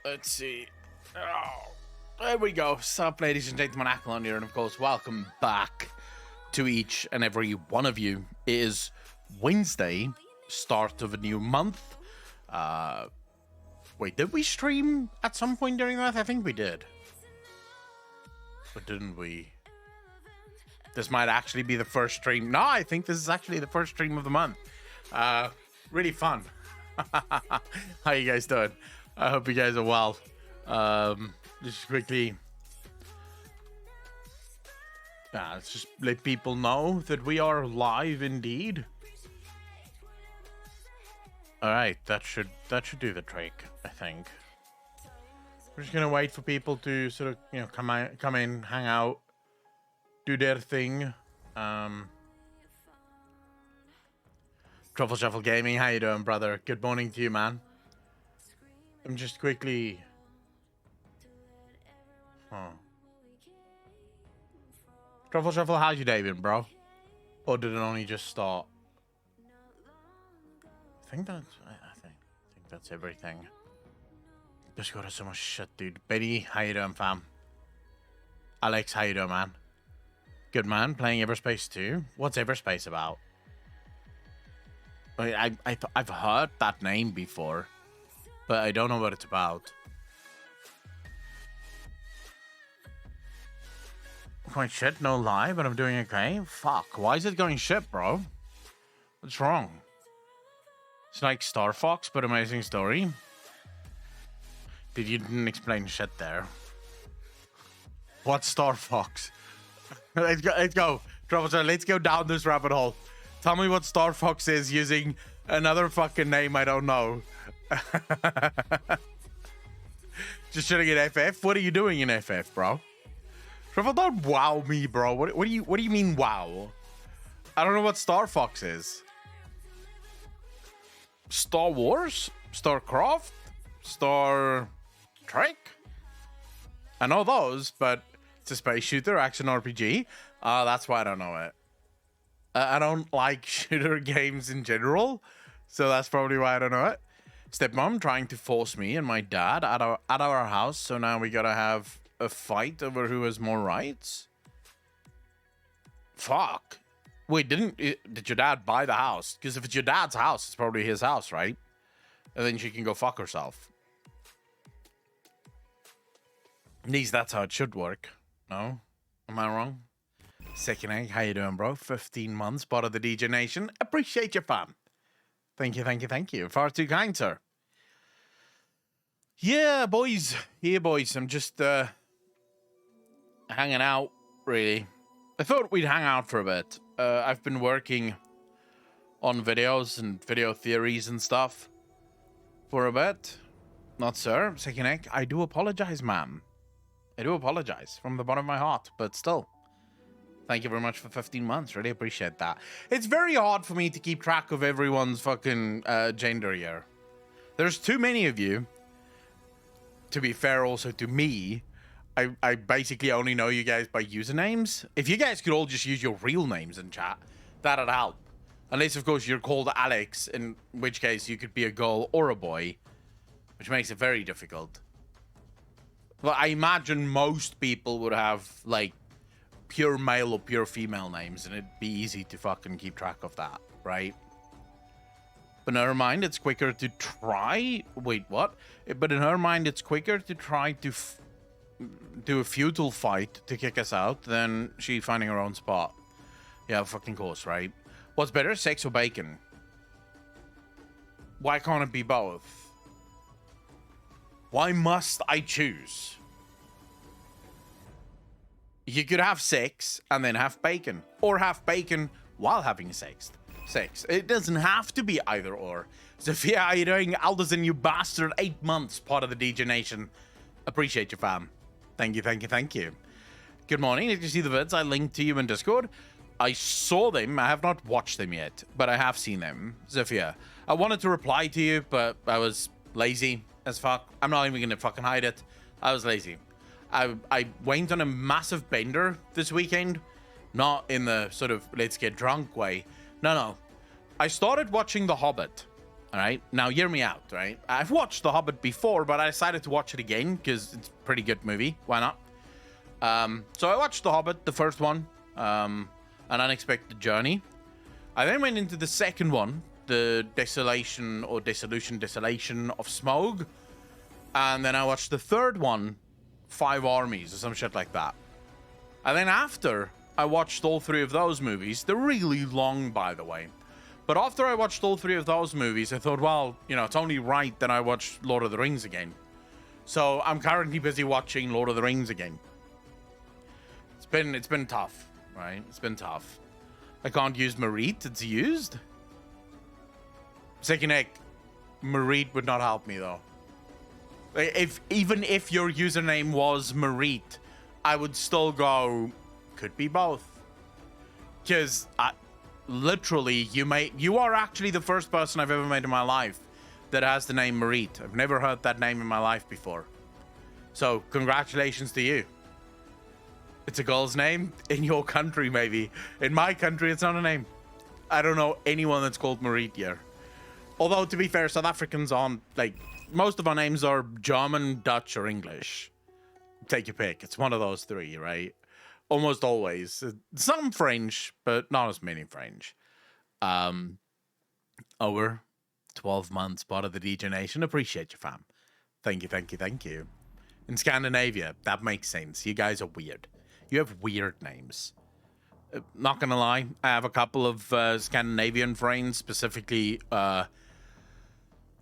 Let's see. Oh, there we go. Sup, ladies and gentlemen, Ackland here, and of course, welcome back to each and every one of you. It is Wednesday, start of a new month. Wait, did we stream at some point during that? I think we did. But didn't we? This might actually be the first stream. No, I think this is actually the first stream of the month. Really fun. How you guys doing? I hope you guys are well. Just quickly, let's just let people know that we are live indeed. All right, that should do the trick, I think. We're just gonna wait for people to sort of come in, hang out, do their thing. Truffle Shuffle Gaming, how you doing, brother? Good morning to you, man. I'm just quickly. Truffle Shuffle, how's your day been, bro? Or did it only just start? I think that's everything. Just got so much shit, dude. Betty, how you doing, fam? Alex, how you doing, man? Good, man. Playing Everspace 2. What's Everspace about? I've heard that name before, but I don't know what it's about. Quite shit, no lie, but I'm doing okay. Fuck, why is it going shit, bro? What's wrong? It's like Star Fox, but amazing story. Dude, you didn't explain shit there. What's Star Fox? Let's go. Trouble, let's go down this rabbit hole. Tell me what Star Fox is using another fucking name I don't know. Just shooting at FF? What are you doing in FF, bro? Trevor, don't wow me, bro. What do you mean wow? I don't know what Star Fox is. Star Wars? StarCraft? Star Trek? I know those, but it's a space shooter, action RPG. That's why I don't know it. I don't like shooter games in general, so that's probably why I don't know it. Stepmom trying to force me and my dad at our house, so now we gotta have a fight over who has more rights. Fuck. Wait, did your dad buy the house? Because if it's your dad's house, it's probably his house, right? And then she can go fuck herself. At least that's how it should work. No? Am I wrong? Second Egg, how you doing, bro? 15 months, part of the DJ Nation. Appreciate your fam. Thank you. Far too kind, sir. Yeah, boys. I'm just hanging out, really. I thought we'd hang out for a bit. I've been working on videos and video theories and stuff for a bit. Not, sir. Second Egg, I do apologize, ma'am. I do apologize from the bottom of my heart, but still. Thank you very much for 15 months. Really appreciate that. It's very hard for me to keep track of everyone's fucking gender here. There's too many of you. To be fair also to me, I basically only know you guys by usernames. If you guys could all just use your real names in chat, that'd help. Unless, of course, you're called Alex, in which case you could be a girl or a boy, which makes it very difficult. But I imagine most people would have, like, pure male or pure female names, and it'd be easy to fucking keep track of that, right? But in her mind, it's quicker to try. Wait, what? But in her mind, it's quicker to try to do a futile fight to kick us out than she finding her own spot. Yeah, fucking course, right? What's better, sex or bacon? Why can't it be both? Why must I choose? You could have sex and then have bacon, or have bacon while having sex. It doesn't have to be either or. Sophia, how you doing? Alderson, you bastard. 8 months, part of the DJ Nation. Appreciate you, fam. Thank you. Good morning. Did you see the vids I linked to you in Discord? I saw them. I have not watched them yet, but I have seen them. Sophia, I wanted to reply to you, but I was lazy as fuck. I'm not even gonna fucking hide it. I was lazy. I went on a massive bender this weekend. Not in the sort of let's get drunk way. No. I started watching The Hobbit. All right, now hear me out, right? I've watched The Hobbit before, but I decided to watch it again because it's a pretty good movie. Why not? So I watched The Hobbit, the first one, An Unexpected Journey. I then went into the second one, the Desolation of Smaug. And then I watched the third one, Five Armies, or some shit like that. And then after I watched all three of those movies, they're really long, by the way. But after I watched all three of those movies, I thought, well, you know, it's only right that I watch Lord of the Rings again. So I'm currently busy watching Lord of the Rings again. It's been tough, right? It's been tough. I can't use Marit. It's used. Sekinek, Marit would not help me though. Even if your username was Marit, I would still go. Could be both. Because literally, you are actually the first person I've ever met in my life that has the name Marit. I've never heard that name in my life before. So congratulations to you. It's a girl's name in your country, maybe. In my country, it's not a name. I don't know anyone that's called Marit here. Although, to be fair, South Africans aren't, like, most of our names are German, Dutch, or English. Take your pick. It's one of those three, right? Almost always. Some French, but not as many French. Over 12 months, part of the DJ Nation. Appreciate you, fam. Thank you, thank you, thank you. In Scandinavia, that makes sense. You guys are weird. You have weird names. Not gonna lie, I have a couple of Scandinavian friends, specifically.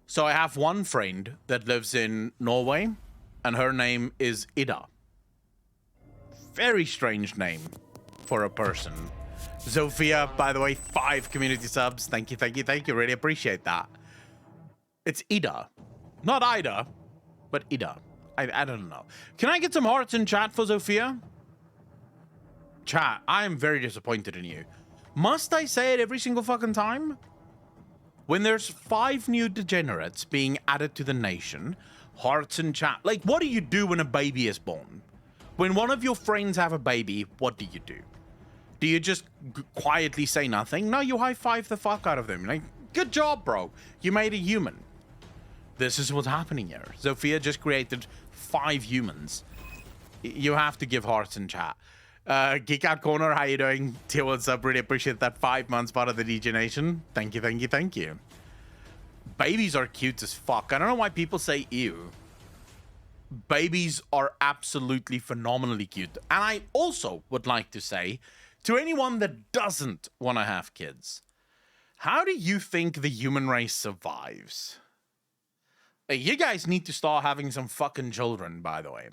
So I have one friend that lives in Norway, and her name is Ida. Very strange name for a person. Zofia, by the way, 5 community subs. Thank you, thank you, thank you. Really appreciate that. It's Ida. Not Ida, but Ida. I don't know. Can I get some hearts in chat for Zofia? Chat, I am very disappointed in you. Must I say it every single fucking time? When there's 5 new degenerates being added to the nation, hearts in chat. Like, what do you do when a baby is born? When one of your friends have a baby, what do you do? Do you just quietly say nothing? No, you high-five the fuck out of them. Like, good job, bro. You made a human. This is what's happening here. Zofia just created 5 humans. You have to give hearts in chat. Geek Out Corner, how you doing? Tier 1 sub, really appreciate that. 5 months part of the DJ Nation. Thank you, thank you, thank you. Babies are cute as fuck. I don't know why people say ew. Babies are absolutely phenomenally cute. And I also would like to say, to anyone that doesn't want to have kids, how do you think the human race survives? Like, you guys need to start having some fucking children, by the way.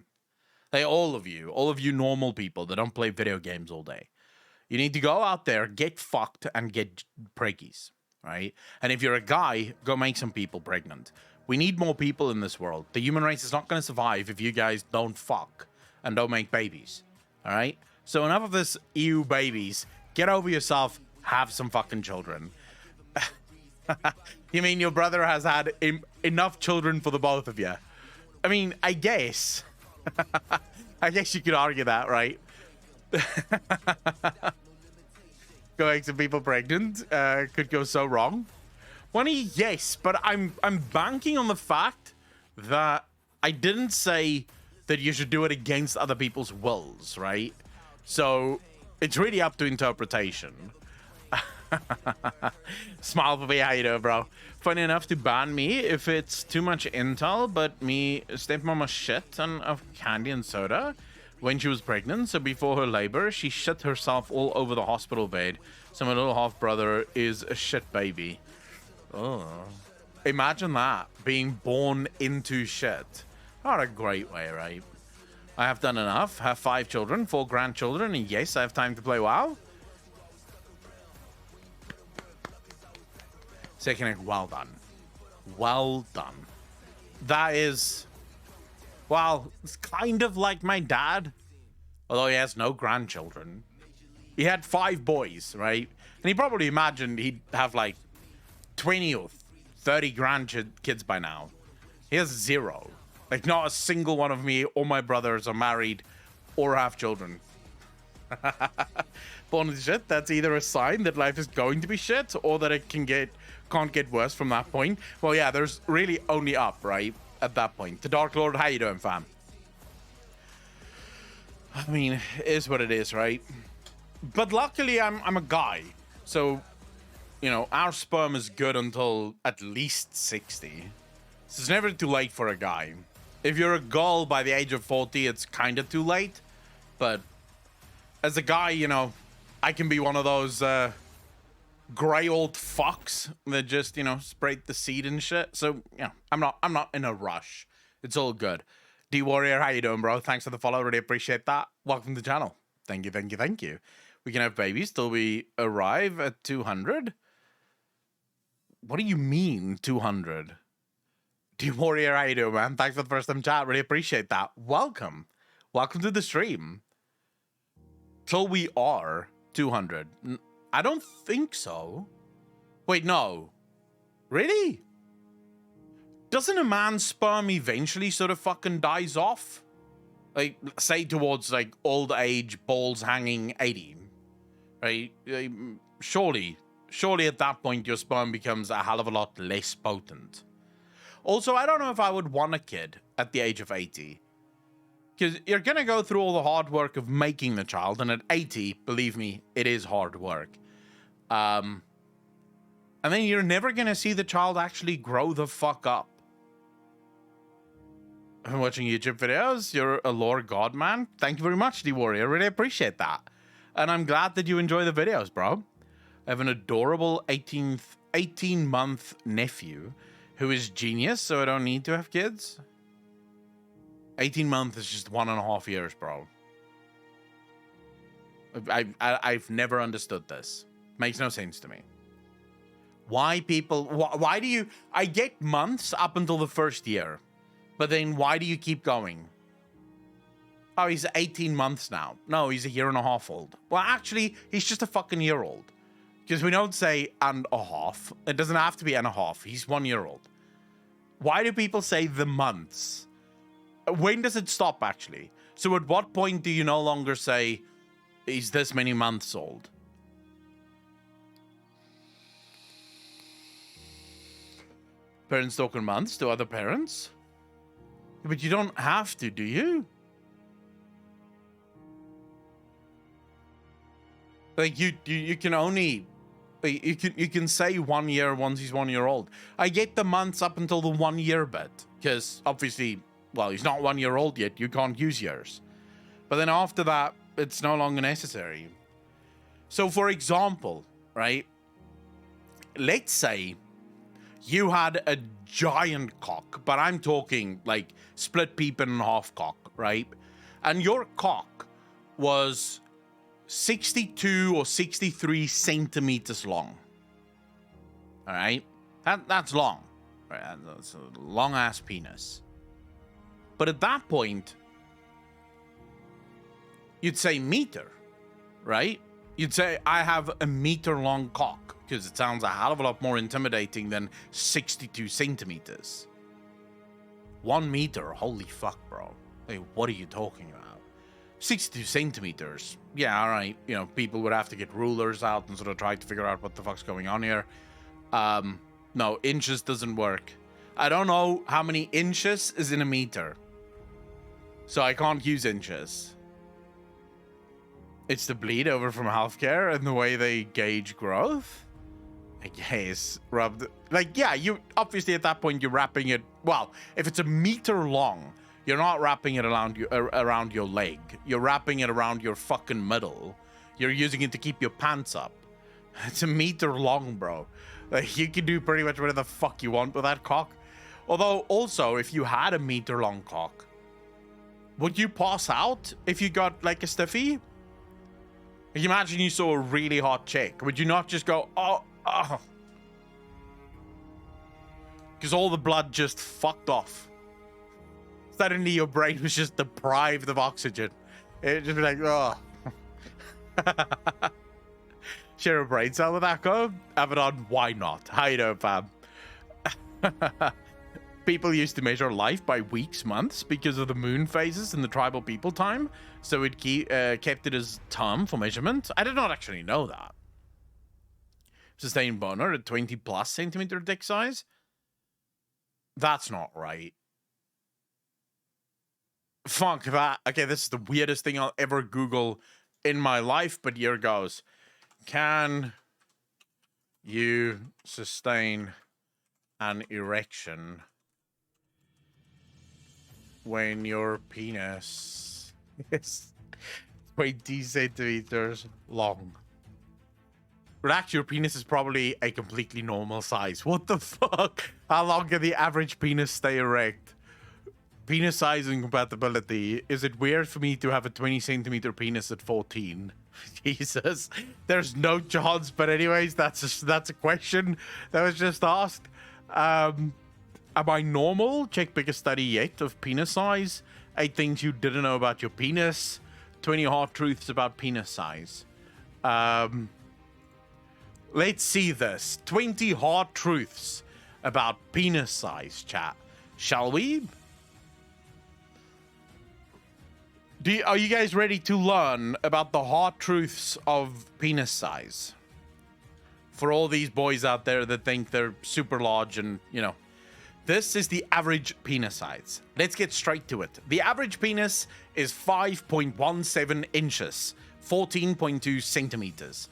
Like, all of you normal people that don't play video games all day. You need to go out there, get fucked, and get preggies, right? And if you're a guy, go make some people pregnant. We need more people in this world. The human race is not going to survive if you guys don't fuck and don't make babies, all right? So enough of this ew babies. Get over yourself, have some fucking children. You mean your brother has had enough children for the both of you? I mean, I guess. I guess you could argue that, right? Going some people pregnant could go so wrong. Funny, yes, but I'm banking on the fact that I didn't say that you should do it against other people's wills, right? So it's really up to interpretation. Smile for me, how you doing, bro? Funny enough to ban me if it's too much intel, but me stepmama shit ton of candy and soda when she was pregnant. So before her labor, she shit herself all over the hospital bed. So my little half brother is a shit baby. Oh, imagine that, being born into shit. Not a great way, right? I have done enough. Have 5 children, 4 grandchildren, and yes, I have time to play WoW. Second, well done. Well done. That is, well, it's kind of like my dad, although he has no grandchildren. He had 5 boys, right? And he probably imagined he'd have like 20 or 30 grandkids by now. He has 0. Like, not a single one of me or my brothers are married or have children. Born with shit, that's either a sign that life is going to be shit or that it can get can't get worse from that point. Well, yeah, there's really only up, right? At that point. The Dark Lord, how you doing, fam? I mean, it is what it is, right? But luckily, I'm a guy. So, you know, our sperm is good until at least 60. So it's never too late for a guy. If you're a girl by the age of 40, it's kind of too late. But as a guy, you know, I can be one of those gray old fucks that just, you know, sprayed the seed and shit. So, you know, I'm not in a rush. It's all good. D Warrior, how you doing, bro? Thanks for the follow. Really appreciate that. Welcome to the channel. Thank you, thank you, thank you. We can have babies till we arrive at 200. What do you mean 200? D Warrior, how you doing, man? Thanks for the first time chat. Really appreciate that. Welcome. Welcome to the stream. Till we are 200. I don't think so. Wait, no. Really? Doesn't a man's sperm eventually sort of fucking dies off? Like, say towards, like, old age, balls hanging 80. Right? Surely at that point, your sperm becomes a hell of a lot less potent. Also, I don't know if I would want a kid at the age of 80. Because you're going to go through all the hard work of making the child. And at 80, believe me, it is hard work. And then you're never going to see the child actually grow the fuck up. I'm watching YouTube videos. You're a lore god, man. Thank you very much, D Warrior. I really appreciate that. And I'm glad that you enjoy the videos, bro. I have an adorable 18-month nephew who is genius, so I don't need to have kids. 18 months is just 1.5 years, bro. I've never understood this. Makes no sense to me. Why people... Why do you... I get months up until the first year. But then why do you keep going? Oh, he's 18 months now. No, he's 1.5 years old. Well, actually, he's just a fucking year old. Because we don't say and a half. It doesn't have to be and a half. He's 1 year old. Why do people say the months? When does it stop, actually? So at what point do you no longer say he's this many months old? Parents talking months to other parents? But you don't have to, do you? Like you can only, you can say 1 year once he's 1 year old. I get the months up until the 1 year bit, because obviously, well, he's not 1 year old yet. You can't use years, but then after that, it's no longer necessary. So, for example, right? Let's say you had a giant cock, but I'm talking like split peeping in half cock, right? And your cock was 62 or 63 centimeters long. All right? That's long. Right? That's a long ass penis. But at that point, you'd say meter, right? You'd say, I have a meter long cock, because it sounds a hell of a lot more intimidating than 62 centimeters. 1 meter, holy fuck, bro. Hey, what are you talking about? 62 centimeters. Yeah, all right. You know, people would have to get rulers out and sort of try to figure out what the fuck's going on here. No, inches doesn't work. I don't know how many inches is in a meter, so I can't use inches. It's the bleed over from healthcare and the way they gauge growth. I guess, rubbed. Like, yeah, you obviously at that point you're wrapping it. Well, if it's a meter long, you're not wrapping it around your leg. You're wrapping it around your fucking middle. You're using it to keep your pants up. It's a meter long, bro. Like, you can do pretty much whatever the fuck you want with that cock. Although, also, if you had a meter long cock, would you pass out if you got like a stiffy? Like, imagine you saw a really hot chick. Would you not just go, oh? Because all the blood just fucked off. Suddenly your brain was just deprived of oxygen. It'd just be like, oh. Share a brain cell with that go? Abaddon, why not? How you doing, fam? People used to measure life by weeks, months because of the moon phases in the tribal people time. So it kept it as term for measurement. I did not actually know that. sustained boner at 20 plus centimeter dick size. That's not right. Fuck that. Okay, this is the weirdest thing I'll ever Google in my life, but here goes. Can you sustain an erection when your penis is 20 centimeters long? But actually, your penis is probably a completely normal size. What the fuck? How long can the average penis stay erect? Penis size and compatibility. Is it weird for me to have a 20 centimeter penis at 14? Jesus, there's no chance. But anyways, that's a question that was just asked. Am I normal? Check biggest study yet of penis size. 8 things you didn't know about your penis. 20 hard truths about penis size. Let's see this. 20 hard truths about penis size, chat. Shall we? Are you guys ready to learn about the hard truths of penis size? For all these boys out there that think they're super large and, you know. This is the average penis size. Let's get straight to it. The average penis is 5.17 inches, 14.2 centimeters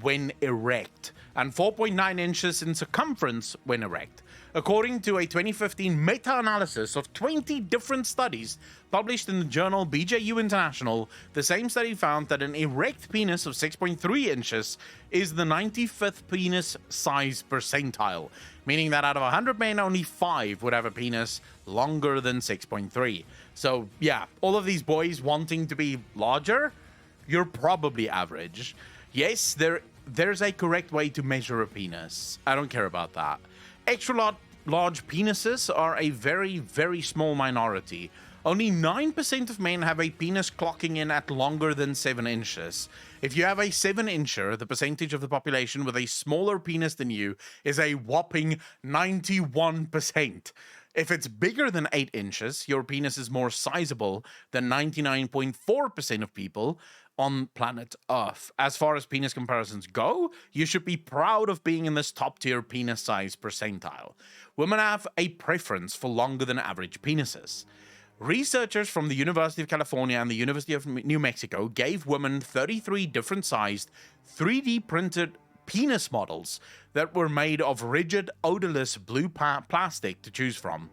when erect, and 4.9 inches in circumference when erect. According to a 2015 meta-analysis of 20 different studies published in the journal BJU International, the same study found that an erect penis of 6.3 inches is the 95th penis size percentile, meaning that out of 100 men, only 5 would have a penis longer than 6.3. So yeah, all of these boys wanting to be larger, you're probably average. Yes, there's a correct way to measure a penis. I don't care about that. Extra large penises are a very, very small minority. Only 9% of men have a penis clocking in at longer than 7 inches. If you have a 7-incher, the percentage of the population with a smaller penis than you is a whopping 91%. If it's bigger than 8 inches, your penis is more sizable than 99.4% of people on planet Earth. As far as penis comparisons go, you should be proud of being in this top-tier penis size percentile. Women have a preference for longer than average penises. Researchers from the University of California and the University of New Mexico gave women 33 different sized 3D printed penis models that were made of rigid, odorless blue plastic to choose from.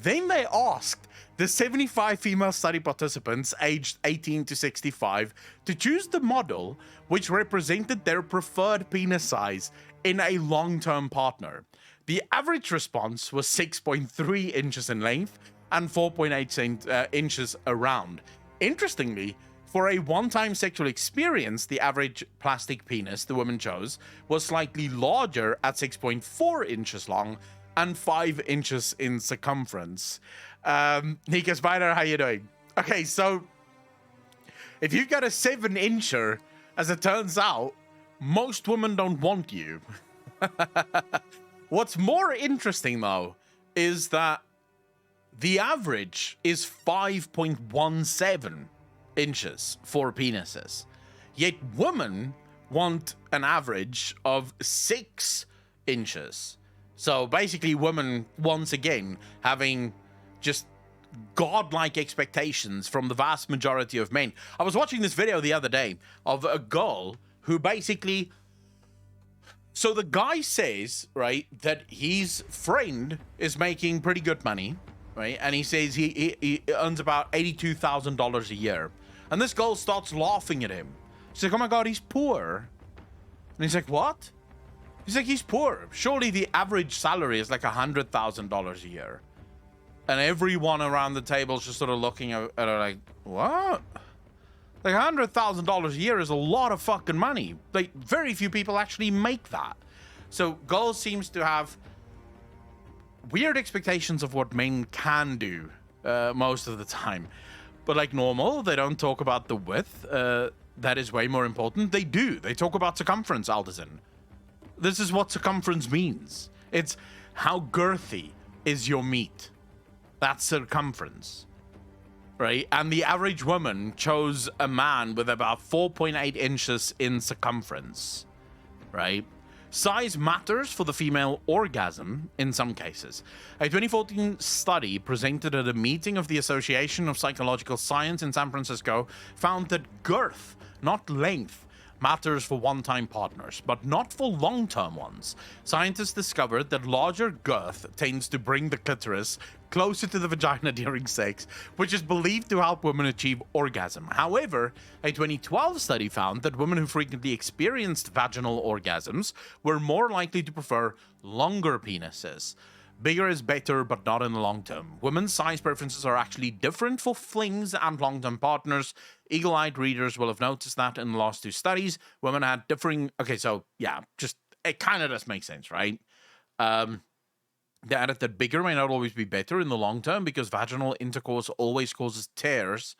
Then they asked the 75 female study participants aged 18 to 65 to choose the model which represented their preferred penis size in a long-term partner. The average response was 6.3 inches in length and 4.8 inches around. Interestingly, for a one-time sexual experience, the average plastic penis the woman chose was slightly larger at 6.4 inches long and 5 inches in circumference. Nika Spider, how you doing? Okay, so if you've got a 7-incher, as it turns out, most women don't want you. What's more interesting, though, is that the average is 5.17 inches for penises. Yet women want an average of 6 inches. So basically, women, once again, having just godlike expectations from the vast majority of men. I was watching this video the other day of a girl who basically... So the guy says, right, that his friend is making pretty good money, right? And he says he earns about $82,000 a year. And this girl starts laughing at him. She's like, oh my God, he's poor. And he's like, what? He's like, he's poor. Surely the average salary is like $100,000 a year. And everyone around the table is just sort of looking at her like, what? Like $100,000 a year is a lot of fucking money. Like very few people actually make that. So girls seems to have weird expectations of what men can do most of the time. But like normal, they don't talk about the width. That is way more important. They do. They talk about circumference, Alderson. This is what circumference means. It's how girthy is your meat. That's circumference. Right? And the average woman chose a man with about 4.8 inches in circumference. Right? Size matters for the female orgasm in some cases. A 2014 study presented at a meeting of the Association of Psychological Science in San Francisco found that girth, not length, matters for one-time partners, but not for long-term ones. Scientists discovered that larger girth tends to bring the clitoris closer to the vagina during sex, which is believed to help women achieve orgasm. However, a 2012 study found that women who frequently experienced vaginal orgasms were more likely to prefer longer penises. Bigger is better, but not in the long term. Women's size preferences are actually different for flings and long-term partners. Eagle-eyed readers will have noticed that in the last two studies, women had differing... Okay, so, yeah, just... It kind of does make sense, right? They added that bigger may not always be better in the long term because vaginal intercourse always causes tears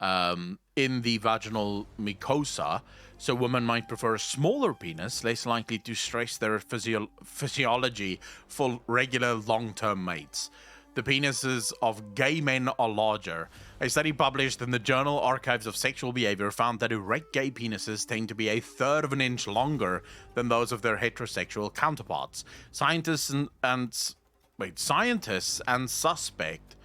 in the vaginal mucosa, so women might prefer a smaller penis, less likely to stress their physiology for regular long-term mates. The penises of gay men are larger. A study published in the journal Archives of Sexual Behavior found that erect gay penises tend to be a third of an inch longer than those of their heterosexual counterparts. Scientists and suspect...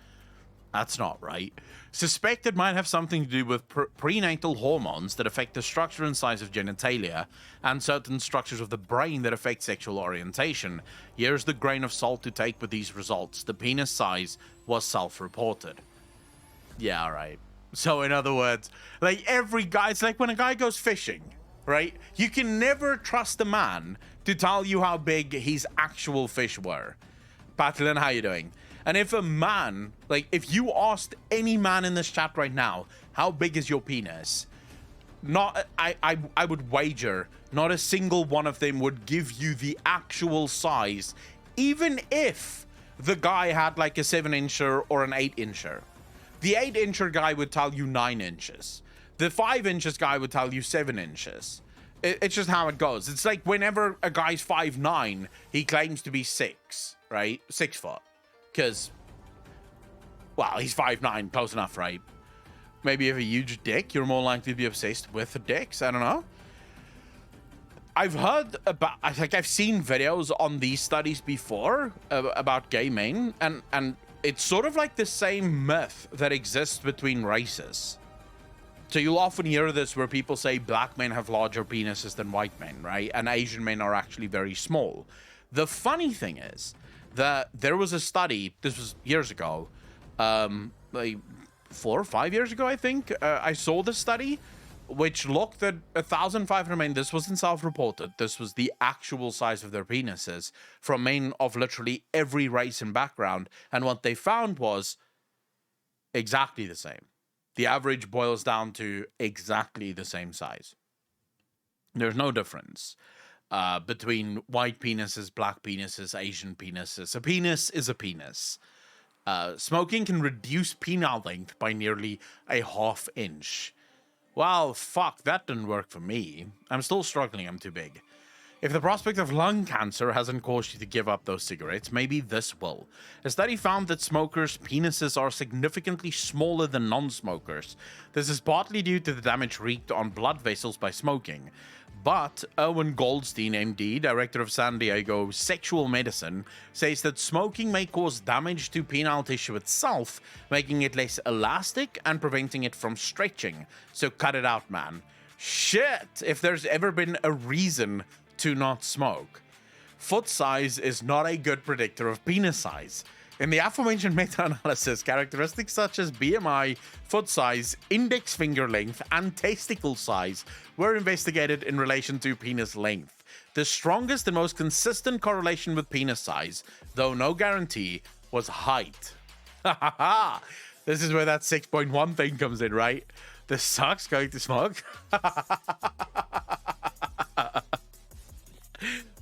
That's not right. Suspect it might have something to do with prenatal hormones that affect the structure and size of genitalia and certain structures of the brain that affect sexual orientation. Here's the grain of salt to take with these results. The penis size was self-reported. Yeah, all right. So in other words, like every guy, it's like when a guy goes fishing, right? You can never trust a man to tell you how big his actual fish were. Patlin, how you doing? And if a man, like, if you asked any man in this chat right now, how big is your penis? I would wager not a single one of them would give you the actual size, even if the guy had like a 7-incher or an 8-incher. The 8-incher guy would tell you 9 inches. The 5 inches guy would tell you 7 inches. It's just how it goes. It's like whenever a guy's 5'9", he claims to be 6, right? 6 foot. Because, well, he's 5'9", close enough, right? Maybe you have a huge dick, you're more likely to be obsessed with the dicks, I don't know. I've heard about, I've seen videos on these studies before about gay men, and it's sort of like the same myth that exists between races. So you'll often hear this where people say black men have larger penises than white men, right? And Asian men are actually very small. The funny thing is that there was a study, this was years ago, like 4 or 5 years ago, I think, I saw the study, which looked at 1,500 men. This wasn't self-reported. This was the actual size of their penises from men of literally every race and background. And what they found was exactly the same. The average boils down to exactly the same size. There's no difference between white penises, black penises, Asian penises. A penis is a penis. Smoking can reduce penile length by nearly a ½ inch. Well, fuck, that didn't work for me. I'm still struggling, I'm too big. If the prospect of lung cancer hasn't caused you to give up those cigarettes, maybe this will. A study found that smokers' penises are significantly smaller than non-smokers. This is partly due to the damage wreaked on blood vessels by smoking. But Owen Goldstein, MD, director of San Diego Sexual Medicine, says that smoking may cause damage to penile tissue itself, making it less elastic and preventing it from stretching. So cut it out, man. Shit, if there's ever been a reason to not smoke. Foot size is not a good predictor of penis size. In the aforementioned meta-analysis, characteristics such as BMI, foot size, index finger length, and testicle size were investigated in relation to penis length. The strongest and most consistent correlation with penis size, though no guarantee, was height. This is where that 6.1 thing comes in, right? This sucks going to smoke.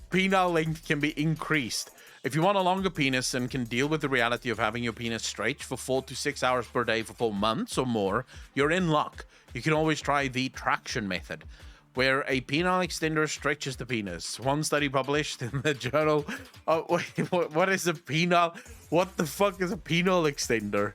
Penile length can be increased. If you want a longer penis and can deal with the reality of having your penis stretch for 4 to 6 hours per day for 4 months or more, you're in luck. You can always try the traction method, where a penile extender stretches the penis. One study published in the journal... Oh, wait, what is a penile? What the fuck is a penile extender?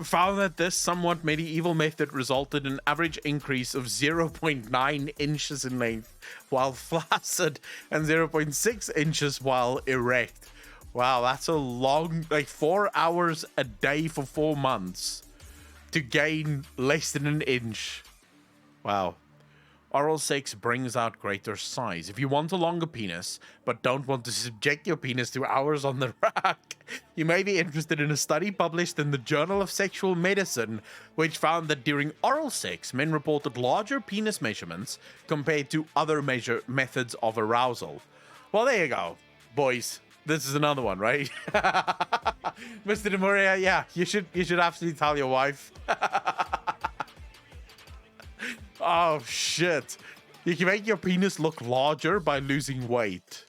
found that this somewhat medieval method resulted in an average increase of 0.9 inches in length while flaccid and 0.6 inches while erect. Wow, that's a long, like 4 hours a day for 4 months to gain less than an inch. Wow. Oral sex brings out greater size. If you want a longer penis, but don't want to subject your penis to hours on the rack, you may be interested in a study published in the Journal of Sexual Medicine, which found that during oral sex, men reported larger penis measurements compared to other methods of arousal. Well, there you go, boys. This is another one, right? Mr. Demuria, yeah, you should absolutely tell your wife. Oh, shit. You can make your penis look larger by losing weight.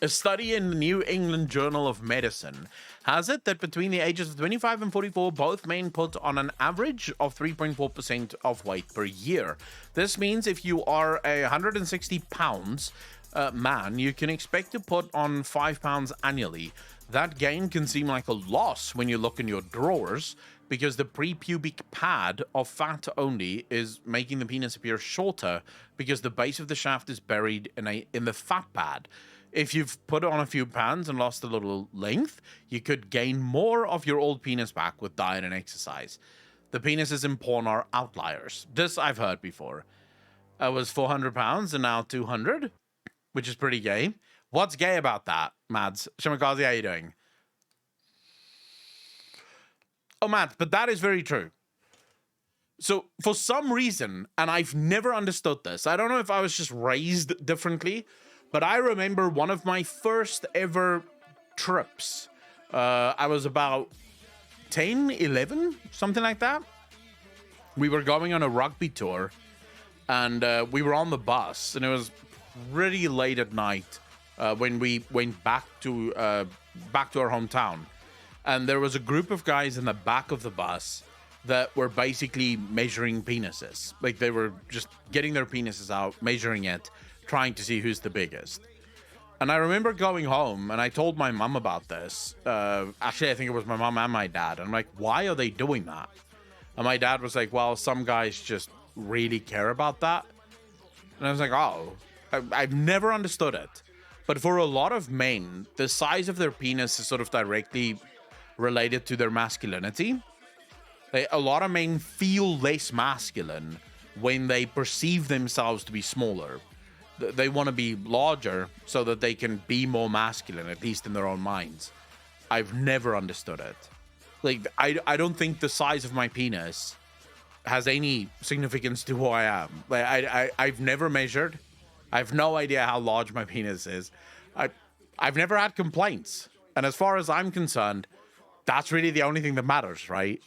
A study in the New England Journal of Medicine has it that between the ages of 25 and 44, both men put on an average of 3.4% of weight per year. This means if you are a 160 pounds man, you can expect to put on 5 pounds annually. That gain can seem like a loss when you look in your drawers, because the prepubic pad of fat only is making the penis appear shorter because the base of the shaft is buried in the fat pad. If you've put on a few pounds and lost a little length, you could gain more of your old penis back with diet and exercise. The penises in porn are outliers. This I've heard before. I was 400 pounds and now 200, which is pretty gay. What's gay about that, Mads? Shimakaze, how you doing? Oh, Matt, but that is very true. So for some reason, and I've never understood this, I don't know if I was just raised differently, but I remember one of my first ever trips. I was about 10, 11, something like that. We were going on a rugby tour, and we were on the bus, and it was really late at night when we went back to our hometown. And there was a group of guys in the back of the bus that were basically measuring penises. Like, they were just getting their penises out, measuring it, trying to see who's the biggest. And I remember going home, and I told my mom about this. Actually, I think it was my mom and my dad. And I'm like, why are they doing that? And my dad was like, well, some guys just really care about that. And I was like, oh, I've never understood it. But for a lot of men, the size of their penis is sort of directly related to their masculinity. A lot of men feel less masculine when they perceive themselves to be smaller. They want to be larger so that they can be more masculine, at least in their own minds. I've never understood it. Like, I don't think the size of my penis has any significance to who I am. Like, I've never measured. I have no idea how large my penis is. I've never had complaints. And as far as I'm concerned, that's really the only thing that matters, right?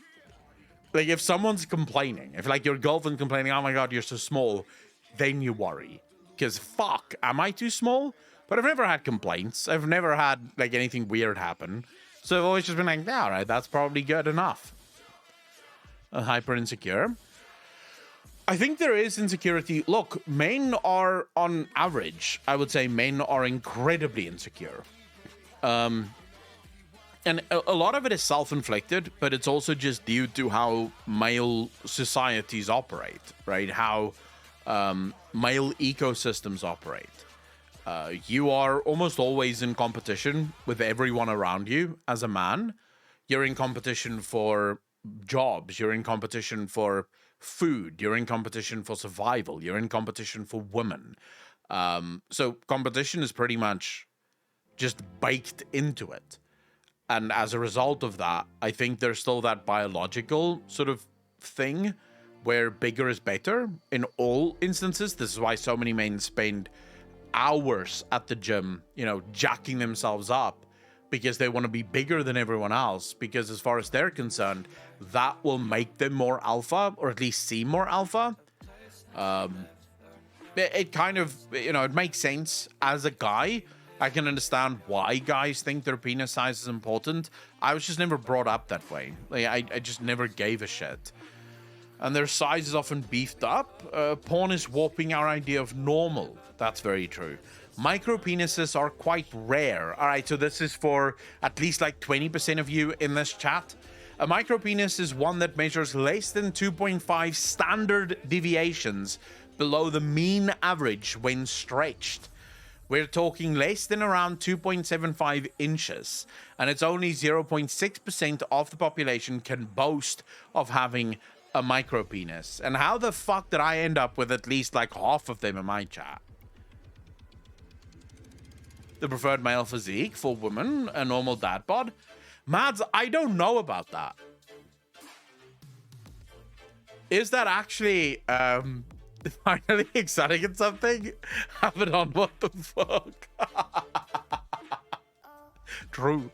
Like, if someone's complaining, if like your girlfriend's complaining, oh my God, you're so small, then you worry. Because fuck, am I too small? But I've never had complaints. I've never had like anything weird happen. So I've always just been like, yeah, all right, that's probably good enough. Hyper insecure. I think there is insecurity. Look, men are on average, I would say men are incredibly insecure. And a lot of it is self-inflicted, but it's also just due to how male societies operate, right? How male ecosystems operate. You are almost always in competition with everyone around you as a man. You're in competition for jobs. You're in competition for food. You're in competition for survival. You're in competition for women. So competition is pretty much just baked into it. And as a result of that, I think there's still that biological sort of thing where bigger is better in all instances. This is why so many men spend hours at the gym, you know, jacking themselves up because they want to be bigger than everyone else. Because as far as they're concerned, that will make them more alpha, or at least seem more alpha. It kind of, you know, it makes sense. As a guy, I can understand why guys think their penis size is important. I was just never brought up that way. Like, I just never gave a shit. And their size is often beefed up. Porn is warping our idea of normal. That's very true. Micro penises are quite rare. All right, so this is for at least like 20% of you in this chat. A micropenis is one that measures less than 2.5 standard deviations below the mean average when stretched. We're talking less than around 2.75 inches, and it's only 0.6% of the population can boast of having a micropenis. And how the fuck did I end up with at least like half of them in my chat? The preferred male physique for women, a normal dad bod. Mads, I don't know about that. Is that actually finally exciting at something? Have it on, what the fuck? True.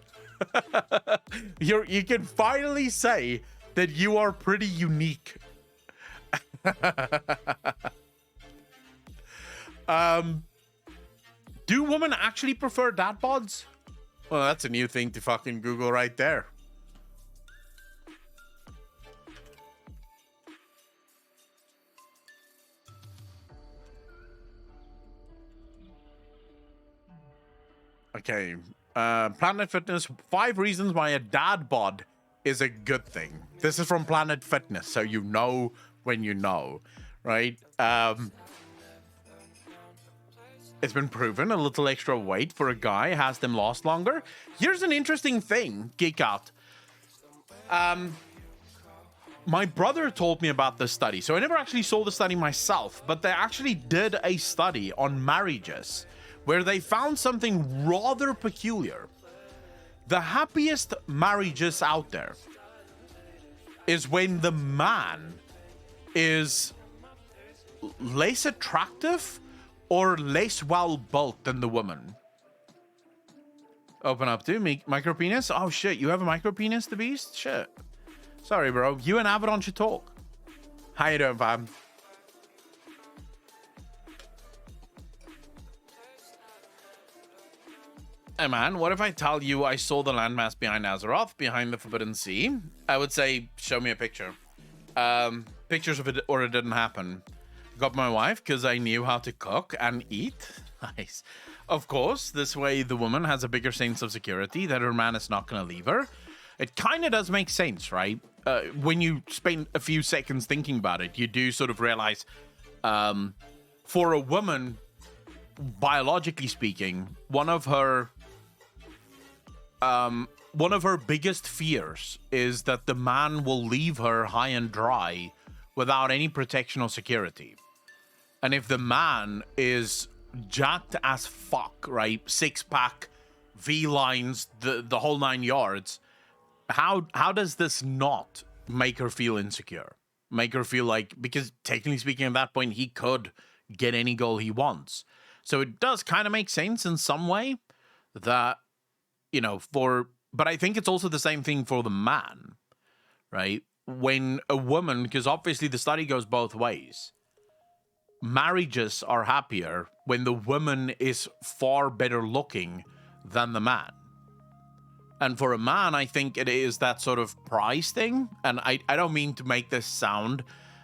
You can finally say that you are pretty unique. Do women actually prefer dad bods? Well, that's a new thing to fucking Google right there. Okay. Planet Fitness, 5 reasons why a dad bod is a good thing. This is from Planet Fitness, so you know when you know, right? It's been proven a little extra weight for a guy has them last longer. Here's an interesting thing, Geek Out. My brother told me about this study, so I never actually saw the study myself, but they actually did a study on marriages where they found something rather peculiar. The happiest marriages out there is when the man is less attractive or less well built than the woman. Open up to micropenis. Oh shit, you have a micropenis, the beast? Shit. Sorry, bro. You and Abaddon should talk. How you doing, fam? Hey man, what if I tell you I saw the landmass behind Azeroth, behind the Forbidden Sea? I would say, show me a picture. Pictures of it, or it didn't happen. Got my wife because I knew how to cook and eat. Nice. Of course, this way the woman has a bigger sense of security that her man is not going to leave her. It kind of does make sense, right? When you spend a few seconds thinking about it, you do sort of realize, for a woman, biologically speaking, one of her biggest fears is that the man will leave her high and dry without any protection or security. And if the man is jacked as fuck, right? 6-pack, V-lines, the whole 9 yards, how does this not make her feel insecure? Make her feel like, because technically speaking at that point, he could get any goal he wants. So it does kind of make sense in some way that, you know, but I think it's also the same thing for the man, right? When a woman, because obviously the study goes both ways, marriages are happier when the woman is far better looking than the man. And for a man, I think it is that sort of prize thing. And I don't mean to make this sound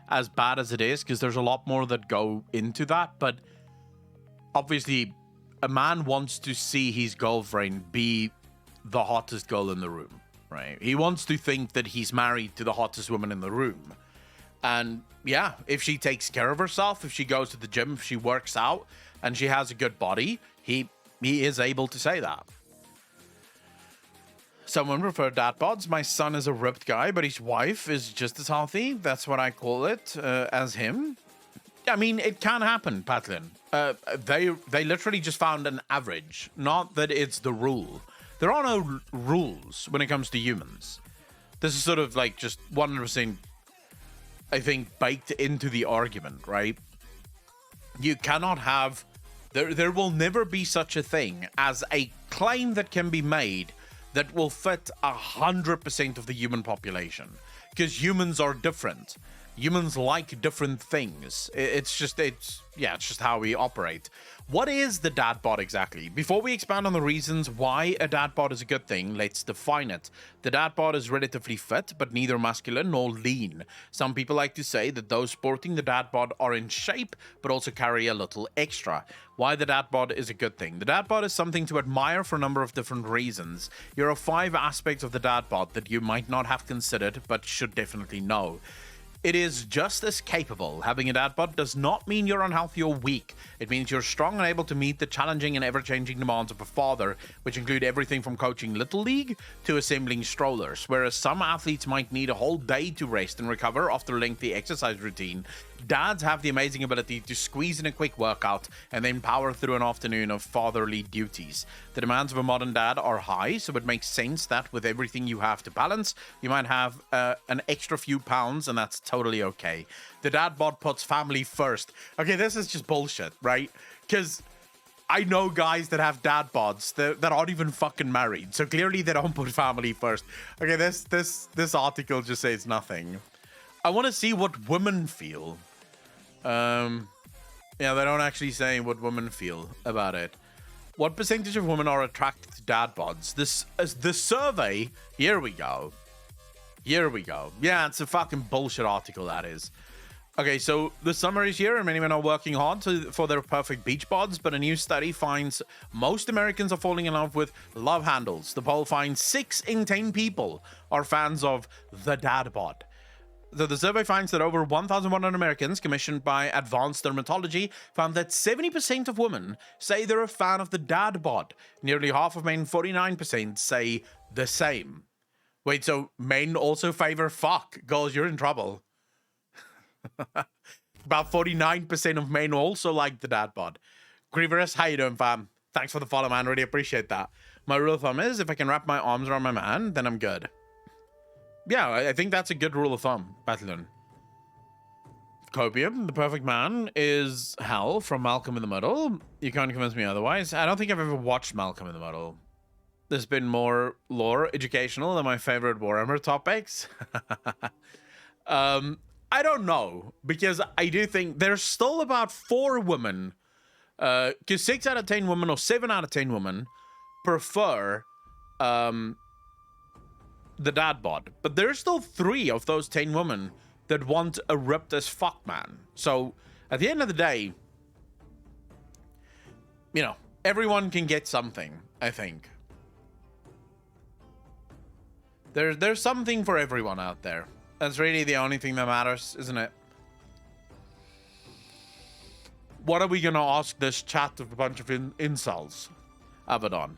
as bad as it is, because there's a lot more that go into that. But obviously, a man wants to see his girlfriend be the hottest girl in the room, right? He wants to think that he's married to the hottest woman in the room. And yeah, if she takes care of herself, if she goes to the gym, if she works out, and she has a good body, he is able to say that. Someone preferred dad bods. My son is a ripped guy, but his wife is just as healthy. That's what I call it, as him. I mean, it can happen, Patlin. They literally just found an average, not that it's the rule. There are no rules when it comes to humans. This is sort of like just 100%, I think, baked into the argument, right? You cannot have... There will never be such a thing as a claim that can be made that will fit 100% of the human population. Because humans are different. Humans like different things. It's just how we operate. What is the dad bod exactly? Before we expand on the reasons why a dad bod is a good thing, let's define it. The dad bod is relatively fit, but neither muscular nor lean. Some people like to say that those sporting the dad bod are in shape, but also carry a little extra. Why the dad bod is a good thing? The dad bod is something to admire for a number of different reasons. Here are 5 aspects of the dad bod that you might not have considered, but should definitely know. It is just as capable. Having a dad bod does not mean you're unhealthy or weak. It means you're strong and able to meet the challenging and ever-changing demands of a father, which include everything from coaching Little League to assembling strollers. Whereas some athletes might need a whole day to rest and recover after a lengthy exercise routine, dads have the amazing ability to squeeze in a quick workout and then power through an afternoon of fatherly duties. The demands of a modern dad are high, so it makes sense that with everything you have to balance, you might have an extra few pounds, and that's totally okay. The dad bod puts family first. Okay, this is just bullshit, right? Because I know guys that have dad bods that aren't even fucking married, so clearly they don't put family first. Okay, this article just says nothing. I want to see what women feel. Yeah, they don't actually say what women feel about it. What percentage of women are attracted to dad bods? The survey. Here we go. Yeah, it's a fucking bullshit article, that is. Okay, so the summer is here and many men are working hard for their perfect beach bods, but a new study finds most Americans are falling in love with love handles. The poll finds 6 in 10 people are fans of the dad bod. So the survey finds that over 1,100 Americans commissioned by Advanced Dermatology found that 70% of women say they're a fan of the dad bod. Nearly half of men, 49%, say the same. Wait, so men also favor fuck? Girls, you're in trouble. About 49% of men also like the dad bod. Grievous, how you doing, fam? Thanks for the follow, man. Really appreciate that. My rule of thumb is if I can wrap my arms around my man, then I'm good. Yeah, I think that's a good rule of thumb, Battalion. Copium, the perfect man, is Hal from Malcolm in the Middle. You can't convince me otherwise. I don't think I've ever watched Malcolm in the Middle. There's been more lore educational than my favorite Warhammer topics. I don't know, because I do think there's still about 4 women, because 6 out of 10 women or 7 out of 10 women prefer the dad bod, but there's still 3 of those 10 women that want a ripped as fuck man. So at the end of the day, you know, everyone can get something. I think there's something for everyone out there. That's really the only thing that matters, isn't it? What are we gonna ask this chat of a bunch of incels, Abaddon?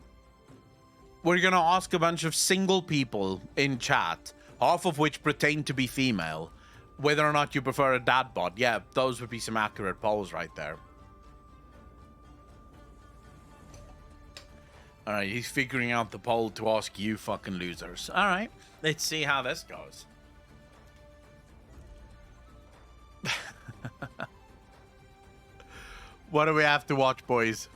We're gonna ask a bunch of single people in chat, half of which pretend to be female, whether or not you prefer a dad bod. Yeah, those would be some accurate polls right there. Alright, he's figuring out the poll to ask you fucking losers. Alright, let's see how this goes. What do we have to watch, boys?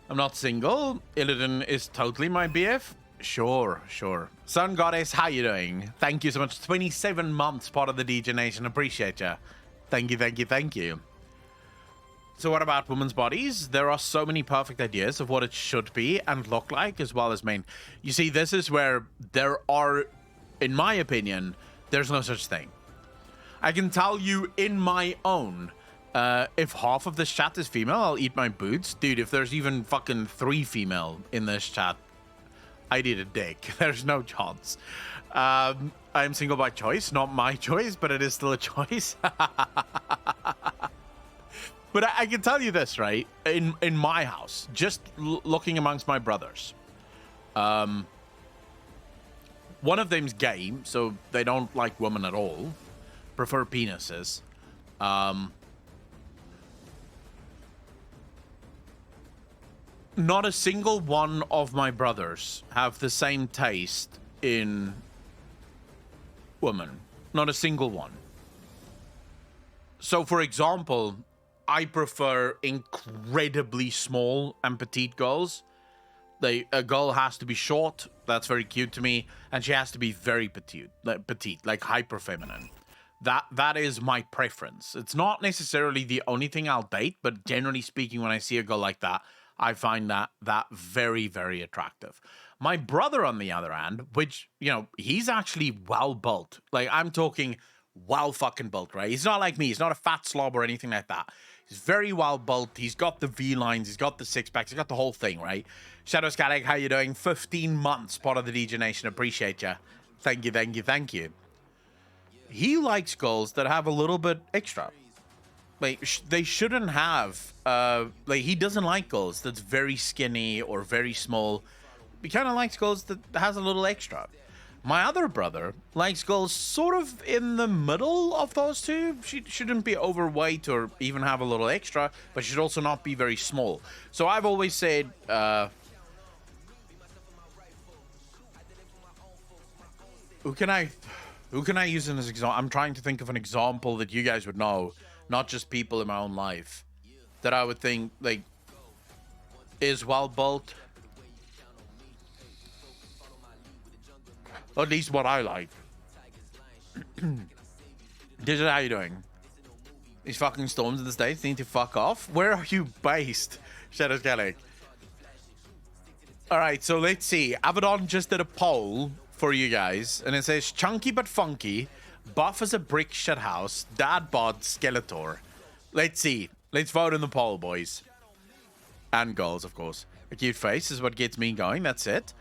I'm not single. Illidan is totally my BF. Sure. Sun Goddess, how you doing? Thank you so much. 27 months part of the DJ Nation. Appreciate you. Thank you. So what about women's bodies? There are so many perfect ideas of what it should be and look like, as well as men. You see, this is where there are, in my opinion, there's no such thing. I can tell you in my own, if half of this chat is female, I'll eat my boots. Dude, if there's even fucking 3 female in this chat, I'd eat a dick. There's no chance. I'm single by choice, not my choice, but it is still a choice. But I can tell you this, right? In my house, just looking amongst my brothers, one of them's gay, so they don't like women at all, prefer penises. Not a single one of my brothers have the same taste in women. Not a single one. So, for example, I prefer incredibly small and petite girls. A girl has to be short. That's very cute to me. And she has to be very petite, like hyper feminine. that is my preference. It's not necessarily the only thing I'll date, but generally speaking, when I see a girl like that, I find that very, very attractive. My brother, on the other hand, which, you know, he's actually well built. Like, I'm talking well fucking built, right? He's not like me. He's not a fat slob or anything like that. He's very well built. He's got the V lines. He's got the six packs. He's got the whole thing, right? Shadow Scalig, how you doing? 15 months, part of the DJ Nation. Appreciate you. Thank you, thank you, thank you. He likes girls that have a little bit extra. Like, they shouldn't have, like, he doesn't like girls that's very skinny or very small. He kind of likes girls that has a little extra. My other brother likes girls sort of in the middle of those two. She shouldn't be overweight or even have a little extra, but she should also not be very small. So I've always said, who can I use in this example? I'm trying to think of an example that you guys would know, not just people in my own life, that I would think, like, is well built. Or at least what I like. Digital, how you doing? These fucking storms in the States need to fuck off. Where are you based, Shadow Skellig? Alright, so let's see. Abaddon just did a poll for you guys, and it says chunky but funky, buff as a brick shithouse, dad bod Skeletor. Let's see. Let's vote in the poll, boys. And girls, of course. A cute face is what gets me going. That's it.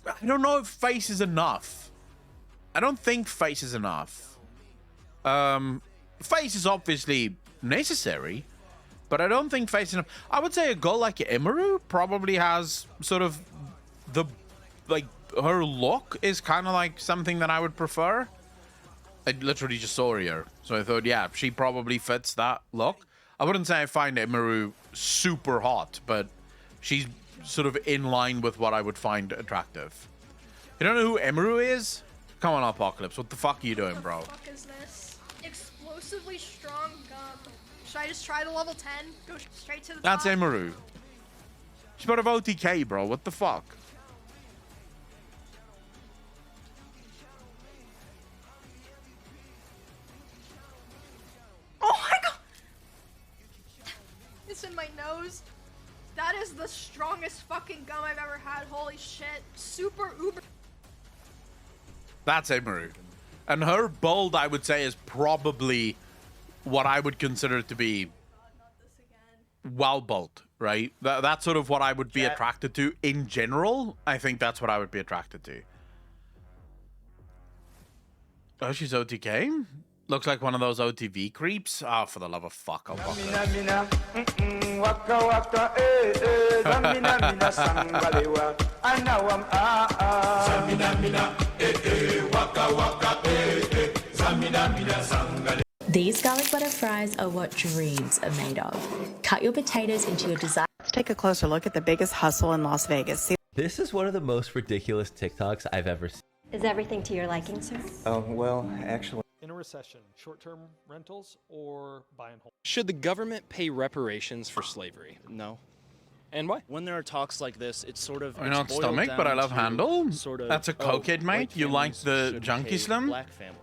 I don't know if face is enough. I don't think face is enough. Face is obviously necessary, but I don't think face is enough. I would say a girl like Emiru probably has sort of the, like, her look is kind of like something that I would prefer. I literally just saw her here, so I thought, yeah, she probably fits that look. I wouldn't say I find Emiru super hot, but she's sort of in line with what I would find attractive. You don't know who Emiru is? Come on, Apocalypse. What the fuck are you doing, bro? What the fuck is this? Explosively strong gum. Should I just try the level 10? Go straight to the That's top? Emiru. She's part of OTK, bro. What the fuck? Oh my god! It's in my nose. That is the strongest fucking gum I've ever had. Holy shit. Super uber. That's Emiru. And her build, I would say, is probably what I would consider to be Not this again. well built, right? That's sort of what I would be attracted to in general. I think that's what I would be attracted to. Oh, she's OTK? Looks like one of those OTV creeps. Oh, for the love of fuck. I'll fuck her. These garlic butter fries are what dreams are made of. Cut your potatoes into your desired. Let's take a closer look at the biggest hustle in Las Vegas. See, This is one of the most ridiculous TikToks I've ever seen. Is everything to your liking, sir? Well, actually. In a recession, short-term rentals or buy and hold? Should the government pay reparations for slavery? No. And why? When there are talks like this, it's sort of. I not stomach, but I love handle. Sort of, That's a cokehead, mate. You like the Junkie Slim?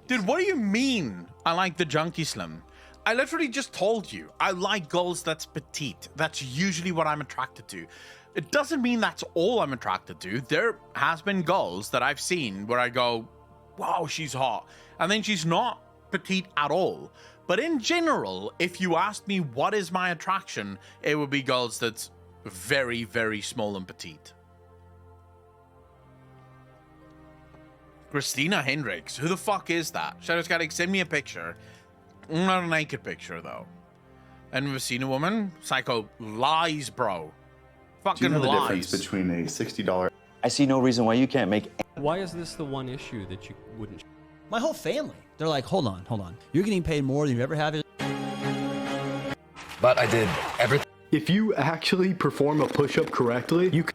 Dude, what do you mean I like the Junkie Slim? I literally just told you. I like girls that's petite. That's usually what I'm attracted to. It doesn't mean that's all I'm attracted to. There has been girls that I've seen where I go, wow, she's hot. And then she's not petite at all. But in general, if you asked me what is my attraction, it would be girls that's very, very small and petite. Christina Hendricks. Who the fuck is that? Shadow Scatic, send me a picture. Not a naked picture, though. And we've seen a woman? Psycho lies, bro. Fucking Do you know the lies. difference between a $60... I see no reason why you can't make. Why is this the one issue that you wouldn't? My whole family. They're like, hold on. You're getting paid more than you ever have. But I did everything. If you actually perform a push-up correctly, you.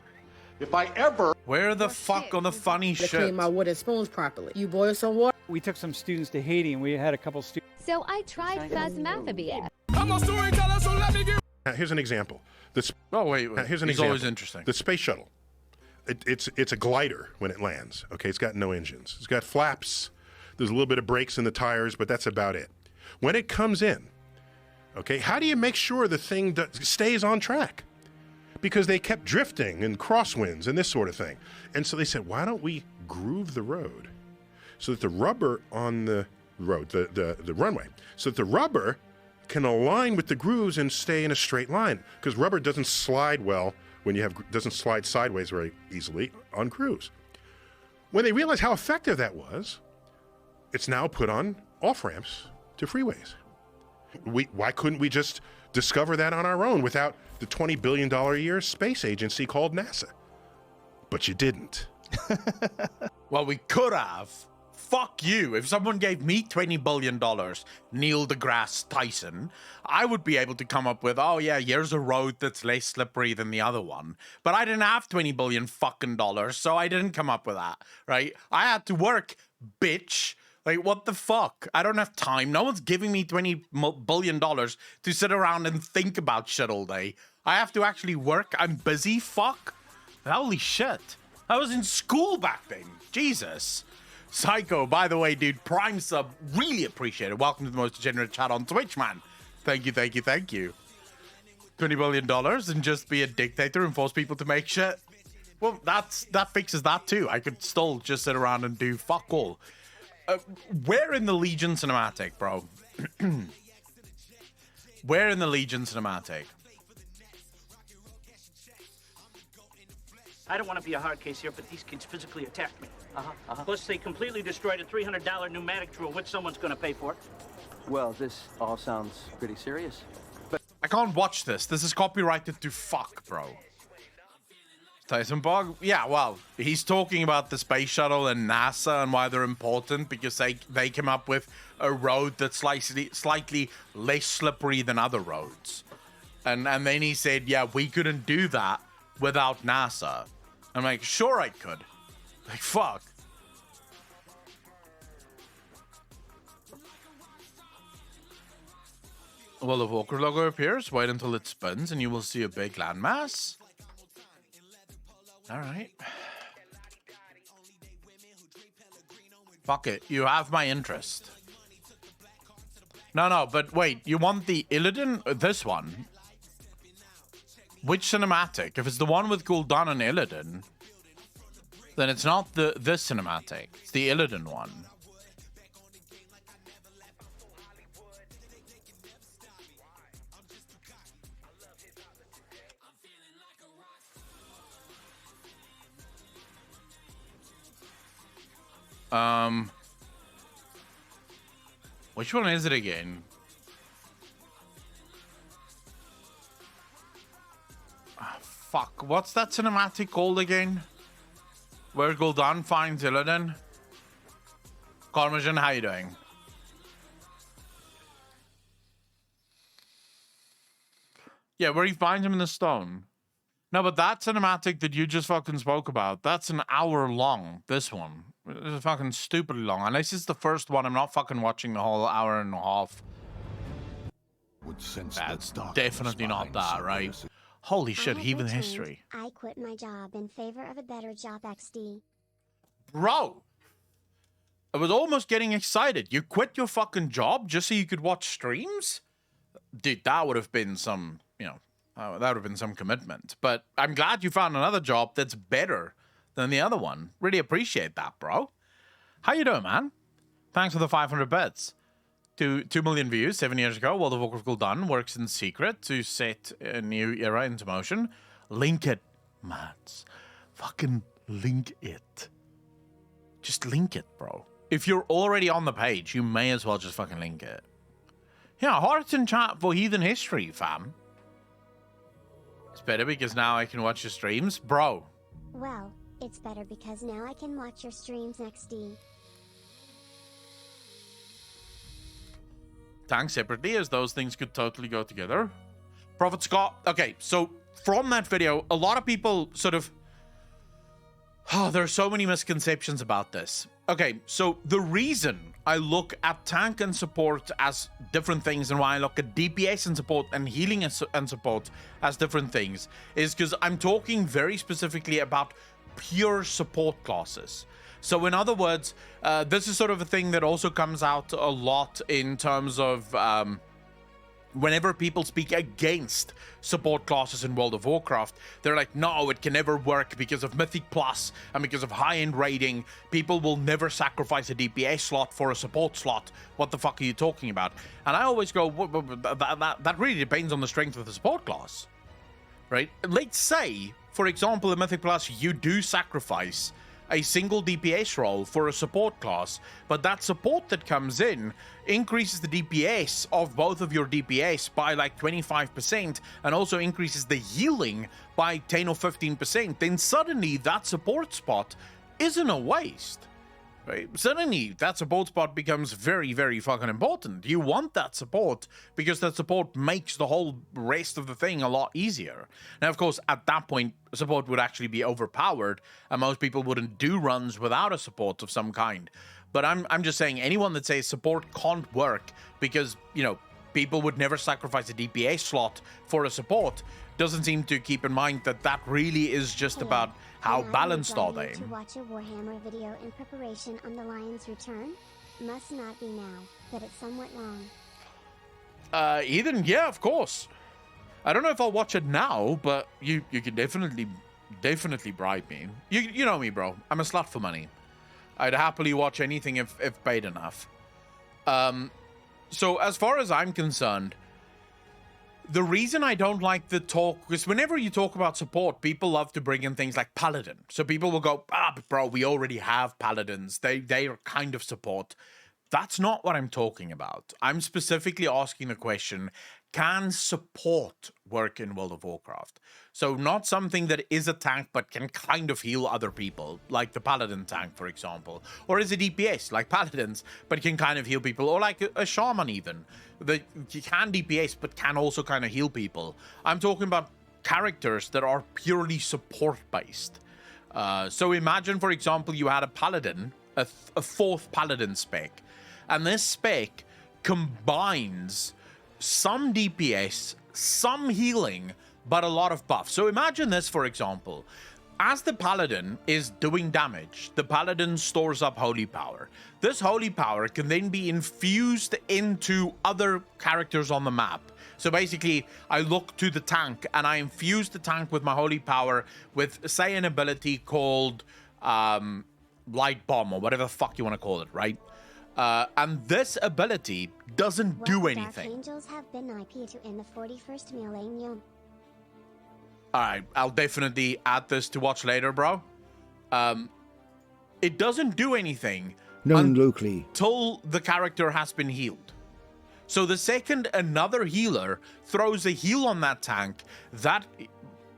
If I ever... Where the fuck are the funny shit? clean my wooden spoons properly. You boil some water. We took some students to Haiti and we had a couple students. So I tried Phasmathabia. Here's an example. Oh, wait. Here's an He's example. always interesting. The space shuttle. It's a glider when it lands. Okay, it's got no engines. It's got flaps There's a little bit of brakes in the tires, but that's about it. When it comes in, okay, how do you make sure the thing stays on track? Because they kept drifting and crosswinds and this sort of thing. And so they said, why don't we groove the road so that the rubber on the road, the runway, so that the rubber can align with the grooves and stay in a straight line, because rubber doesn't slide well when you have, doesn't slide sideways very easily on grooves. When they realized how effective that was, it's now put on off-ramps to freeways. Why couldn't we just discover that on our own without the $20 billion a year space agency called NASA? But you didn't. Well, we could have. Fuck you. If someone gave me $20 billion, Neil deGrasse Tyson, I would be able to come up with, oh yeah, here's a road that's less slippery than the other one. But I didn't have $20 billion fucking dollars, so I didn't come up with that, right? I had to work, bitch. Like, what the fuck? I don't have time. No one's giving me $20 billion to sit around and think about shit all day. I have to actually work. I'm busy. Fuck. Holy shit. I was in school back then. Jesus. Psycho, by the way, dude, Prime sub, really appreciate it. Welcome to the most degenerate chat on Twitch, man. Thank you, thank you, thank you. $20 billion and just be a dictator and force people to make shit? Well, that fixes that too. I could still just sit around and do fuck all. Where in the Legion cinematic, bro? Where in the Legion cinematic? I don't want to be a hard case here, but these kids physically attacked me. Plus, they completely destroyed a $300 pneumatic drill, which someone's going to pay for. Well, this all sounds pretty serious. But I can't watch this. This is copyrighted to fuck, bro. Tyson Bog? Yeah, well, he's talking about the space shuttle and NASA and why they're important because they came up with a road that's slightly less slippery than other roads. And then he said, yeah, we couldn't do that without NASA. I'm like, sure I could. Like, fuck. Well, the Walker logo appears. Wait until it spins and you will see a big landmass. All right. Fuck it. You have my interest. No, but wait. You want the Illidan? This one? Which cinematic? If it's the one with Gul'dan and Illidan, then it's not this cinematic. It's the Illidan one. Which one is it again? Fuck, what's that cinematic called again? Where Gul'dan finds Illidan? Carmagen, how you doing? Yeah, where he finds him in the stone. No, but that cinematic that you just fucking spoke about, that's an hour long. This one. It's fucking stupidly long. Unless it's the first one, I'm not fucking watching the whole hour and a half. That's definitely not that, right? Holy shit, Heathen History. I quit my job in favor of a better job, XD. Bro! I was almost getting excited. You quit your fucking job just so you could watch streams? Dude, that would have been some, you know, that would have been some commitment. But I'm glad you found another job that's better than the other one. Really appreciate that, bro. How you doing, man? Thanks for the 500 bits. 2 million views 7 years ago. World of Warcraft Gul'dan works in secret to set a new era into motion. Link it, Mats. Fucking link it. Just link it, bro. If you're already on the page, you may as well just fucking link it. Yeah, hearts in chat for Heathen History, fam. It's better because now I can watch your streams. Bro. Well, it's better because now I can watch your streams, XD. Thanks separately, as those things could totally go together. Prophet Scott. Okay, so from that video, a lot of people sort of... Oh, there are so many misconceptions about this. Okay, so the reason I look at tank and support as different things and why I look at DPS and support and healing and support as different things is because I'm talking very specifically about pure support classes. So in other words, this is sort of a thing that also comes out a lot in terms of whenever people speak against support classes in World of Warcraft, they're like, no, it can never work because of Mythic Plus and because of high-end raiding. People will never sacrifice a DPS slot for a support slot. What the fuck are you talking about? And I always go, that really depends on the strength of the support class, right? Let's say, for example, in Mythic Plus, you do sacrifice a single DPS role for a support class, but that support that comes in increases the DPS of both of your DPS by like 25% and also increases the healing by 10 or 15%, then suddenly that support spot isn't a waste. Right? Suddenly, that support spot becomes very, very fucking important. You want that support because that support makes the whole rest of the thing a lot easier. Now, of course, at that point, support would actually be overpowered, and most people wouldn't do runs without a support of some kind. But I'm just saying, anyone that says support can't work because, you know, people would never sacrifice a DPS slot for a support doesn't seem to keep in mind that that really is just about how balanced are they. To watch a Warhammer video in preparation on the Lion's return? Must not be now, but it's somewhat long. Ethan, yeah, of course. I don't know if I'll watch it now, but you can definitely bribe me. You know me, bro. I'm a slut for money. I'd happily watch anything if paid enough. So as far as I'm concerned, the reason I don't like the talk, because whenever you talk about support, people love to bring in things like Paladin. So people will go, but bro, we already have Paladins. They are kind of support. That's not what I'm talking about. I'm specifically asking the question, can support work in World of Warcraft? So not something that is a tank but can kind of heal other people, like the Paladin tank, for example. Or is a DPS, like Paladins, but can kind of heal people. Or like a Shaman even. That can DPS but can also kind of heal people. I'm talking about characters that are purely support-based. So imagine, for example, you had a Paladin, a fourth Paladin spec. And this spec combines some DPS, some healing, but a lot of buff. So imagine this, for example. As the Paladin is doing damage, the Paladin stores up holy power. This holy power can then be infused into other characters on the map. So basically, I look to the tank and I infuse the tank with my holy power with, say, an ability called Light Bomb or whatever the fuck you want to call it, right? And this ability doesn't do anything. Dark Angels have been IP to in the 41st millennium. Alright, I'll definitely add this to watch later, bro. It doesn't do anything until the character has been healed. So the second another healer throws a heal on that tank, that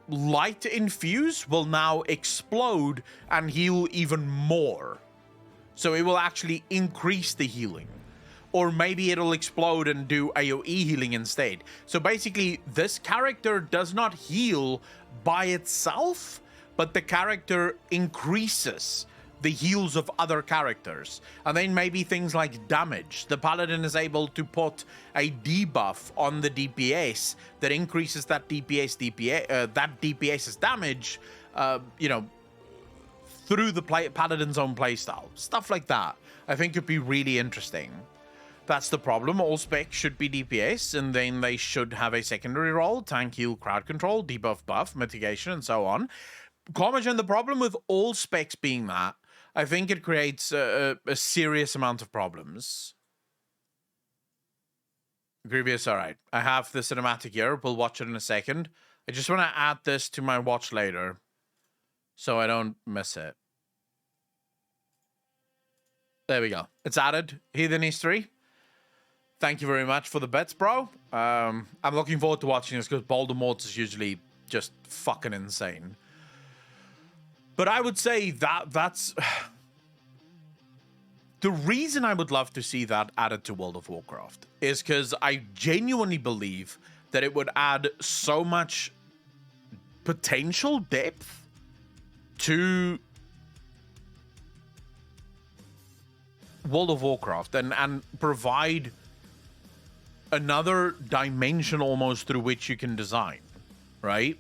light infuse will now explode and heal even more. So it will actually increase the healing. Or maybe it'll explode and do AoE healing instead. So basically, this character does not heal by itself, but the character increases the heals of other characters. And then maybe things like damage. The Paladin is able to put a debuff on the DPS that increases that DPS's damage, you know, through the Paladin's own playstyle. Stuff like that, I think could be really interesting. That's the problem. All specs should be DPS, and then they should have a secondary role, tank, heal, crowd control, debuff, buff, mitigation, and so on. Commotion, the problem with all specs being that, I think it creates a serious amount of problems. Grievous, all right. I have the cinematic here. We'll watch it in a second. I just want to add this to my watch later, so I don't miss it. There we go. It's added. Heathen History. Thank you very much for the bets, bro. I'm looking forward to watching this because Voldemort is usually just fucking insane. But I would say that's... The reason I would love to see that added to World of Warcraft is because I genuinely believe that it would add so much potential depth to World of Warcraft and provide another dimension almost through which you can design, right?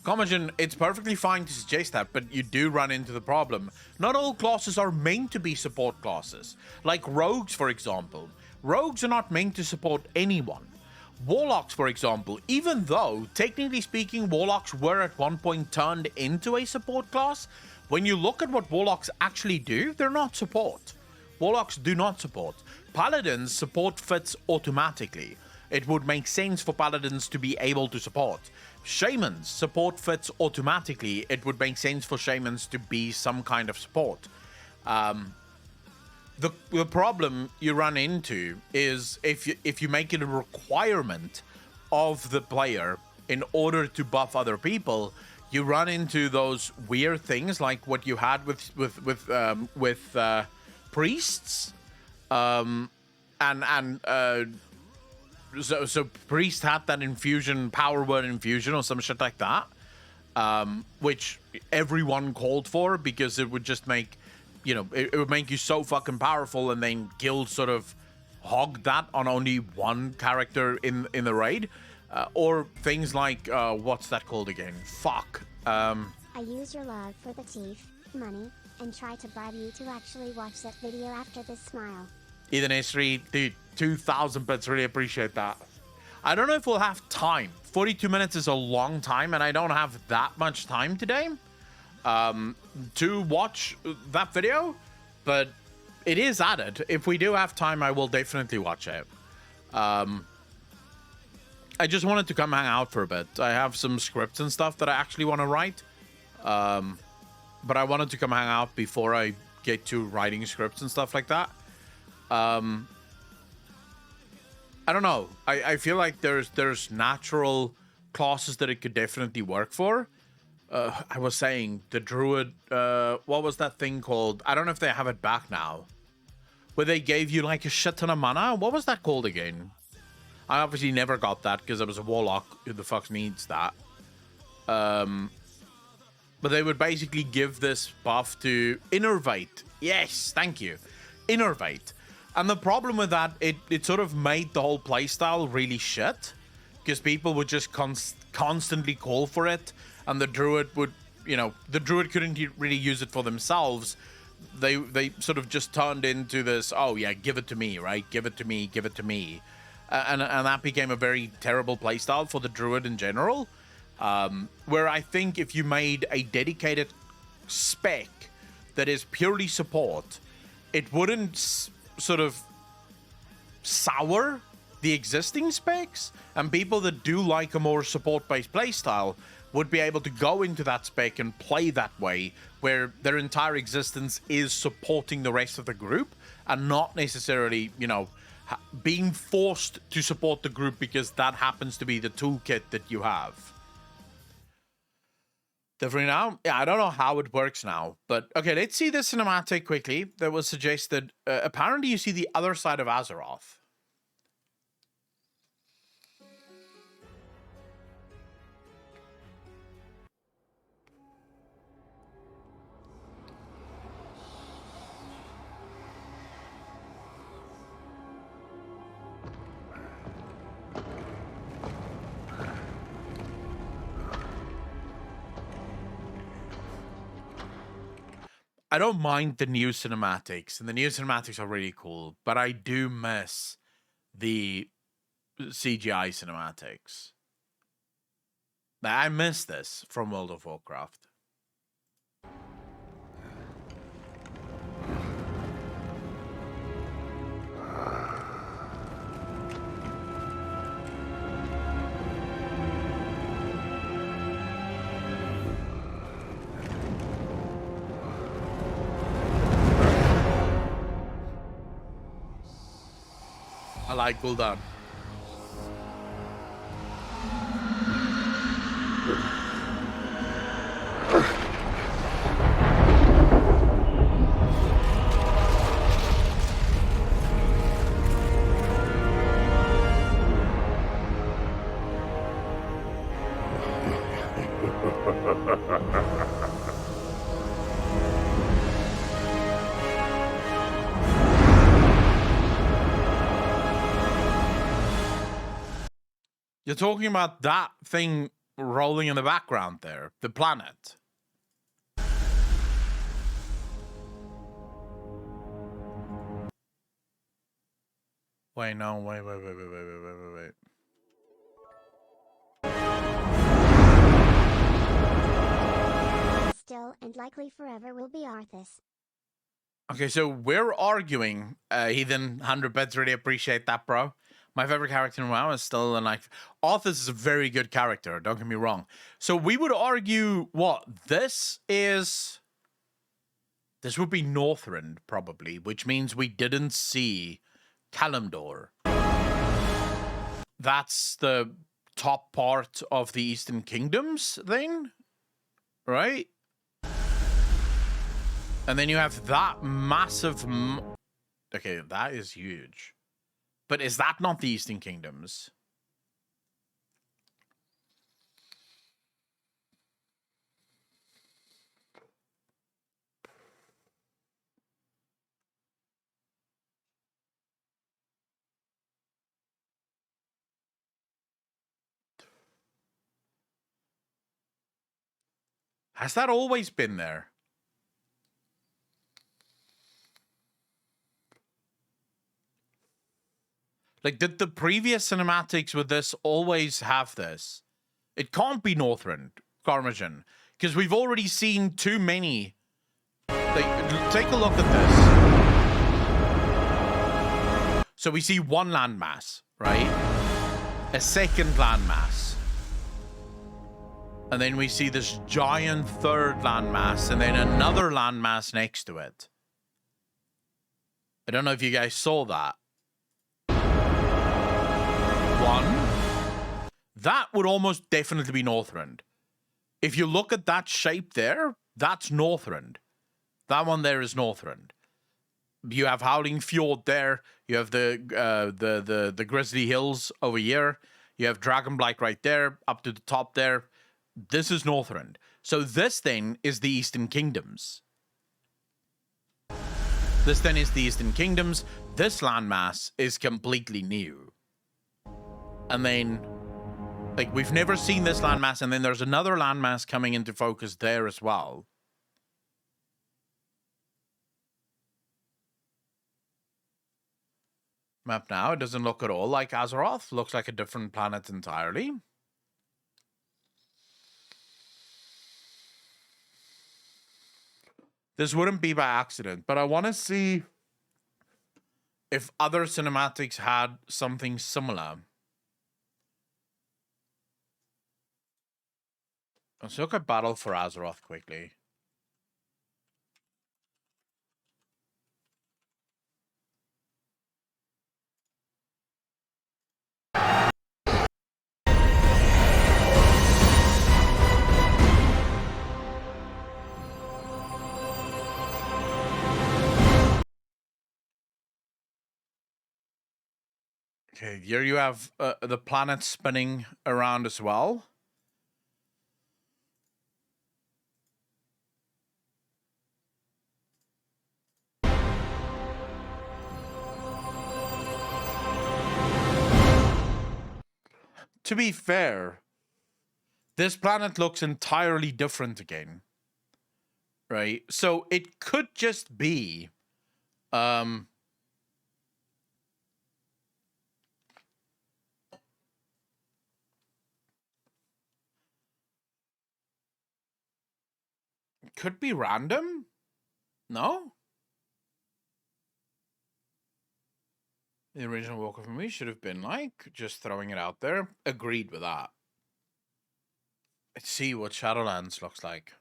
Commodgen, it's perfectly fine to suggest that, but you do run into the problem. Not all classes are meant to be support classes. Like rogues, for example. Rogues are not meant to support anyone. Warlocks, for example, even though, technically speaking, Warlocks were at one point turned into a support class, when you look at what Warlocks actually do, they're not support. Warlocks do not support. Paladins support fits automatically. It would make sense for Paladins to be able to support. Shamans support fits automatically. It would make sense for Shamans to be some kind of support. The problem you run into is if you make it a requirement of the player in order to buff other people, you run into those weird things like what you had with priests, so priest had that infusion, power word infusion or some shit like that, which everyone called for because it would just make, you know, it would make you so fucking powerful, and then guilds sort of hog that on only one character in the raid, or things like what's that called again? Fuck. I use your love for the teeth, money, and try to bribe you to actually watch that video after this smile. Ethan History, dude, 2,000 bits, really appreciate that. I don't know if we'll have time. 42 minutes is a long time, and I don't have that much time today to watch that video, but it is added. If we do have time, I will definitely watch it. I just wanted to come hang out for a bit. I have some scripts and stuff that I actually want to write, but I wanted to come hang out before I get to writing scripts and stuff like that. I don't know. I feel like there's natural classes that it could definitely work for. I was saying the druid, what was that thing called? I don't know if they have it back now, where they gave you like a shit ton of mana. What was that called again? I obviously never got that because I was a warlock. Who the fuck needs that? But they would basically give this buff to Innervate. Yes, thank you. Innervate. And the problem with that, it sort of made the whole playstyle really shit, because people would just constantly call for it, and the druid would, you know, the druid couldn't really use it for themselves. They sort of just turned into this, oh yeah, give it to me, right? Give it to me, give it to me. And that became a very terrible playstyle for the druid in general, where I think if you made a dedicated spec that is purely support, it wouldn't sort of sour the existing specs, and people that do like a more support-based playstyle would be able to go into that spec and play that way, where their entire existence is supporting the rest of the group and not necessarily, you know, being forced to support the group because that happens to be the toolkit that you have. Definitely now? Yeah, I don't know how it works now, but okay, let's see this cinematic quickly that was suggested. Apparently you see the other side of Azeroth. I don't mind the new cinematics, and the new cinematics are really cool, but I do miss the CGI cinematics. I miss this from World of Warcraft. I like Gul'dan. You're talking about that thing rolling in the background there. The planet. Wait, no, wait. Still and likely forever will be Arthas. Okay, so we're arguing, Heathen 100 bits. Really appreciate that, bro. My favorite character in WoW is still like Arthas is a very good character. Don't get me wrong. So we would argue what this is. This would be Northrend probably, which means we didn't see Kalimdor. That's the top part of the Eastern Kingdoms thing, right? And then you have that massive... Okay, that is huge. But is that not the Eastern Kingdoms? Has that always been there? Like, did the previous cinematics with this always have this? It can't be Northrend, Carmagen, because we've already seen too many. Like, take a look at this. So we see one landmass, right? A second landmass. And then we see this giant third landmass, and then another landmass next to it. I don't know if you guys saw that. One. That would almost definitely be Northrend. If you look at that shape there, that's Northrend. That one there is Northrend. You have Howling Fjord there. You have the Grizzly Hills over here. You have Dragonblight right there, up to the top there. This is Northrend. So this then is the Eastern Kingdoms. This then is the Eastern Kingdoms. This landmass is completely new. And then, like, we've never seen this landmass, and then there's another landmass coming into focus there as well. Map now, it doesn't look at all like Azeroth. Looks like a different planet entirely. This wouldn't be by accident, but I want to see if other cinematics had something similar. Let's look at Battle for Azeroth quickly. Okay, here you have the planet spinning around as well. To be fair, this planet looks entirely different again. Right? So it could just be could be random? No? The original Walk of Me should have been like, just throwing it out there. Agreed with that. Let's see what Shadowlands looks like.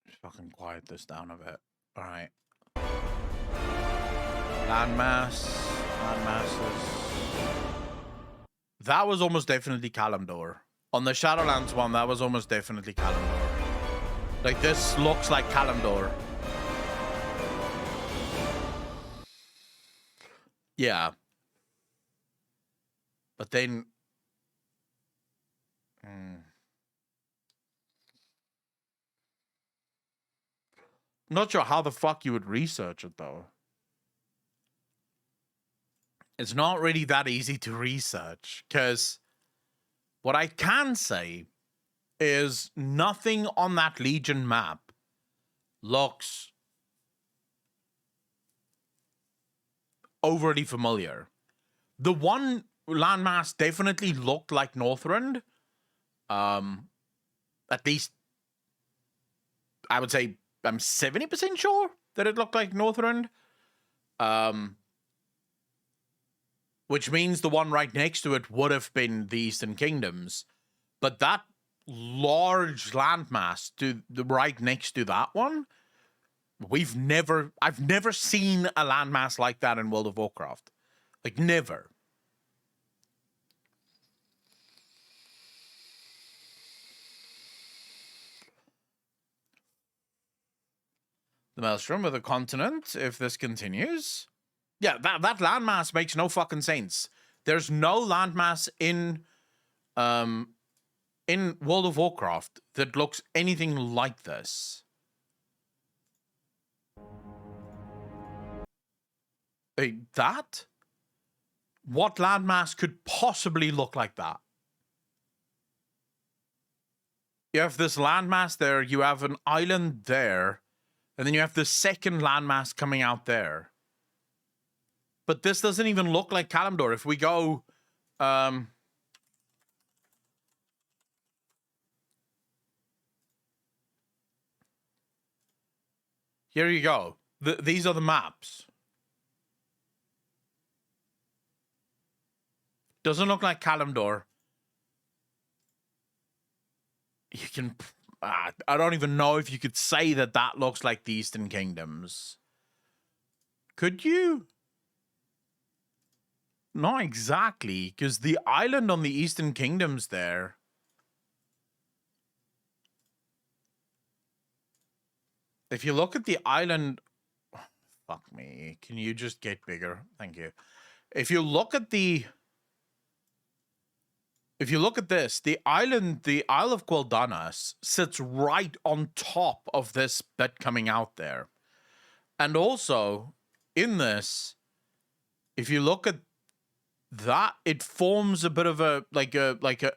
Just fucking quiet this down a bit. All right. Landmasses. That was almost definitely Kalimdor. On the Shadowlands one, that was almost definitely Kalimdor. Like, this looks like Kalimdor. Yeah. But then... Not sure how the fuck you would research it, though. It's not really that easy to research, because what I can say is nothing on that Legion map looks overly familiar. The one landmass definitely looked like Northrend. At least, I would say I'm 70% sure that it looked like Northrend. Which means the one right next to it would have been the Eastern Kingdoms. But that large landmass to the right next to that one, I've never seen a landmass like that in World of Warcraft. Like, never. The Maelstrom of the continent, if this continues. Yeah, that landmass makes no fucking sense. There's no landmass in World of Warcraft that looks anything like this. That? What landmass could possibly look like that? You have this landmass there, you have an island there, and then you have the second landmass coming out there. But this doesn't even look like Kalimdor. If we go... here you go. These are the maps. Doesn't look like Kalimdor. You can... I don't even know if you could say that that looks like the Eastern Kingdoms. Could you? Not exactly, because the island on the Eastern Kingdoms there... If you look at the island... Oh, fuck me. Can you just get bigger? Thank you. If you look at the... If you look at this, the island, the Isle of Quel'Danas, sits right on top of this bit coming out there. And also, in this, if you look at that, it forms a bit of a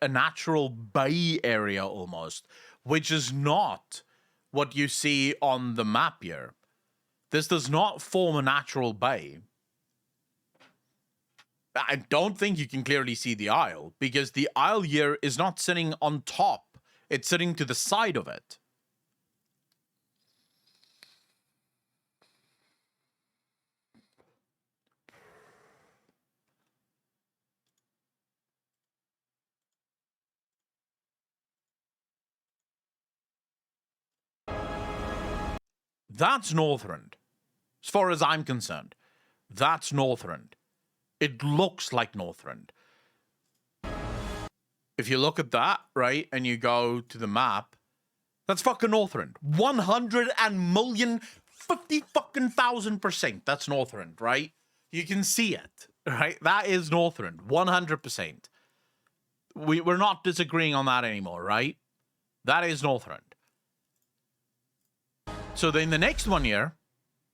natural bay area almost, which is not what you see on the map here. This does not form a natural bay. I don't think you can clearly see the Isle, because the Isle here is not sitting on top. It's sitting to the side of it. That's Northrend. As far as I'm concerned, that's Northrend. It looks like Northrend. If you look at that, right, and you go to the map, that's fucking Northrend. 150,000%. That's Northrend, right? You can see it, right? That is Northrend, 100%. We're not disagreeing on that anymore, right? That is Northrend. So then the next one here,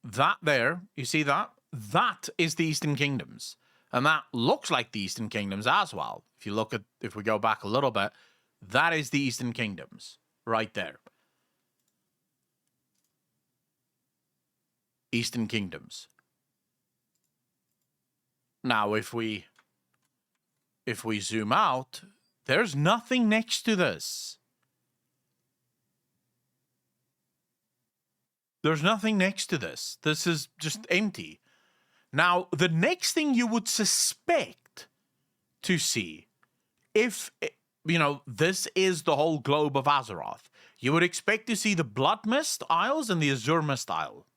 that there, you see that? That is the Eastern Kingdoms. And that looks like the Eastern Kingdoms as well. If you look at, if we go back a little bit, that is the Eastern Kingdoms right there. Eastern Kingdoms. Now, if we zoom out, there's nothing next to this. There's nothing next to this. This is just empty. Now, the next thing you would suspect to see, if, you know, this is the whole globe of Azeroth, you would expect to see the Blood Mist Isles and the Azure Mist Isle.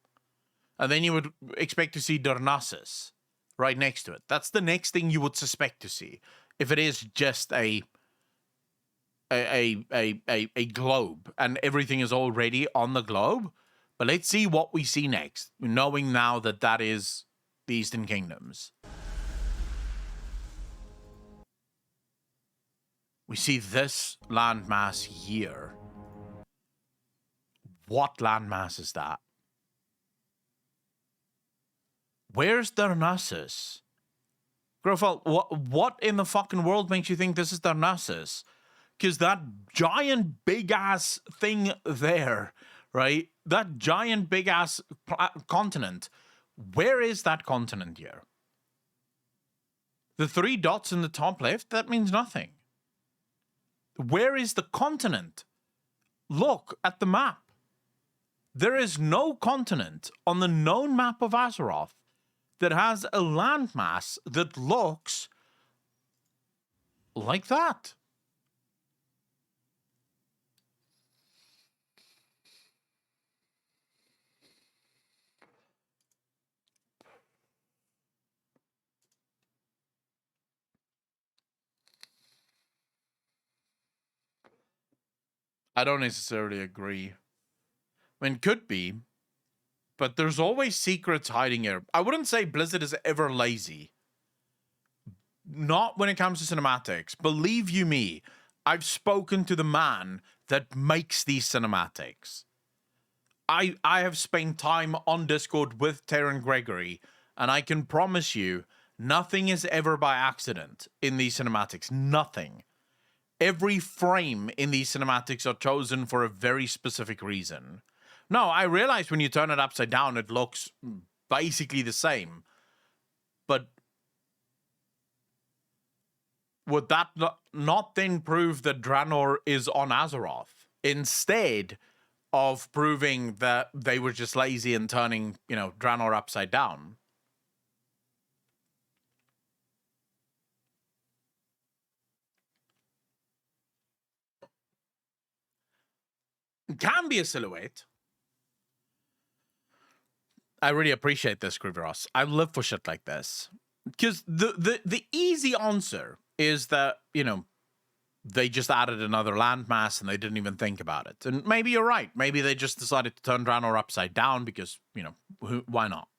And then you would expect to see Darnassus right next to it. That's the next thing you would suspect to see, if it is just a globe and everything is already on the globe. But let's see what we see next, knowing now that that is the Eastern Kingdoms. We see this landmass here. What landmass is that? Where's Darnassus? Grofel, what in the fucking world makes you think this is Darnassus? Because that giant big-ass thing there, right? That giant big-ass continent, where is that continent here? The 3 dots in the top left, that means nothing. Where is the continent? Look at the map. There is no continent on the known map of Azeroth that has a landmass that looks like that. I don't necessarily agree. I mean, could be, but there's always secrets hiding here. I wouldn't say Blizzard is ever lazy. Not when it comes to cinematics. Believe you me, I've spoken to the man that makes these cinematics. I have spent time on Discord with Taron Gregory, and I can promise you, nothing is ever by accident in these cinematics. Nothing. Every frame in these cinematics are chosen for a very specific reason. No, I realize when you turn it upside down, it looks basically the same. But would that not then prove that Draenor is on Azeroth? Instead of proving that they were just lazy and turning, Draenor upside down. It can be a silhouette. I really appreciate this, Kriveros. I live for shit like this. Because the easy answer is that, they just added another landmass and they didn't even think about it. And maybe you're right. Maybe they just decided to turn Draenor upside down because, why not?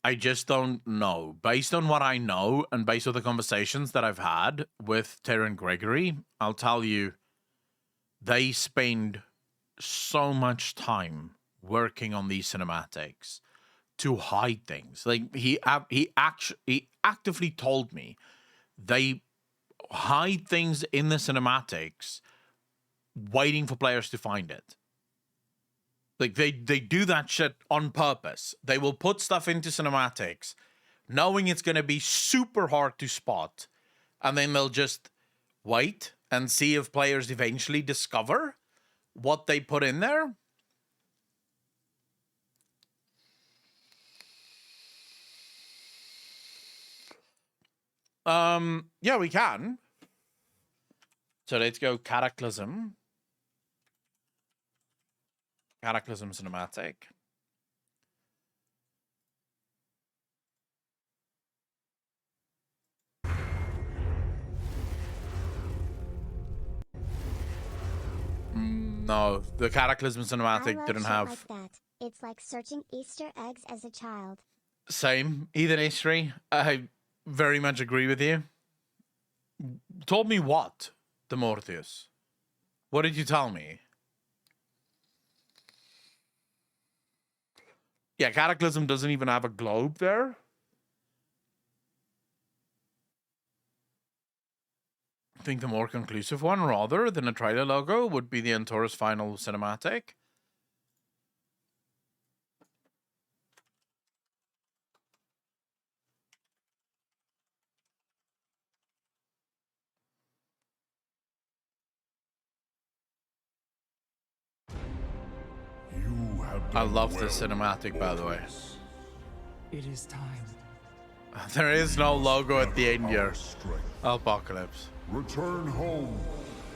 I just don't know. Based on what I know and based on the conversations that I've had with Taron Gregory, I'll tell you, they spend so much time working on these cinematics to hide things. Like he actively told me they hide things in the cinematics, waiting for players to find it. Like, they do that shit on purpose. They will put stuff into cinematics, knowing it's going to be super hard to spot, and then they'll just wait and see if players eventually discover what they put in there. Yeah, we can. So let's go Cataclysm. Cataclysm cinematic. No, the Cataclysm cinematic didn't have. Like that. It's like searching Easter eggs as a child. Same. Heathen History. I very much agree with you. Told me what, Demortius? What did you tell me? Yeah, Cataclysm doesn't even have a globe there. I think the more conclusive one, rather than a trailer logo, would be the Antorus final cinematic. I love this cinematic, by the way. It is time. There is no logo at the end here. Apocalypse. Return home,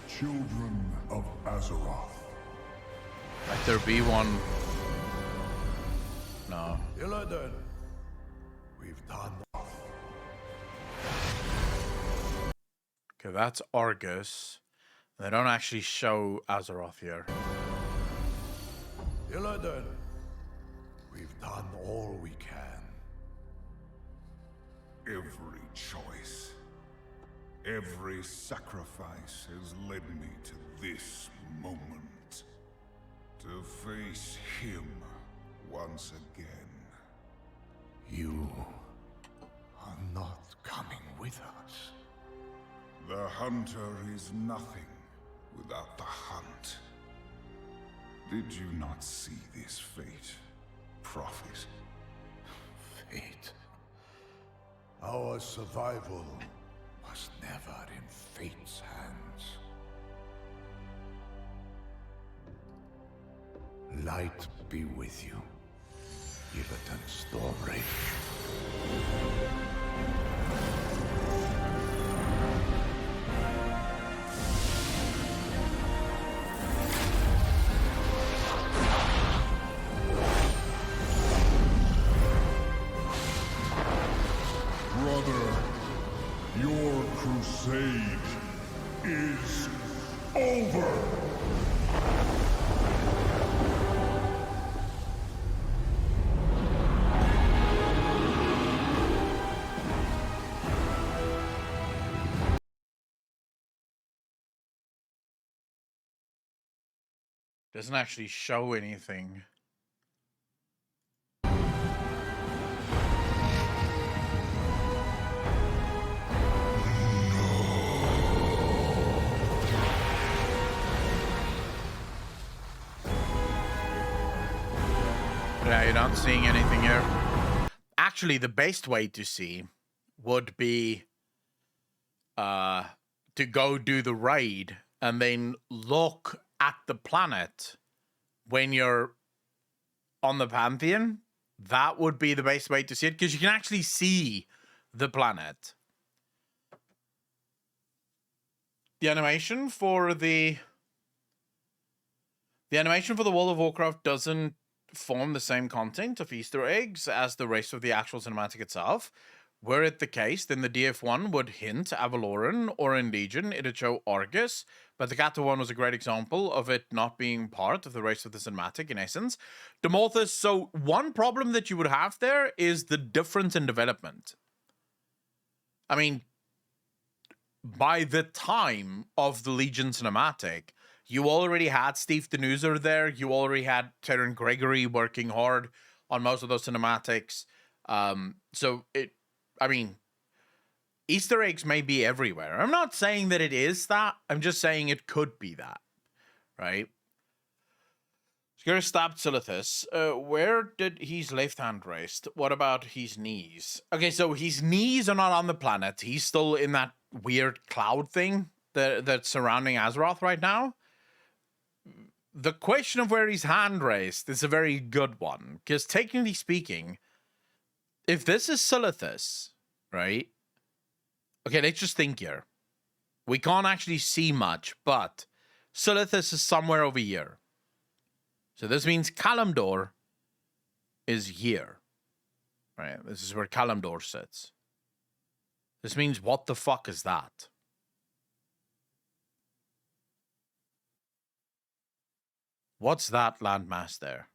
children of Azeroth. Might there be one? No. Illidan, we've done. Okay, that's Argus. They don't actually show Azeroth here. Illidan, We've done all we can. Every choice, every sacrifice has led me to this moment. To face him once again. You are not coming with us. The hunter is nothing without the hunt. Did you not see this fate, Prophet? Fate? Our survival was never in fate's hands. Light be with you, Illidan Stormreach. Brother, your crusade is over! Doesn't actually show anything. Yeah, you're not seeing anything here. Actually, the best way to see would be to go do the raid and then look at the planet when you're on the Pantheon. That would be the best way to see it, because you can actually see the planet. The animation for the World of Warcraft doesn't form the same content of Easter eggs as the rest of the actual cinematic itself. Were it the case, then the DF1 would hint Avaloran, or in Legion, it'd show Argus, but the Gato one was a great example of it not being part of the rest of the cinematic in essence. Demorthus, so one problem that you would have there is the difference in development. I mean, by the time of the Legion cinematic, you already had Steve Denuser there, you already had Terran Gregory working hard on most of those cinematics. I mean, Easter eggs may be everywhere. I'm not saying that it is that. I'm just saying it could be that, right? Skir stabbed Silithus. Where did his left hand rest? What about his knees? Okay, so his knees are not on the planet. He's still in that weird cloud thing that's surrounding Azeroth right now. The question of where his hand rest is a very good one, because technically speaking, if this is Silithus, right? Okay, let's just think here. We can't actually see much, but Silithus is somewhere over here. So this means Kalimdor is here. Right? This is where Kalimdor sits. This means what the fuck is that? What's that landmass there?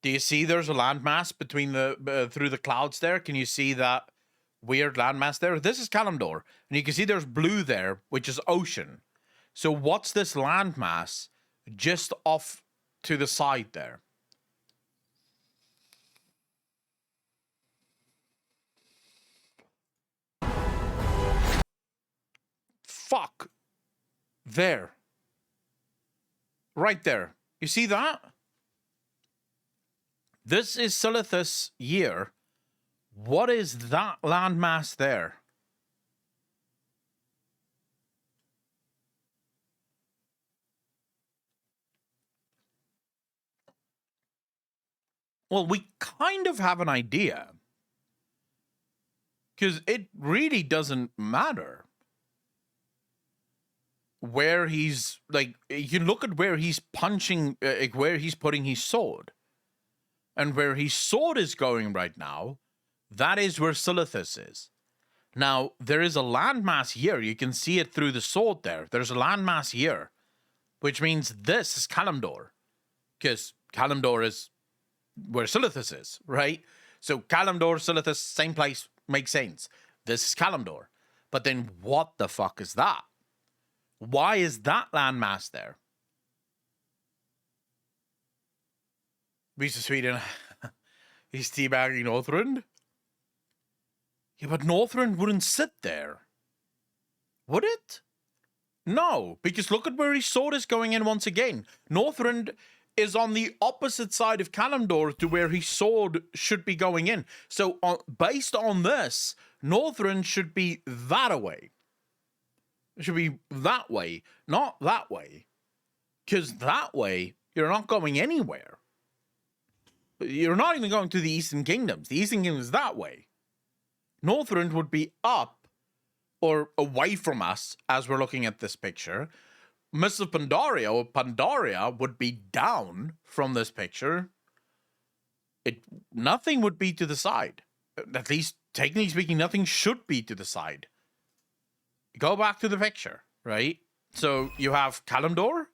Do you see there's a landmass between the through the clouds there? Can you see that weird landmass there? This is Kalimdor, and you can see there's blue there, which is ocean. So what's this landmass just off to the side there? Fuck. There. Right there. You see that? This is Silithus year. What is that landmass there? Well, we kind of have an idea. Because it really doesn't matter where he's, like, you look at where he's punching, where he's putting his sword. And where his sword is going right now, that is where Silithus is. Now, there is a landmass here. You can see it through the sword there. There's a landmass here, which means this is Kalimdor. because Kalimdor is where Silithus is, right? So Kalimdor, Silithus, same place, makes sense. This is Kalimdor. But then what the fuck is that? Why is that landmass there? Beast of Sweden. He's teabagging Northrend. Yeah, but Northrend wouldn't sit there. Would it? No, because look at where his sword is going in once again. Northrend is on the opposite side of Kalimdor to where his sword should be going in. So based on this, Northrend should be that away. It should be that way, not that way. Because that way, you're not going anywhere. You're not even going to the Eastern Kingdoms. The Eastern Kingdoms is that way. Northrend would be up or away from us as we're looking at this picture. Mists of Pandaria or Pandaria would be down from this picture. Nothing would be to the side. At least, technically speaking, nothing should be to the side. Go back to the picture, right? So you have Kalimdor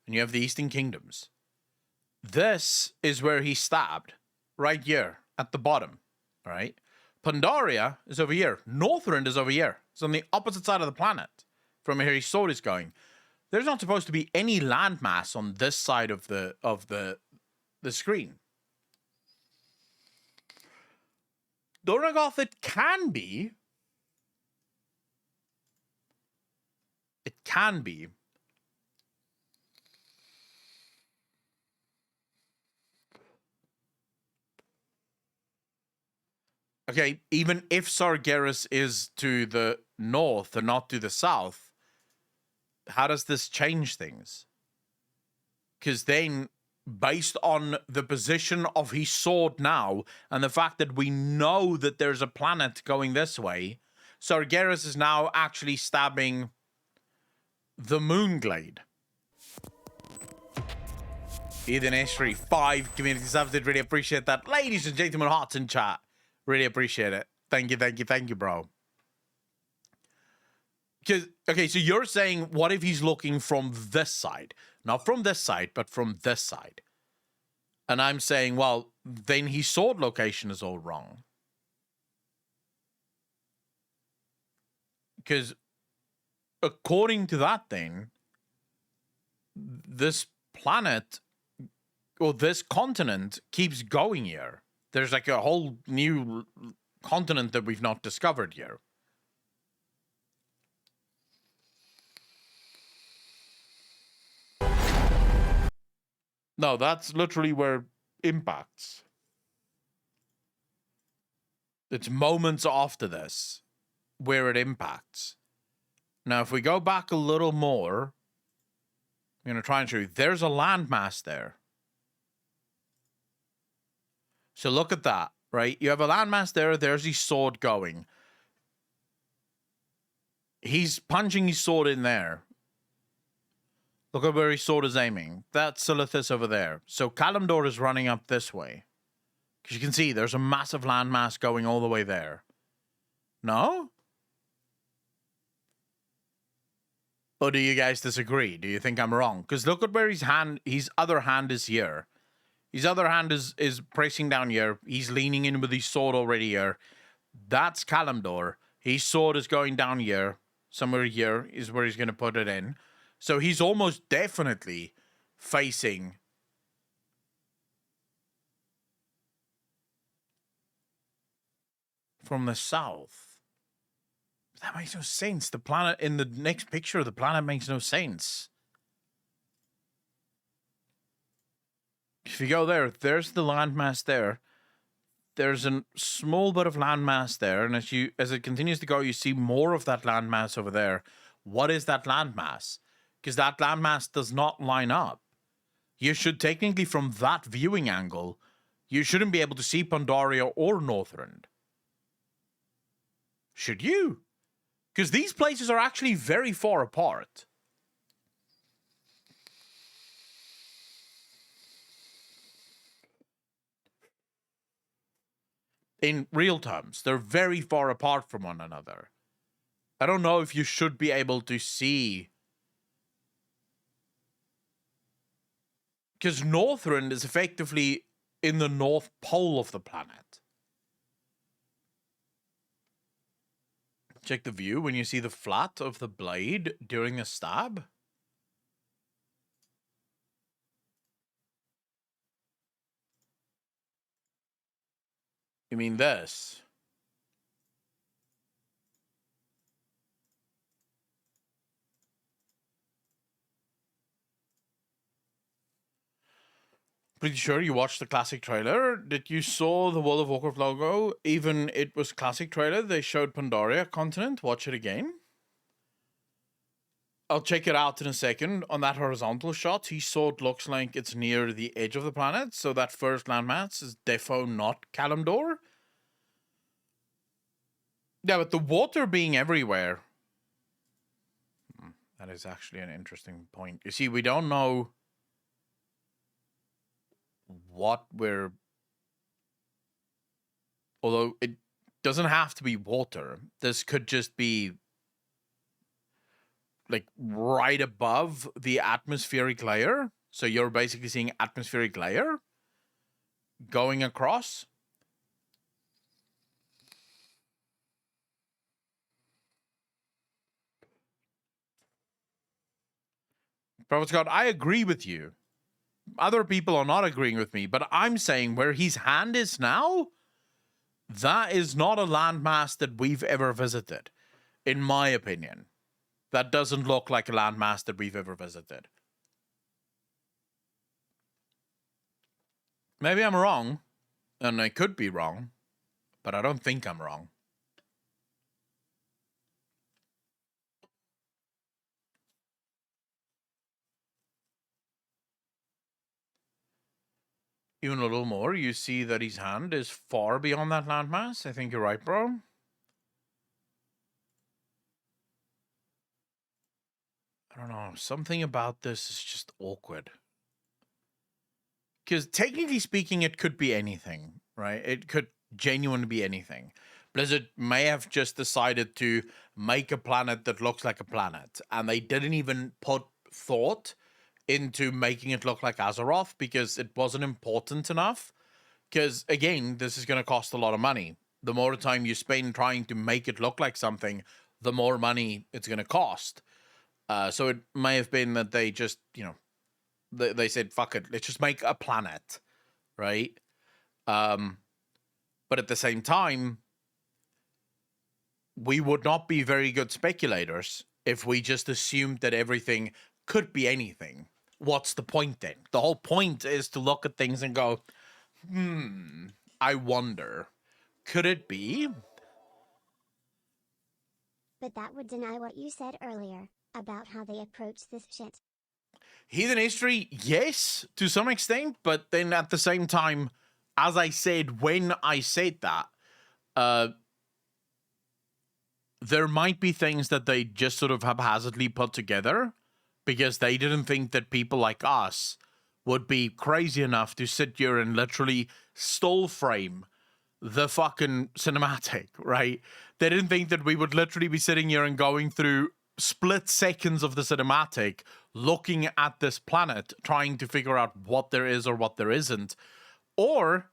and you have the Eastern Kingdoms. This is where he stabbed, right here at the bottom, right? Pandaria is over here. Northrend is over here. It's on the opposite side of the planet from where his sword is going. There's not supposed to be any landmass on this side of the screen. Dorigoth, it can be. It can be. Okay, even if Sargeras is to the north and not to the south, how does this change things? Because then, based on the position of his sword now, and the fact that we know that there's a planet going this way, Sargeras is now actually stabbing the Moonglade. Ethan Esri, 5 community subs, did really appreciate that. Ladies and gentlemen, hearts in chat. Really appreciate it. Thank you, bro. Because, okay, so you're saying, what if he's looking from this side? Not from this side, but from this side. And I'm saying, well, then his sword location is all wrong. Because according to that, then, this planet, or this continent, keeps going here. There's like a whole new continent that we've not discovered here. No, that's literally where impacts. It's moments after this where it impacts. Now, if we go back a little more, I'm going to try and show you. There's a landmass there. So look at that, right? You have a landmass there. There's his sword going. He's punching his sword in there. Look at where his sword is aiming. That's Silithus over there. So Kalimdor is running up this way. Because you can see there's a massive landmass going all the way there. No? Or do you guys disagree? Do you think I'm wrong? Because look at where his other hand is here. His other hand is pressing down here. He's leaning in with his sword already here. That's Kalimdor. His sword is going down here. Somewhere here is where he's going to put it in. So he's almost definitely facing from the south. That makes no sense. The planet in the next picture, the planet makes no sense. If you go there, there's the landmass there. There's a small bit of landmass there, and as it continues to go, you see more of that landmass over there. What is that landmass? Because that landmass does not line up. You should technically, from that viewing angle, you shouldn't be able to see Pandaria or Northrend. Should you? Because these places are actually very far apart. In real terms, they're very far apart from one another. I don't know if you should be able to see Because Northrend is effectively in the north pole of the planet. Check the view when you see the flat of the blade during a stab. You mean this? Pretty sure you watched the classic trailer. Did you saw the World of Warcraft logo? Even it was classic trailer. They showed Pandaria continent. Watch it again. I'll check it out in a second. On that horizontal shot, he saw it looks like it's near the edge of the planet. So that first landmass is defo not Kalimdor. Yeah, but the water being everywhere. That is actually an interesting point. You see, we don't know what we're, although it doesn't have to be water. This could just be like right above the atmospheric layer. So you're basically seeing atmospheric layer going across. Prophet Scott, I agree with you. Other people are not agreeing with me, but I'm saying where his hand is now, that is not a landmass that we've ever visited, in my opinion. That doesn't look like a landmass that we've ever visited. Maybe I'm wrong, and I could be wrong, but I don't think I'm wrong. Even a little more, you see that his hand is far beyond that landmass. I think you're right, bro. I don't know. Something about this is just awkward. Because technically speaking, it could be anything, right? It could genuinely be anything. Blizzard may have just decided to make a planet that looks like a planet, and they didn't even put thought into making it look like Azeroth because it wasn't important enough. Because, again, this is going to cost a lot of money. The more time you spend trying to make it look like something, the more money it's going to cost. So it may have been that they just, you know, they said, fuck it, let's just make a planet, right? But at the same time, we would not be very good speculators if we just assumed that everything could be anything. What's the point then? The whole point is to look at things and go, I wonder, could it be? But that would deny what you said earlier about how they approach this shit. Heathen history, yes, to some extent, but then at the same time, as I said, when I said that, there might be things that they just sort of haphazardly put together because they didn't think that people like us would be crazy enough to sit here and literally still frame the fucking cinematic, right? They didn't think that we would literally be sitting here and going through split seconds of the cinematic, looking at this planet, trying to figure out what there is or what there isn't. Or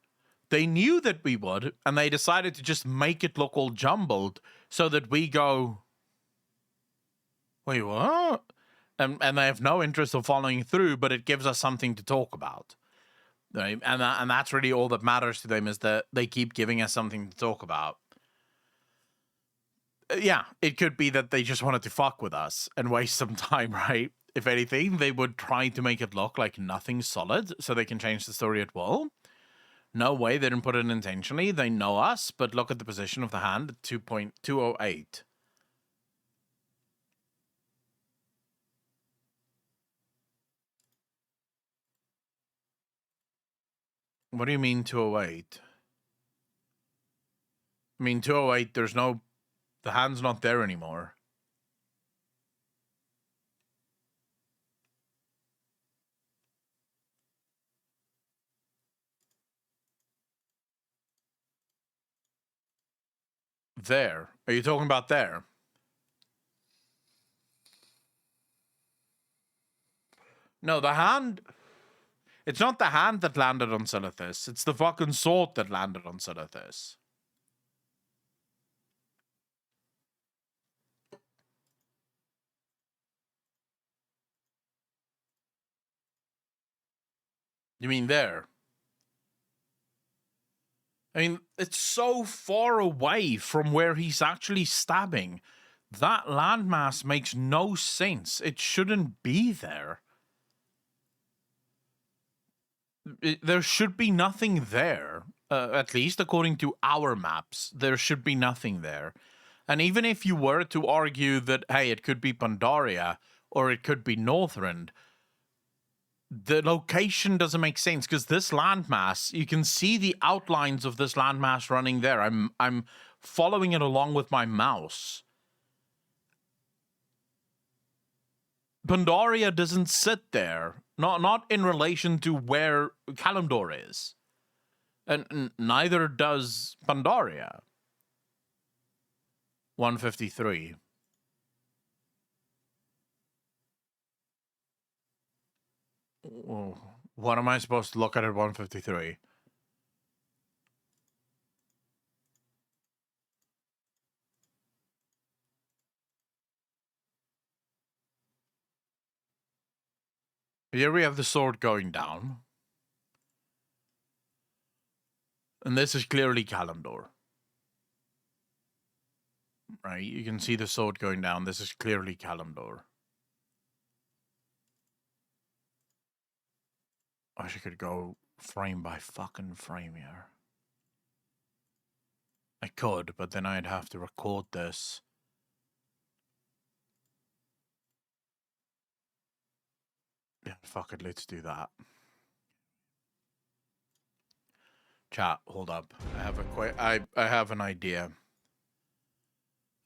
they knew that we would, and they decided to just make it look all jumbled so that we go, wait, what? And they have no interest of following through, but it gives us something to talk about. Right? And that's really all that matters to them, is that they keep giving us something to talk about. Yeah, it could be that they just wanted to fuck with us and waste some time, right? If anything, they would try to make it look like nothing solid so they can change the story at will. No way, they didn't put it intentionally. They know us, but look at the position of the hand at 2.208. What do you mean 208? I mean 208, there's no... The hand's not there anymore. There. Are you talking about there? No, the hand... It's not the hand that landed on Silithus. It's the fucking sword that landed on Silithus. You mean there? I mean, it's so far away from where he's actually stabbing. That landmass makes no sense. It shouldn't be there. There should be nothing there. At least according to our maps, there should be nothing there. And even if you were to argue that, hey, it could be Pandaria or it could be Northrend, the location doesn't make sense because this landmass, you can see the outlines of this landmass running there. I'm following it along with my mouse. Pandaria doesn't sit there, not in relation to where Kalimdor is, and neither does Pandaria. 153. What am I supposed to look at 153? Here we have the sword going down. And this is clearly Kalimdor. Right, you can see the sword going down. This is clearly Kalimdor. I wish I could go frame by fucking frame here. I could, but then I'd have to record this. Yeah, fuck it, let's do that. Chat, hold up. I have an idea.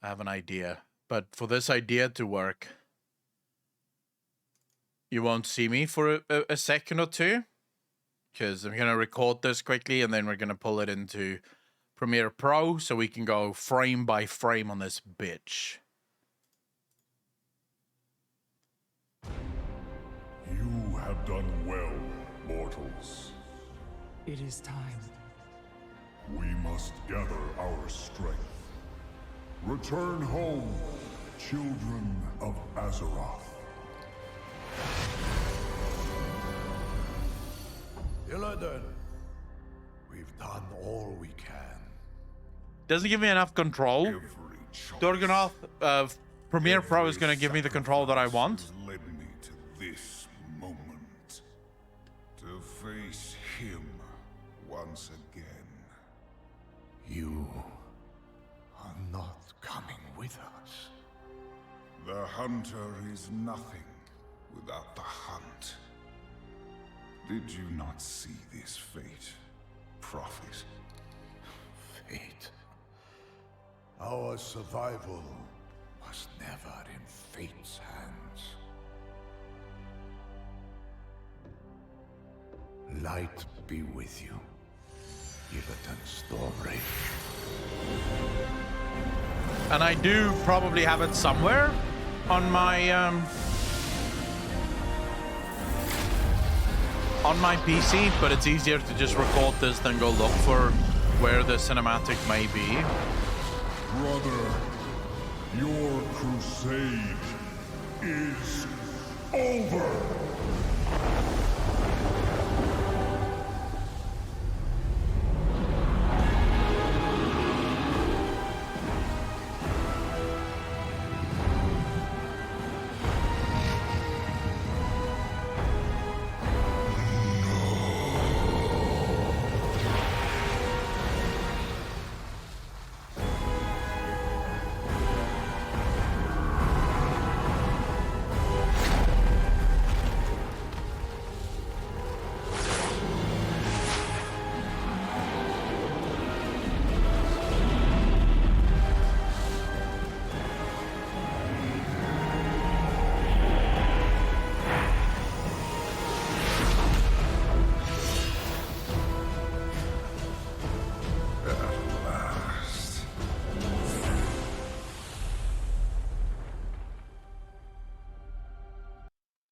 I have an idea. But for this idea to work, you won't see me for a second or two, because I'm going to record this quickly and then we're going to pull it into Premiere Pro so we can go frame by frame on this bitch. You have done well, mortals. It is time. We must gather our strength. Return home, children of Azeroth. Illidan, we've done all we can. Doesn't give me enough control. Dorganoth, Premiere Pro is going to give me the control that I want. Led me to this moment, to face him once again. You are not coming with us. The hunter is nothing without the hunt. Did you not see this fate, Prophet? Fate. Our survival was never in fate's hands. Light be with you, Illidan Stormwraith. And I do probably have it somewhere on my PC, but it's easier to just record this than go look for where the cinematic may be. Brother, your crusade is over!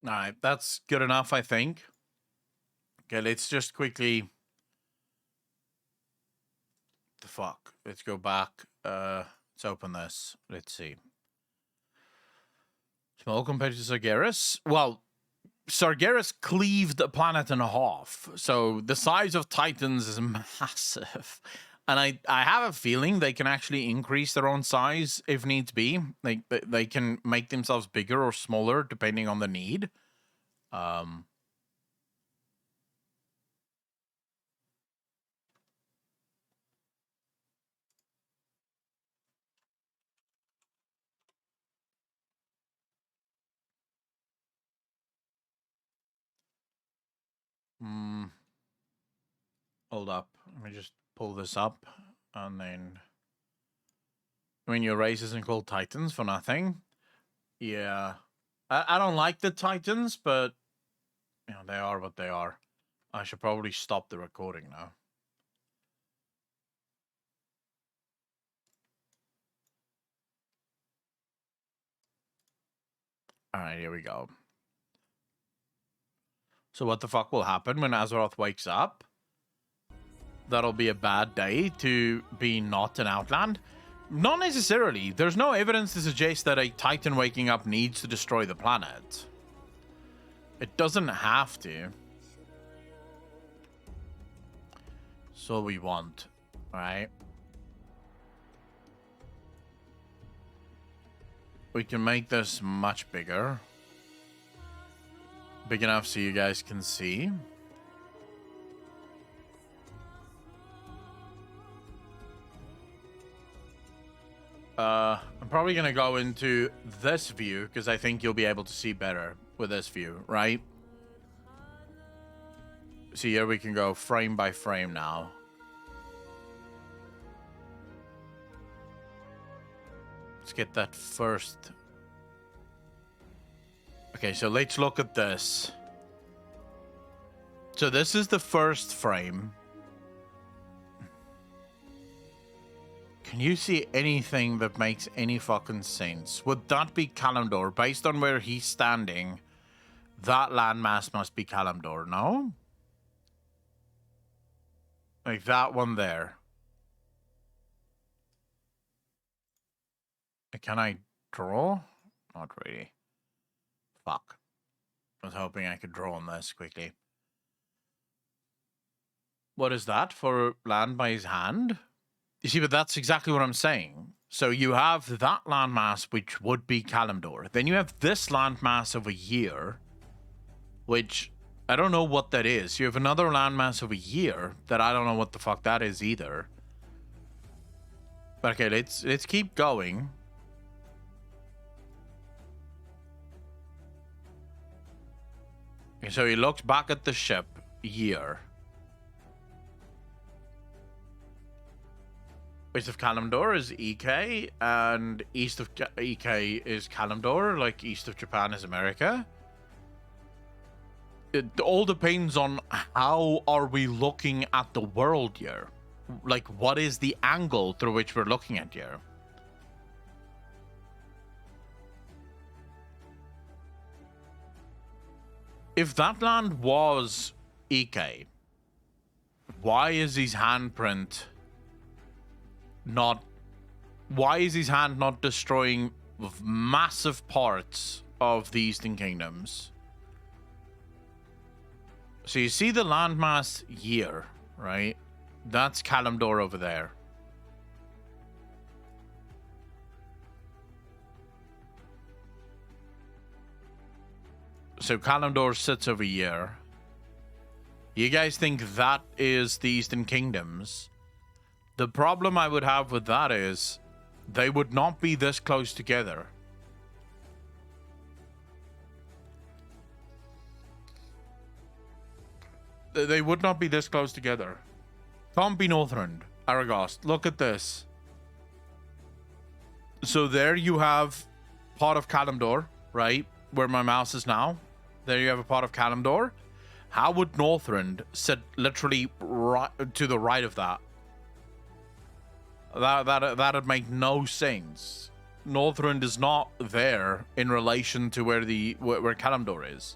Alright, that's good enough, I think. Okay, let's just quickly... The fuck? Let's go back. Let's open this. Let's see. Small compared to Sargeras? Well, Sargeras cleaved a planet in half. So the size of Titans is massive. And I have a feeling they can actually increase their own size if needs be. They can make themselves bigger or smaller depending on the need. Hold up. Let me just pull this up. And then... I mean, your race isn't called Titans for nothing. Yeah. I don't like the Titans, but... You know, they are what they are. I should probably stop the recording now. Alright, here we go. So what the fuck will happen when Azeroth wakes up? That'll be a bad day to be not an Outland? Not necessarily. There's no evidence to suggest that a Titan waking up needs to destroy the planet. It doesn't have to. That's all we want, right? We can make this much bigger. Big enough so you guys can see. I'm probably going to go into this view because I think you'll be able to see better with this view, right? See, here we can go frame by frame now. Let's get that first. Okay, so let's look at this. So this is the first frame. Can you see anything that makes any fucking sense? Would that be Kalimdor? Based on where he's standing, that landmass must be Kalimdor, no? Like that one there. Can I draw? Not really. Fuck. I was hoping I could draw on this quickly. What is that for land by his hand? You see, but that's exactly what I'm saying. So you have that landmass, which would be Kalimdor. Then you have this landmass of a year, which I don't know what that is. You have another landmass of a year that I don't know what the fuck that is either. But okay, let's keep going. Okay, so he looks back at the ship, year. West of Kalimdor is EK, and east of EK is Kalimdor, like east of Japan is America. It all depends on how are we looking at the world here. Like, what is the angle through which we're looking at here? If that land was EK, why is his handprint not... Why is his hand not destroying massive parts of the Eastern Kingdoms? So you see the landmass here, right? That's Kalimdor over there. So Kalimdor sits over here. You guys think that is the Eastern Kingdoms? The problem I would have with that is they would not be this close together. They would not be this close together. Can't be Northrend. Aragast, look at this. So there you have part of Kalimdor, right? Where my mouse is now. There you have a part of Kalimdor. How would Northrend sit literally right to the right of that? That'd make no sense. Northrend is not there in relation to where Kalimdor is.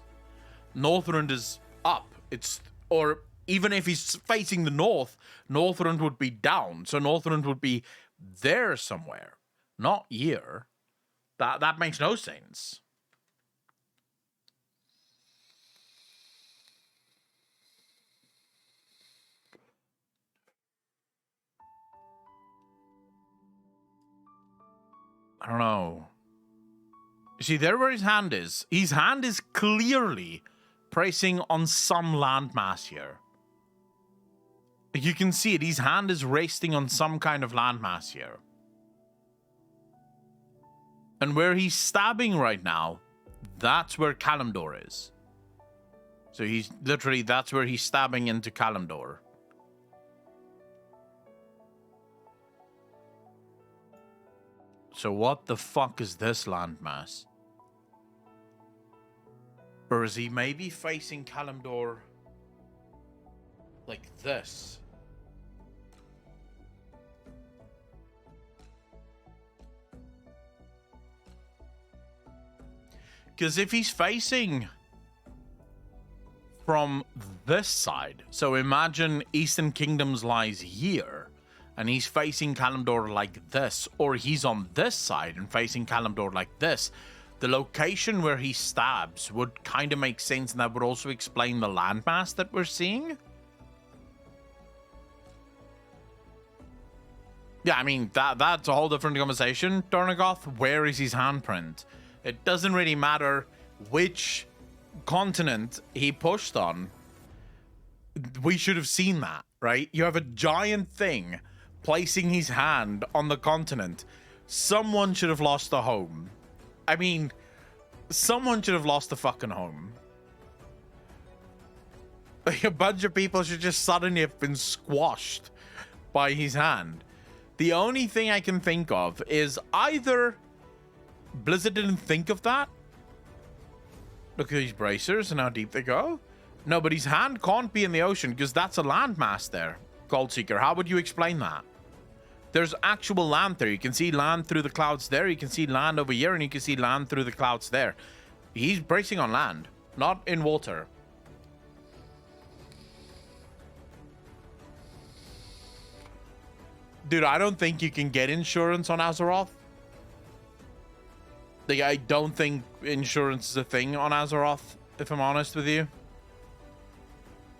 Northrend is up. It's Or even if he's facing the north, Northrend would be down. So Northrend would be there somewhere, not here. That makes no sense. I don't know. You see, there where his hand is clearly pressing on some landmass here. You can see it. His hand is resting on some kind of landmass here. And where he's stabbing right now, that's where Kalimdor is. So he's literally, that's where he's stabbing into Kalimdor. So what the fuck is this landmass? Or is he maybe facing Kalimdor like this? Because if he's facing from this side, so imagine Eastern Kingdoms lies here, and he's facing Kalimdor like this, or he's on this side and facing Kalimdor like this, the location where he stabs would kind of make sense, and that would also explain the landmass that we're seeing. Yeah, I mean, that's a whole different conversation, Dornagoth. Where is his handprint? It doesn't really matter which continent he pushed on. We should have seen that, right? You have a giant thing placing his hand on the continent. Someone should have lost a home. I mean, someone should have lost a fucking home. Like, a bunch of people should just suddenly have been squashed by his hand. The only thing I can think of is either Blizzard didn't think of that. Look at these bracers and how deep they go. No, but his hand can't be in the ocean because that's a landmass there, Goldseeker. How would you explain that? There's actual land there. You can see land through the clouds there. You can see land over here, and you can see land through the clouds there. He's bracing on land, not in water. Dude, I don't think you can get insurance on Azeroth. Like, I don't think insurance is a thing on Azeroth, if I'm honest with you.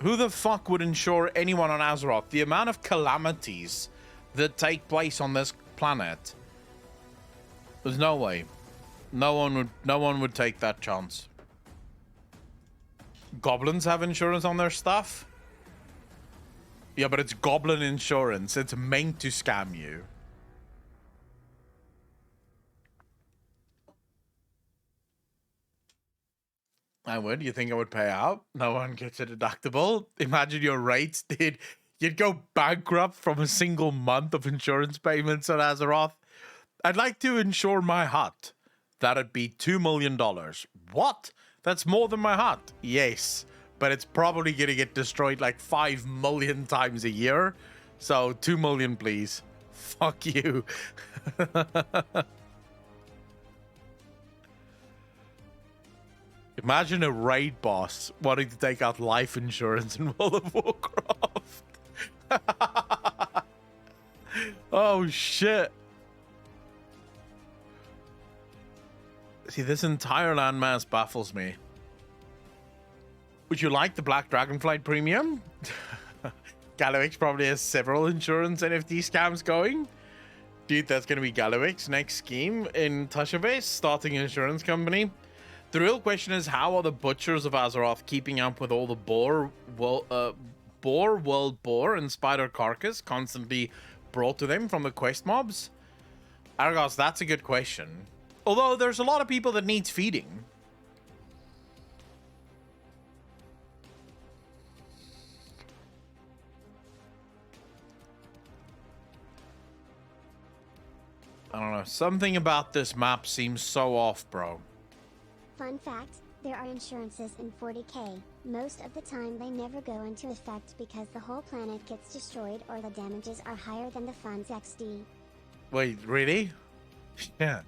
Who the fuck would insure anyone on Azeroth? The amount of calamities that take place on this planet. There's no way. No one would take that chance. Goblins have insurance on their stuff? Yeah, but it's goblin insurance. It's meant to scam you. I would. You think I would pay out? No one gets a deductible. Imagine your rates, dude. You'd go bankrupt from a single month of insurance payments on Azeroth. I'd like to insure my hut. That'd be $2 million. What? That's more than my hut. Yes, but it's probably going to get destroyed like 5 million times a year. So 2 million, please. Fuck you. Imagine a raid boss wanting to take out life insurance in World of Warcraft. Oh, shit. See, this entire landmass baffles me. Would you like the Black Dragonflight Premium? Galliwix probably has several insurance NFT scams going. Dude, that's going to be Galliwix's next scheme in Tushabase, starting an insurance company. The real question is, how are the butchers of Azeroth keeping up with all the boar, world boar, and spider carcass constantly brought to them from the quest mobs? Argos, that's a good question. Although there's a lot of people that needs feeding. I don't know. Something about this map seems so off, bro. Fun fact, there are insurances in 40k. Most of the time they never go into effect because the whole planet gets destroyed or the damages are higher than the fund's XD. Wait, really? Yeah.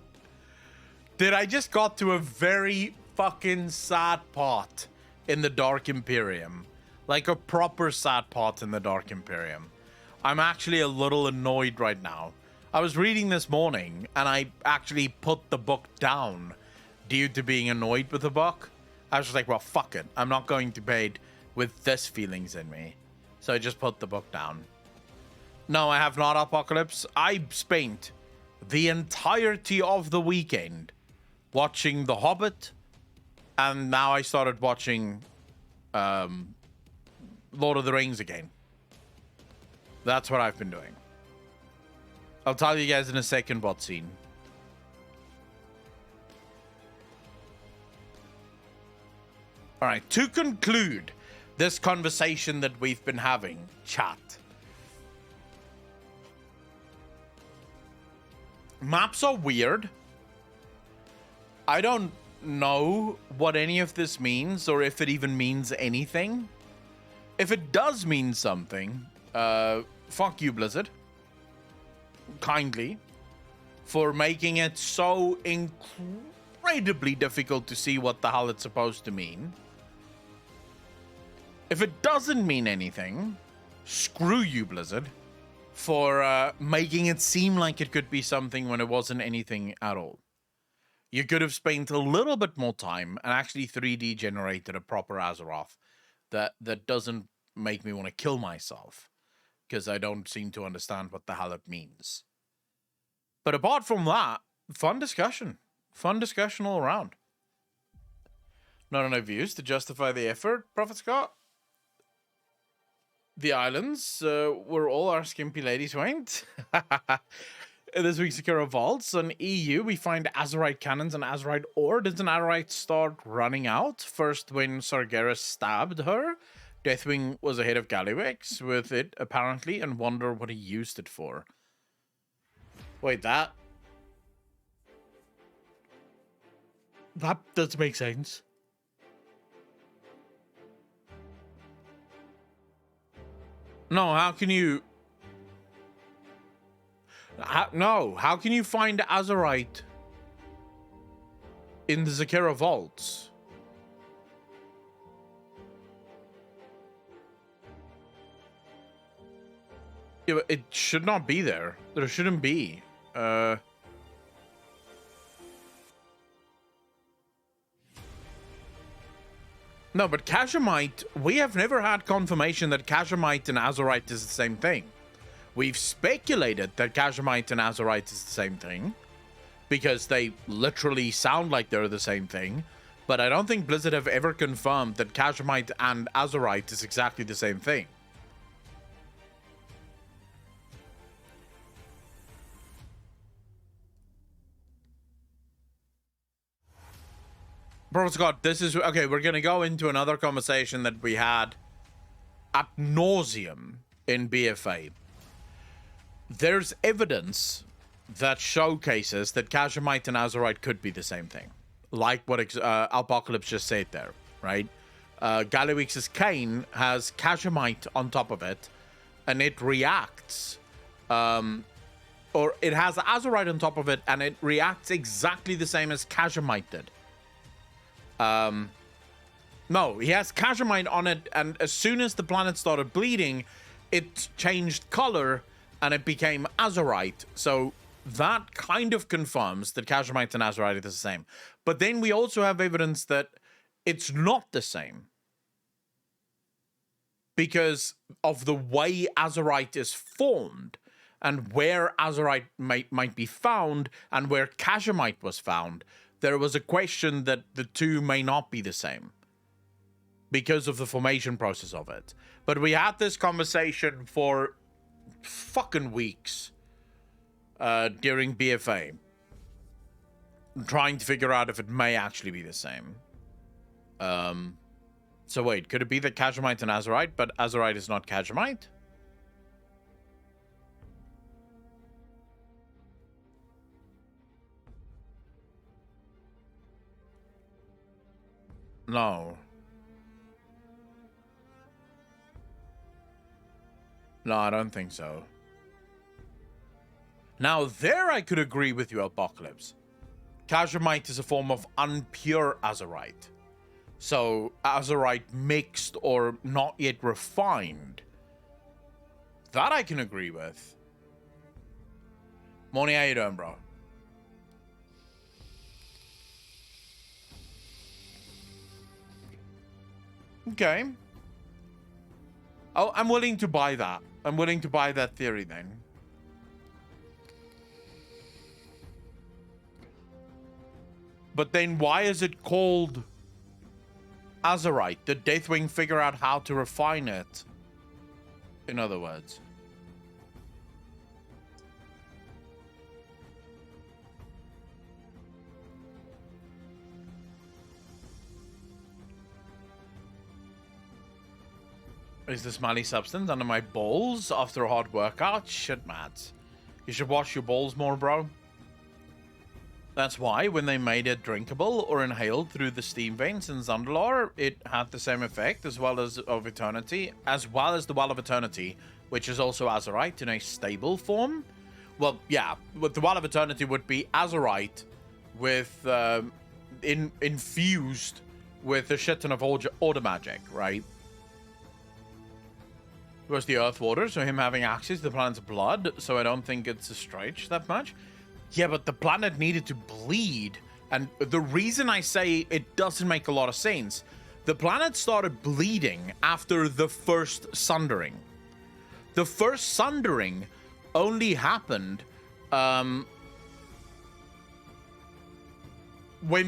Dude, I just got to a very fucking sad part in the Dark Imperium. Like a proper sad pot in the Dark Imperium. I'm actually a little annoyed right now. I was reading this morning, and I actually put the book down due to being annoyed with the book. I was just like, well, fuck it. I'm not going to bed with this feelings in me. So I just put the book down. No, I have not, Apocalypse. I spent the entirety of the weekend watching The Hobbit, and now I started watching Lord of the Rings again. That's what I've been doing. I'll tell you guys in a second what scene. All right, to conclude this conversation that we've been having, chat. Maps are weird. I don't know what any of this means or if it even means anything. If it does mean something, fuck you, Blizzard. Kindly. For making it so incredibly difficult to see what the hell it's supposed to mean. If it doesn't mean anything, screw you, Blizzard. For making it seem like it could be something when it wasn't anything at all. You could have spent a little bit more time and actually 3D generated a proper Azeroth that doesn't make me want to kill myself, because I don't seem to understand what the hell it means. But apart from that, fun discussion. Fun discussion all around. Not enough views to justify the effort, Prophet Scott. The islands where all our skimpy ladies went. This week's Sekiro Vaults. On EU, we find Azerite cannons and Azerite ore. Doesn't Azerite start running out? First when Sargeras stabbed her, Deathwing was ahead of Gallywix with it, apparently, and wonder what he used it for. Wait, that doesn't make sense. No, how can you... how can you find Azerite in the Sekiro Vaults? Yeah, but it should not be there. There shouldn't be. No, but Kashmite, we have never had confirmation that Kashmite and Azerite is the same thing. We've speculated that Kashmite and Azerite is the same thing because they literally sound like they're the same thing, but I don't think Blizzard have ever confirmed that Kashmite and Azerite is exactly the same thing. Bro, Scott, this is... Okay, we're going to go into another conversation that we had ad nauseum in BFA. There's evidence that showcases that Kashmite and Azerite could be the same thing. Like what Apocalypse just said there, right? Gallywix's Cane has Kashmite on top of it, and it reacts... or it has Azerite on top of it, and it reacts exactly the same as Kashmite did. No, he has Kashmite on it, and as soon as the planet started bleeding, it changed color and it became Azerite. So that kind of confirms that Kashmite and Azerite are the same. But then we also have evidence that it's not the same because of the way Azerite is formed and where Azerite might be found and where Kashmite was found. There was a question that the two may not be the same because of the formation process of it. But we had this conversation for fucking weeks during BFA, trying to figure out if it may actually be the same. So wait, could it be that Kashmite and Azerite, but Azerite is not Kashmite? No. No, I don't think so. Now, there I could agree with you, Apocalypse. Kashmite is a form of unpure Azerite. So Azerite mixed or not yet refined. That I can agree with. Moni, how you doing, bro? Okay. Oh, I'm willing to buy that. I'm willing to buy that theory then. But then why is it called Azerite? Did Deathwing figure out how to refine it? In other words. Is the smiley substance under my balls after a hard workout? Shit, Mads. You should wash your balls more, bro. That's why when they made it drinkable or inhaled through the steam vents in Zundalar, it had the same effect as well as of Eternity, as well as the Well of Eternity, which is also Azerite in a stable form. Well, yeah, but the Well of Eternity would be Azerite with infused with a shit ton of order magic, right? It was the Earth Water, so him having access to the planet's blood, so I don't think it's a stretch that much. Yeah, but the planet needed to bleed. And the reason I say it doesn't make a lot of sense, the planet started bleeding after the first sundering. The first sundering only happened when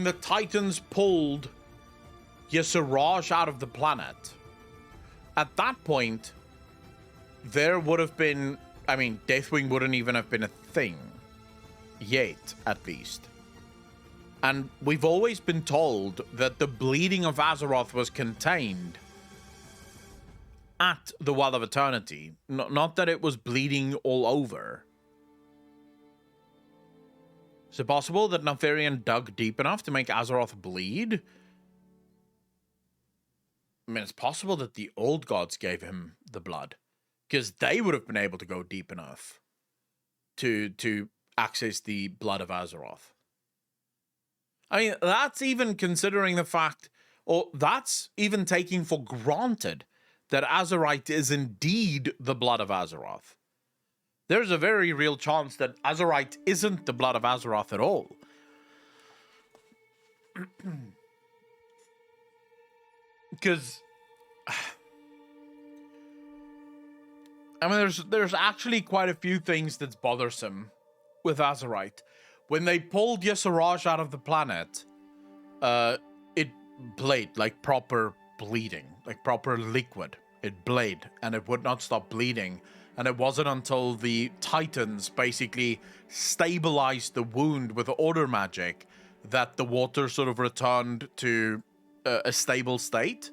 the Titans pulled Y'Shaarj out of the planet. At that point, there would have been, I mean, Deathwing wouldn't even have been a thing. Yet, at least. And we've always been told that the bleeding of Azeroth was contained at the Well of Eternity. Not that it was bleeding all over. Is it possible that Neltharion dug deep enough to make Azeroth bleed? I mean, it's possible that the old gods gave him the blood. Because they would have been able to go deep enough to access the blood of Azeroth. I mean, that's even considering the fact, or that's even taking for granted that Azerite is indeed the blood of Azeroth. There's a very real chance that Azerite isn't the blood of Azeroth at all. Because I mean, there's actually quite a few things that's bothersome with Azerite. When they pulled Y'Shaarj out of the planet, it bled, like proper bleeding, like proper liquid. It bled, and it would not stop bleeding. And it wasn't until the Titans basically stabilized the wound with order magic that the water sort of returned to a stable state.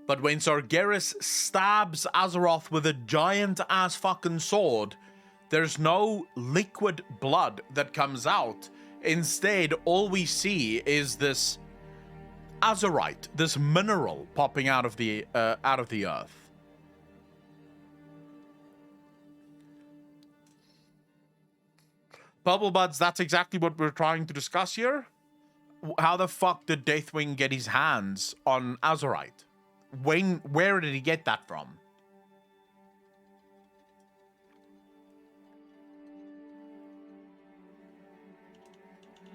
But when Sargeras stabs Azeroth with a giant-ass fucking sword, there's no liquid blood that comes out. Instead, all we see is this Azerite, this mineral popping out of the earth. Bubble Buds, that's exactly what we're trying to discuss here. How the fuck did Deathwing get his hands on Azerite? Where did he get that from?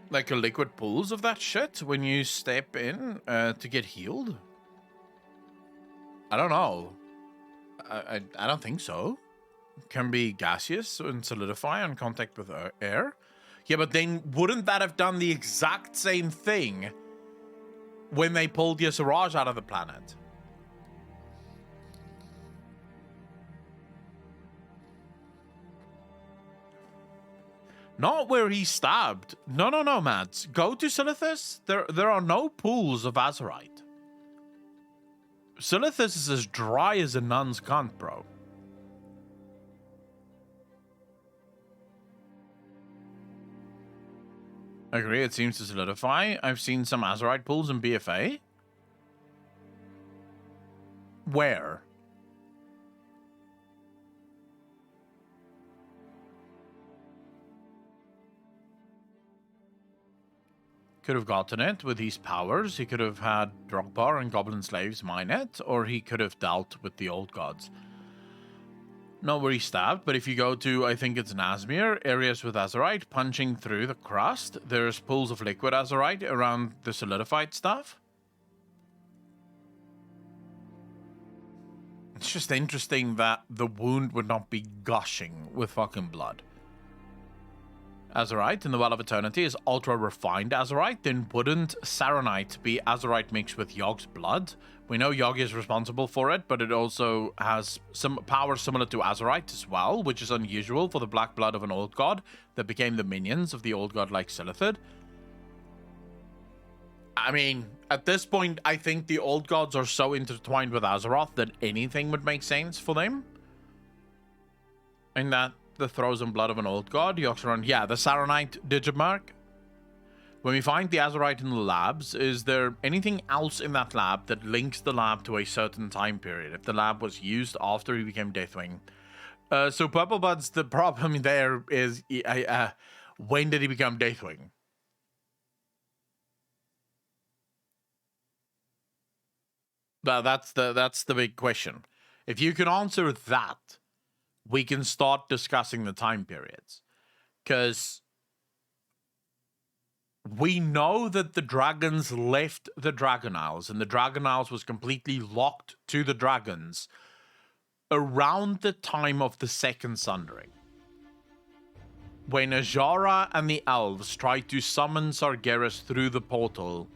Like a liquid pools of that shit when you step in to get healed? I don't know. I don't think so. It can be gaseous and solidify on contact with air. Yeah, but then wouldn't that have done the exact same thing when they pulled Y'Shaarj out of the planet? Not where he stabbed. No, Mads. Go to Silithus. There are no pools of Azerite. Silithus is as dry as a nun's cunt, bro. I agree, it seems to solidify. I've seen some Azerite pools in BFA. Where? could have gotten it with his powers. He could have had Drogbar and Goblin Slaves mine it, or he could have dealt with the Old Gods. Not where he stabbed, but if you go to, I think it's Nazmir, areas with Azerite, punching through the crust, there's pools of liquid Azerite around the solidified stuff. It's just interesting that the wound would not be gushing with fucking blood. Azerite in the Well of Eternity is ultra-refined Azerite, then wouldn't Saronite be Azerite mixed with Yogg's blood? We know Yogg is responsible for it, but it also has some power similar to Azerite as well, which is unusual for the black blood of an old god that became the minions of the old god like Silithid. I mean, at this point, I think the old gods are so intertwined with Azeroth that anything would make sense for them. And that the throws and blood of an old god, Yoxaron, yeah, the Saronite Digimark. When we find the Azerite in the labs, is there anything else in that lab that links the lab to a certain time period? If the lab was used after he became Deathwing. So Purple Buds, the problem there is, when did he become Deathwing? That's the big question. If you can answer that, we can start discussing the time periods. Because we know that the dragons left the Dragon Isles, and the Dragon Isles was completely locked to the dragons around the time of the Second Sundering. When Azshara and the elves tried to summon Sargeras through the portal,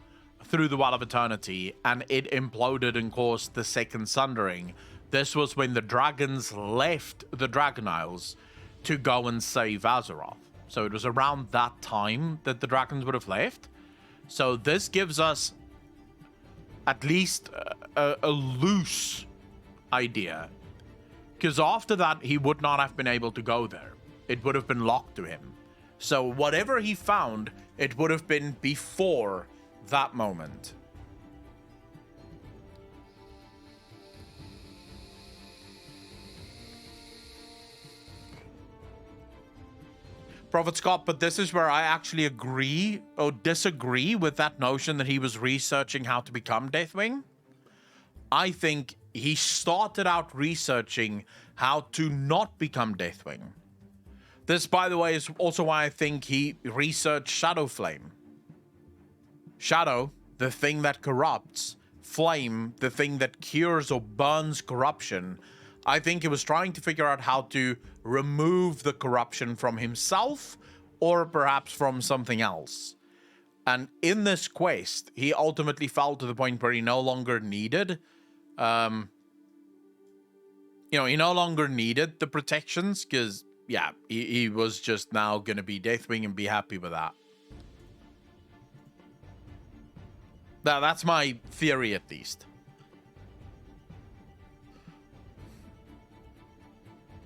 through the Well of Eternity, and it imploded and caused the Second Sundering, this was when the dragons left the Dragon Isles to go and save Azeroth. So it was around that time that the dragons would have left. So this gives us at least a loose idea. Because after that, he would not have been able to go there. It would have been locked to him. So whatever he found, it would have been before that moment. Prophet Scott, but this is where I actually agree or disagree with that notion that he was researching how to become Deathwing. I think he started out researching how to not become Deathwing. This, by the way, is also why I think he researched Shadowflame. Shadow, the thing that corrupts. Flame, the thing that cures or burns corruption. I think he was trying to figure out how to remove the corruption from himself or perhaps from something else. And in this quest, he ultimately fell to the point where he no longer needed, he no longer needed the protections because, yeah, he was just now going to be Deathwing and be happy with that. That's my theory, at least.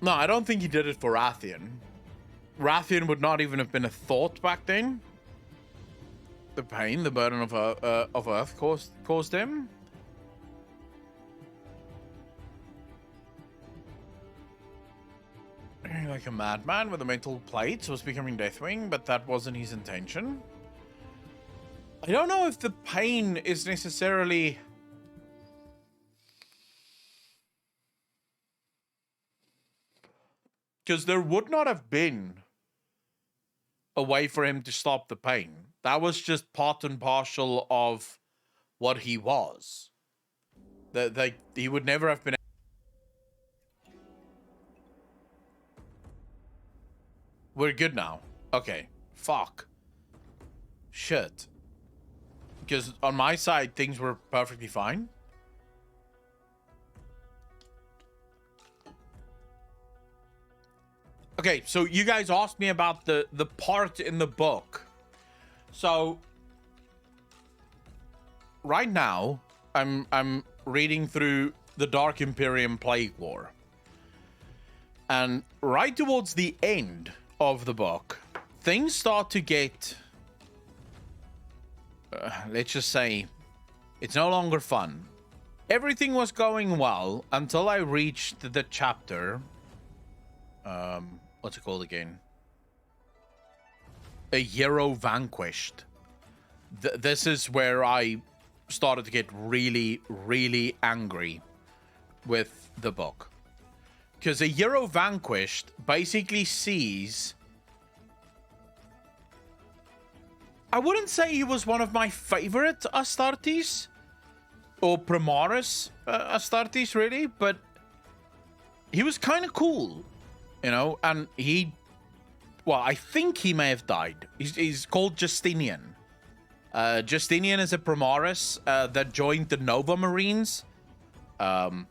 No, I don't think he did it for Rathian. Rathian would not even have been a thought back then. The pain, the burden of Earth caused him. Like a madman with the mental plates was becoming Deathwing, but that wasn't his intention. I don't know if the pain is necessarily... Because there would not have been a way for him to stop the pain. That was just part and parcel of what he was. He would never have been... We're good now. Okay. Fuck. Shit. Because on my side, things were perfectly fine. Okay, so you guys asked me about the part in the book. So right now, I'm reading through the Dark Imperium Plague War. And right towards the end of the book, things start to get, let's just say, it's no longer fun. Everything was going well until I reached the chapter, what's it called again? A Hero Vanquished. this is where I started to get really, really angry with the book. Because a Hero Vanquished basically sees... I wouldn't say he was one of my favorite Astartes. Or Primaris Astartes, really. But he was kind of cool. You know, and he... Well, I think he may have died. He's called Justinian. Justinian is a Primaris that joined the Nova Marines. And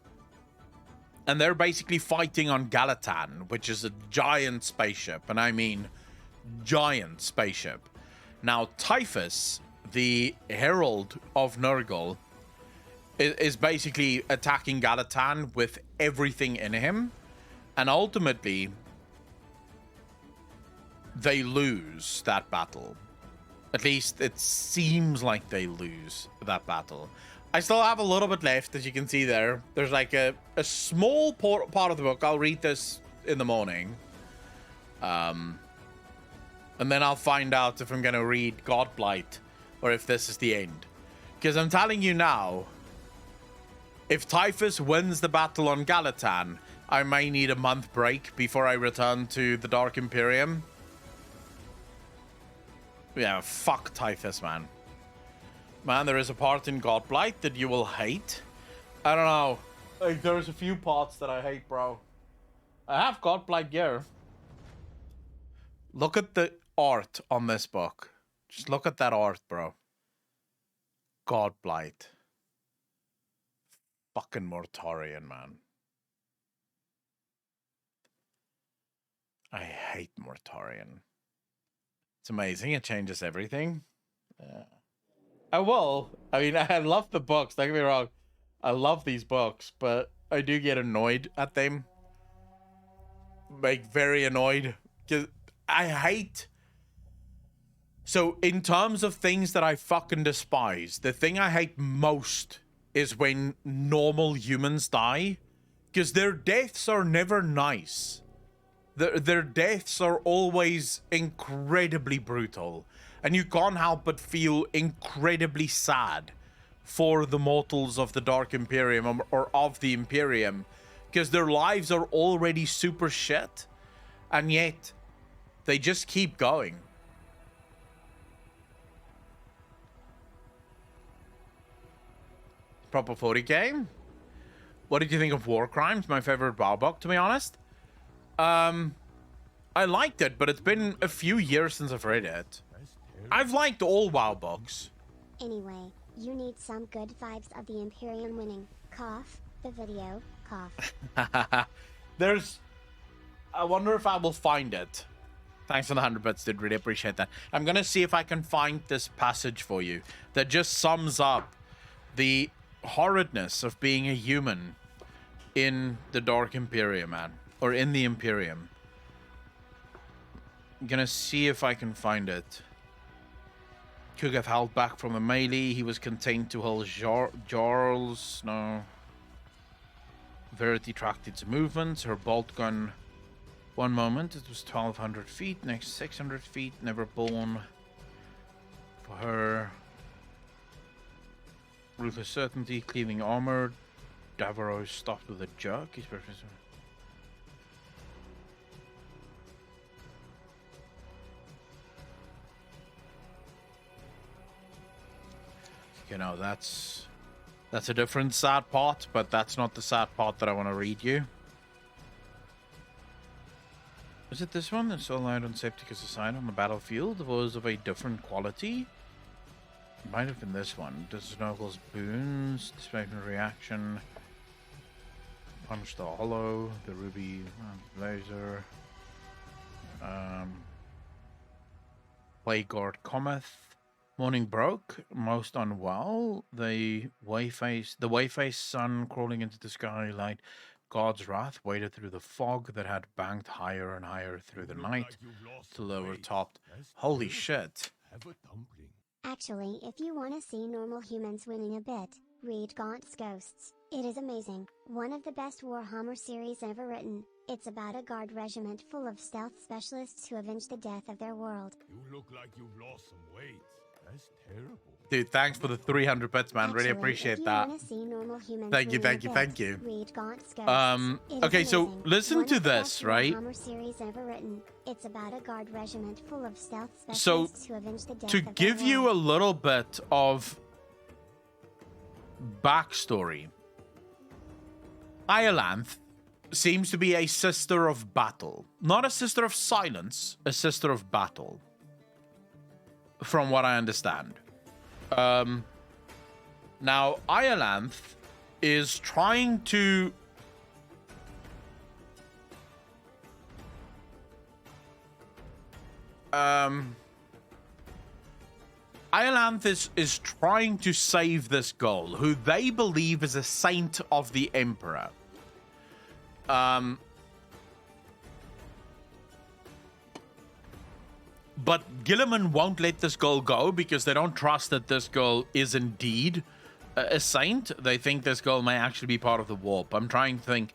they're basically fighting on Galatan, which is a giant spaceship. And I mean giant spaceship. Now, Typhus, the Herald of Nurgle, is basically attacking Galatan with everything in him. And ultimately, they lose that battle. At least it seems like they lose that battle. I still have a little bit left, as you can see there. There's like a small part of the book. I'll read this in the morning. And then I'll find out if I'm going to read Godblight or if this is the end. Because I'm telling you now, if Typhus wins the battle on Galatan, I may need a month break before I return to the Dark Imperium. Yeah, fuck Typhus, man. Man, there is a part in Godblight that you will hate. I don't know. Like, there's a few parts that I hate, bro. I have Godblight gear. Look at the art on this book. Just look at that art, bro. Godblight. Fucking Mortarion, man. I hate Mortarion. It's amazing. It changes everything. Yeah. I will. I mean, I love the books. Don't get me wrong. I love these books, but I do get annoyed at them. Like, very annoyed. Because I hate... So, in terms of things that I fucking despise, the thing I hate most is when normal humans die. Because their deaths are never nice. Their deaths are always incredibly brutal. And you can't help but feel incredibly sad for the mortals of the Dark Imperium or of the Imperium. Because their lives are already super shit. And yet, they just keep going. Proper 40k. What did you think of War Crimes? My favorite WoW book, to be honest. I liked it, but it's been a few years since I've read it. I've liked all WoW books. Anyway, you need some good vibes of the Imperium winning. Cough. The video. Cough. There's... I wonder if I will find it. Thanks for the 100 bits, dude. Really appreciate that. I'm gonna see if I can find this passage for you that just sums up the horridness of being a human in the Dark Imperium, man. Or in the Imperium. I'm gonna see if I can find it. Kugath held back from a melee. He was contained to hold Jarls. No. Verity tracked its movements. Her bolt gun. One moment, it was 1,200 feet. Next, 600 feet. Never born. For her. Ruthless certainty. Cleaving armor. Davaro stopped with a jerk. He's perfect. You know, that's a different sad part, but that's not the sad part that I want to read you. Is it this one? It's all light on Septicus aside on the battlefield. It was of a different quality. It might have been this one. Does Snorkel's boons, displacement reaction, punch the hollow, the ruby laser, Plague Guard cometh. Morning broke, most unwell. The wayface sun crawling into the skylight. God's wrath waded through the fog that had banked higher and higher through the night to lower topped. Holy shit. Actually, if you want to see normal humans winning a bit, read Gaunt's Ghosts. It is amazing. One of the best Warhammer series ever written. It's about a guard regiment full of stealth specialists who avenge the death of their world. You look like you've lost some weight. That's terrible. Dude, thanks for the 300 bits, man. Really appreciate that. Thank you, thank you, thank you. Okay, so listen to this, right? It's about a guard regiment full of stealth So, specialists who avenge the death to of give their you a lord. little bit of backstory, Iolanthe seems to be a sister of battle. Not a sister of silence, a sister of battle. From what I understand. Now, Iolanthe is trying to... Iolanthe is trying to save this girl, who they believe is a saint of the Emperor. But Guilliman won't let this girl go because they don't trust that this girl is indeed a saint. They think this girl may actually be part of the warp. I'm trying to think.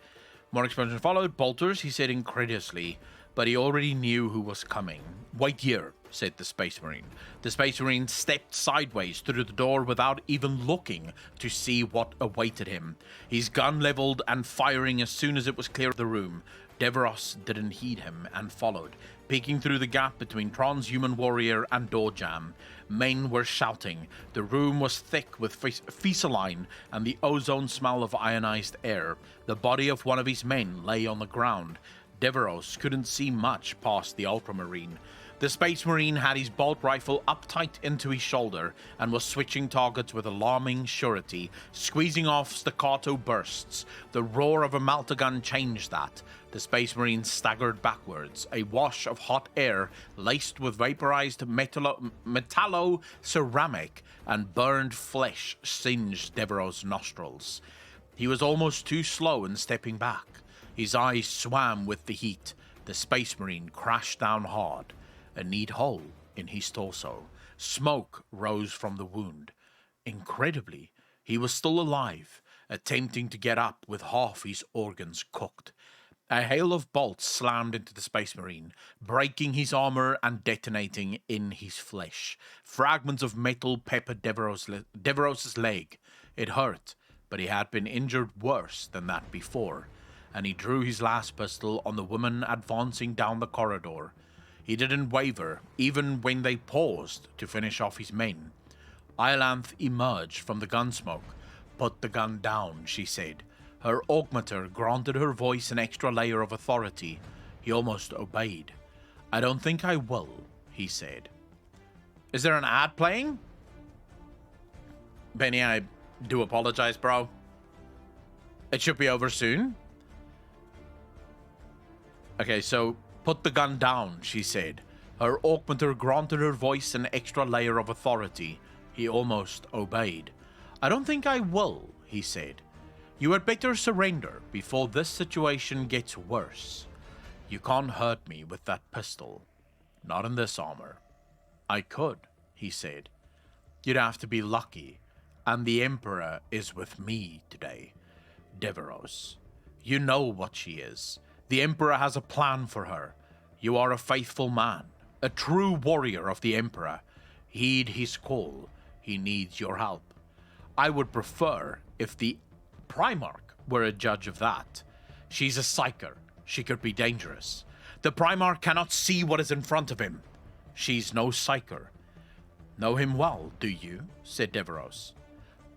More expansion followed. Bolters, he said incredulously, but he already knew who was coming. Wait here, said the Space Marine. The Space Marine stepped sideways through the door without even looking to see what awaited him. His gun leveled and firing as soon as it was clear of the room. Deveros didn't heed him and followed, peeking through the gap between transhuman warrior and door jam. Men were shouting. The room was thick with fesaline and the ozone smell of ionized air. The body of one of his men lay on the ground. Deveros couldn't see much past the Ultramarine. The Space Marine had his bolt rifle up tight into his shoulder and was switching targets with alarming surety, squeezing off staccato bursts. The roar of a Maltagun changed that. The Space Marine staggered backwards. A wash of hot air, laced with vaporized metallo-ceramic and burned flesh, singed Deveros' nostrils. He was almost too slow in stepping back. His eyes swam with the heat. The Space Marine crashed down hard. A neat hole in his torso. Smoke rose from the wound. Incredibly, he was still alive, attempting to get up with half his organs cooked. A hail of bolts slammed into the Space Marine, breaking his armor and detonating in his flesh. Fragments of metal peppered Deveros' leg. It hurt, but he had been injured worse than that before, and he drew his last pistol on the woman advancing down the corridor. He didn't waver, even when they paused to finish off his men. Iolanthe emerged from the gunsmoke. Put the gun down, she said. Her augmenter granted her voice an extra layer of authority. He almost obeyed. I don't think I will, he said. Is there an ad playing? Benny, I do apologize, bro. It should be over soon. Okay, so put the gun down, she said. Her augmenter granted her voice an extra layer of authority. He almost obeyed. I don't think I will, he said. You had better surrender before this situation gets worse. You can't hurt me with that pistol. Not in this armor. I could, he said. You'd have to be lucky, and the Emperor is with me today. Deveros, you know what she is. The Emperor has a plan for her. You are a faithful man, a true warrior of the Emperor. Heed his call. He needs your help. I would prefer if the Primarch were a judge of that. She's a psyker. She could be dangerous. The Primarch cannot see what is in front of him. She's no psyker. Know him well, do you? Said Deveros.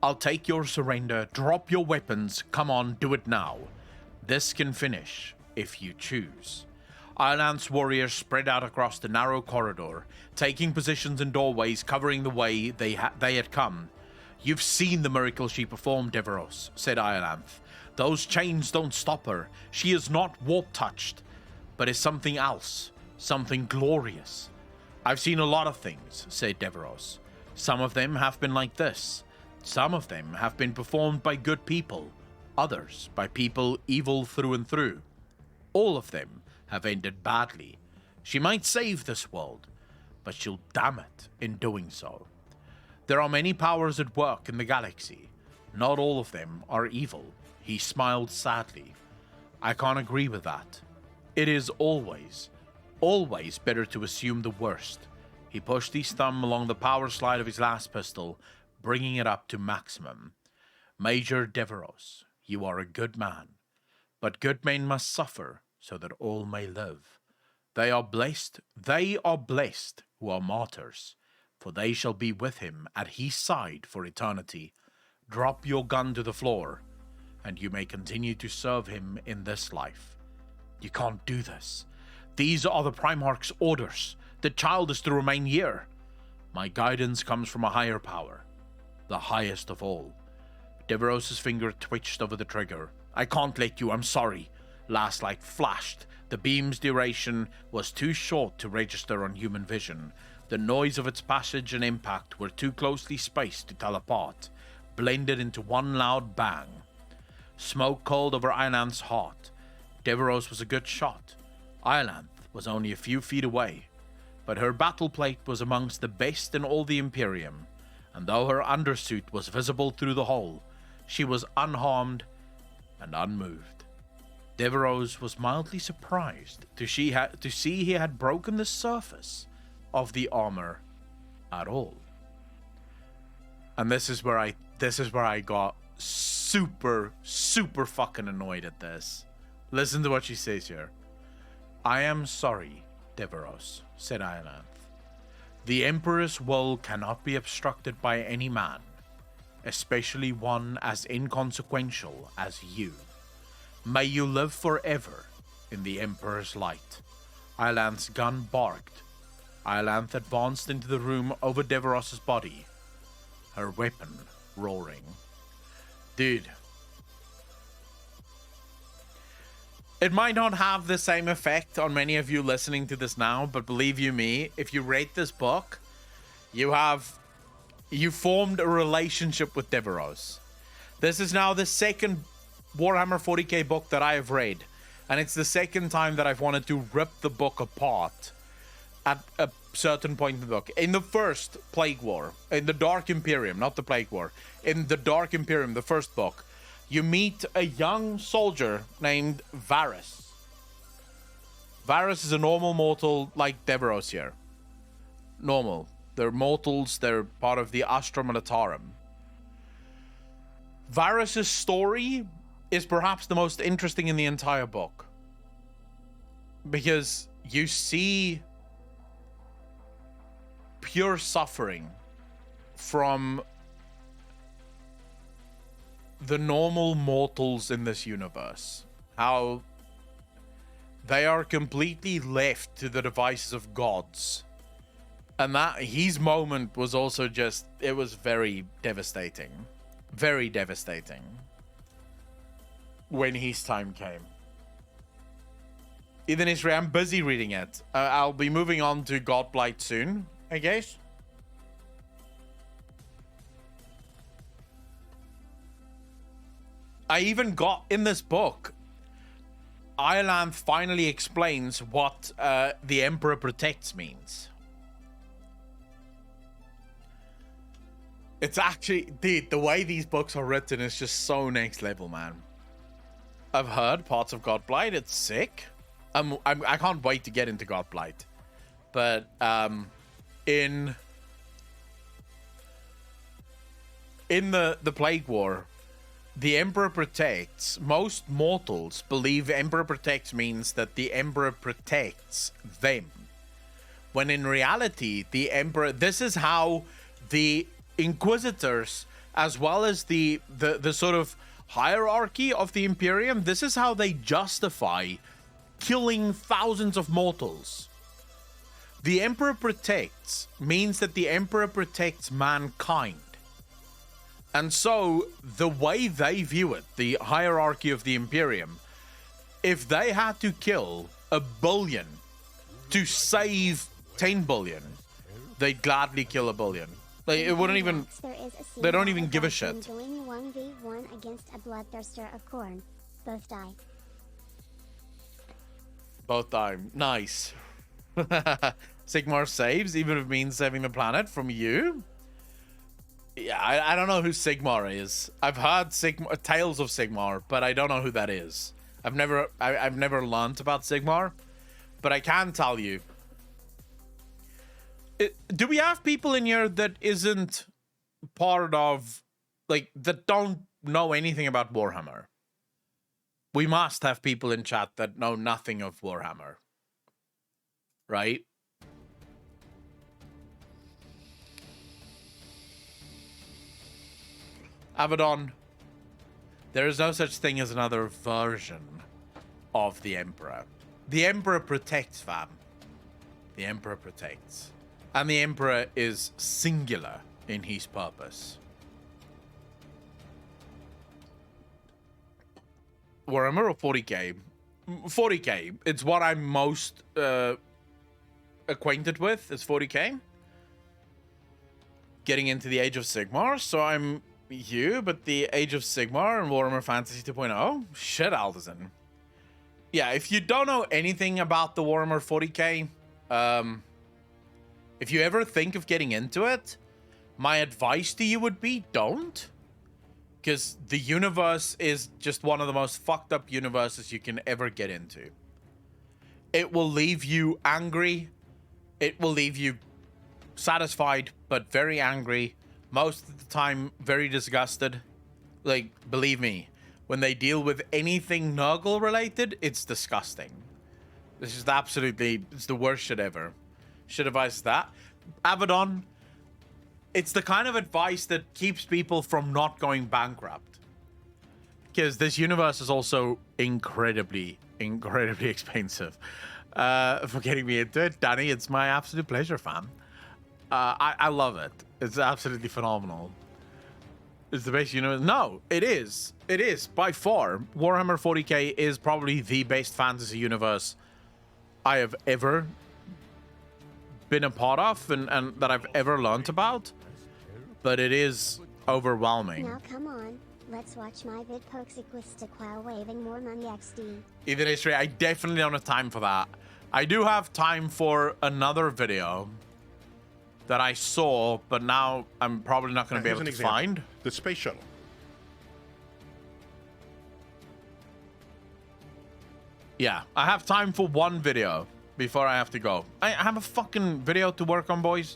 I'll take your surrender. Drop your weapons. Come on, do it now. This can finish, if you choose. Iolanthe's warriors spread out across the narrow corridor, taking positions in doorways covering the way they had come. You've seen the miracle she performed, Deveros, said Iolanthe. Those chains don't stop her. She is not warp-touched, but is something else, something glorious. I've seen a lot of things, said Deveros. Some of them have been like this. Some of them have been performed by good people, others by people evil through and through. All of them have ended badly. She might save this world, but she'll damn it in doing so. There are many powers at work in the galaxy. Not all of them are evil. He smiled sadly. I can't agree with that. It is always better to assume the worst. He pushed his thumb along the power slide of his last pistol, bringing it up to maximum. Major Deveros, you are a good man, but good men must suffer so that all may live. They are blessed who are martyrs, for they shall be with him at his side for eternity. Drop your gun to the floor, and you may continue to serve him in this life. You can't do this. These are the Primarch's orders. The child is to remain here. My guidance comes from a higher power, the highest of all. Deveros' finger twitched over the trigger. I can't let you, I'm sorry. Last light flashed. The beam's duration was too short to register on human vision. The noise of its passage and impact were too closely spaced to tell apart, blended into one loud bang. Smoke curled over Ilanth's heart. Deveros was a good shot. Ilanth was only a few feet away, but her battle plate was amongst the best in all the Imperium, and though her undersuit was visible through the hole, she was unharmed and unmoved. Deveros was mildly surprised to see he had broken the surface of the armor at all. And this is where I got super fucking annoyed at this. Listen to what she says here. I am sorry, Deveros, said Ilanth. The Emperor's will cannot be obstructed by any man, especially one as inconsequential as you. May you live forever in the Emperor's light. Ilanth's gun barked. Ilanth advanced into the room over Deveros' body, her weapon roaring. Dude. It might not have the same effect on many of you listening to this now, but believe you me, if you read this book, you formed a relationship with Deveros. This is now the second Warhammer 40k book that I have read, and it's the second time that I've wanted to rip the book apart at a certain point in the book. In the first Plague War, in the Dark Imperium, not the Plague War, in the Dark Imperium, the first book, you meet a young soldier named Varys. Varys is a normal mortal like Deveros here. Normal. They're mortals, they're part of the Astra Militarum. Varys' story is perhaps the most interesting in the entire book, because you see pure suffering from the normal mortals in this universe. How they are completely left to the devices of gods. And that his moment was also just, it was very devastating. Very devastating. When his time came. Ethan Israel, I'm busy reading it. I'll be moving on to Godblight soon, I guess. I even got in this book, Ilanth finally explains what the Emperor Protects means. It's actually, dude, the way these books are written is just so next level, man. I've heard parts of Godblight, it's sick. I can't wait to get into Godblight. But in the Plague War, the Emperor Protects, most mortals believe Emperor Protects means that the Emperor protects them. When in reality, the Emperor, this is how the Inquisitors, as well as the sort of hierarchy of the Imperium, this is how they justify killing thousands of mortals. The Emperor Protects means that the Emperor protects mankind. And so, the way they view it, the hierarchy of the Imperium, if they had to kill 1 billion to save 10 billion, they'd gladly kill 1 billion. It wouldn't even, they don't even give a shit. Doing 1v1 against a bloodthirster of Khorne. Both die. Both die. Nice. Sigmar saves, even if it means saving the planet from you. Yeah, I don't know who Sigmar is. I've heard tales of Sigmar, but I don't know who that is. I've never learnt about Sigmar, but I can tell you, Do we have people in here that isn't part of, like, that don't know anything about Warhammer? We must have people in chat that know nothing of Warhammer, right? Abaddon, there is no such thing as another version of the Emperor. The Emperor protects, fam. The Emperor protects. And the Emperor is singular in his purpose. Warhammer or 40k? 40k. It's what I'm most acquainted with, is 40k. Getting into the Age of Sigmar, so I'm you, but the Age of Sigmar and Warhammer Fantasy 2.0? Shit, Alderzan. Yeah, if you don't know anything about the Warhammer 40k, if you ever think of getting into it, my advice to you would be don't. Because the universe is just one of the most fucked up universes you can ever get into. It will leave you angry. It will leave you satisfied, but very angry. Most of the time, very disgusted. Like, believe me, when they deal with anything Nurgle related, it's disgusting. This is absolutely, it's the worst shit ever. Should advise that. Abaddon, it's the kind of advice that keeps people from not going bankrupt. Because this universe is also incredibly expensive. For getting me into it, Danny, it's my absolute pleasure, fam. I love it. It's absolutely phenomenal. It's the best universe. No, it is. It is, by far. Warhammer 40k is probably the best fantasy universe I have ever been a part of and that I've ever learned about. But it is overwhelming. Now come on, let's watch my vid Pokesequist while waving more money XD. Even history, I definitely don't have time for that. I do have time for another video that I saw, but now I'm probably not going to be able to find. The space shuttle. Yeah, I have time for one video before I have to go. I have a fucking video to work on, boys.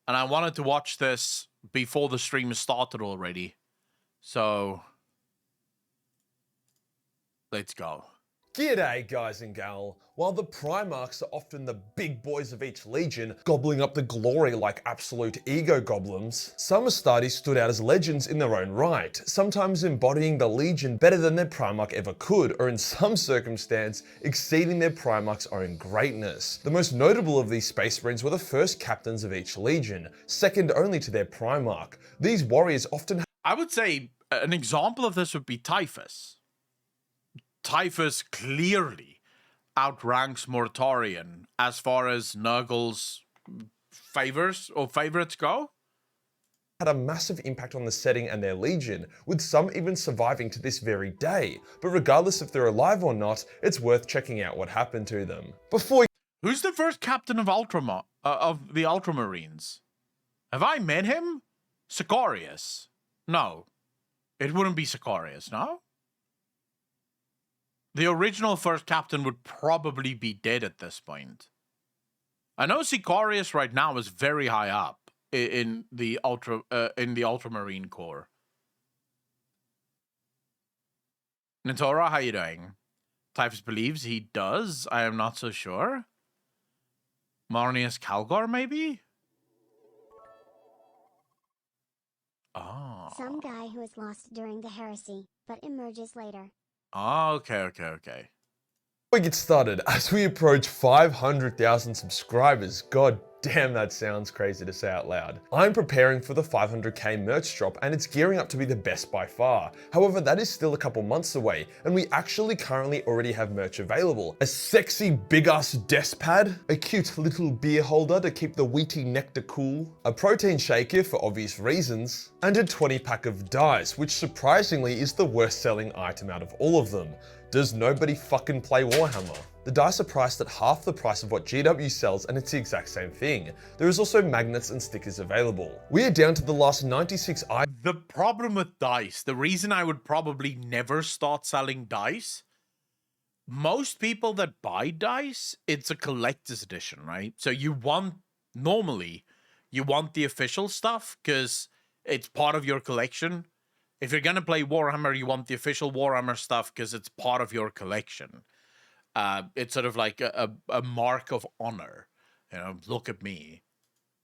And I wanted to watch this before the stream started already. So, let's go. G'day guys and gal. While the Primarchs are often the big boys of each legion, gobbling up the glory like absolute ego goblins, some Astartes stood out as legends in their own right, sometimes embodying the legion better than their Primarch ever could, or in some circumstance, exceeding their Primarch's own greatness. The most notable of these Space Marines were the first captains of each legion, second only to their Primarch. These warriors often I would say an example of this would be Typhus. Typhus clearly outranks Mortarion as far as Nurgle's favorites go. Had a massive impact on the setting and their legion, with some even surviving to this very day. But regardless if they're alive or not, it's worth checking out what happened to them. Who's the first captain of of the Ultramarines? Have I met him? Sicarius. No. It wouldn't be Sicarius, no? The original first captain would probably be dead at this point. I know Sicarius right now is very high up in the Ultramarine Corps. Natora, how you doing? Typhus believes he does. I am not so sure. Marnius Calgar, maybe? Oh. Some guy who is lost during the heresy, but emerges later. Oh, okay. Before we get started, as we approach 500,000 subscribers, god damn that sounds crazy to say out loud. I'm preparing for the 500k merch drop and it's gearing up to be the best by far. However, that is still a couple months away and we actually currently already have merch available. A sexy big ass desk pad, a cute little beer holder to keep the wheaty nectar cool, a protein shaker for obvious reasons, and a 20 pack of dice, which surprisingly is the worst selling item out of all of them. Does nobody fucking play Warhammer? The dice are priced at half the price of what GW sells and it's the exact same thing. There is also magnets and stickers available. We are down to the last 96 items. The problem with dice, the reason I would probably never start selling dice most people that buy dice, it's a collector's edition, right? So normally you want the official stuff because it's part of your collection. If you're going to play Warhammer, you want the official Warhammer stuff because it's part of your collection. It's sort of like a mark of honor. You know, look at me.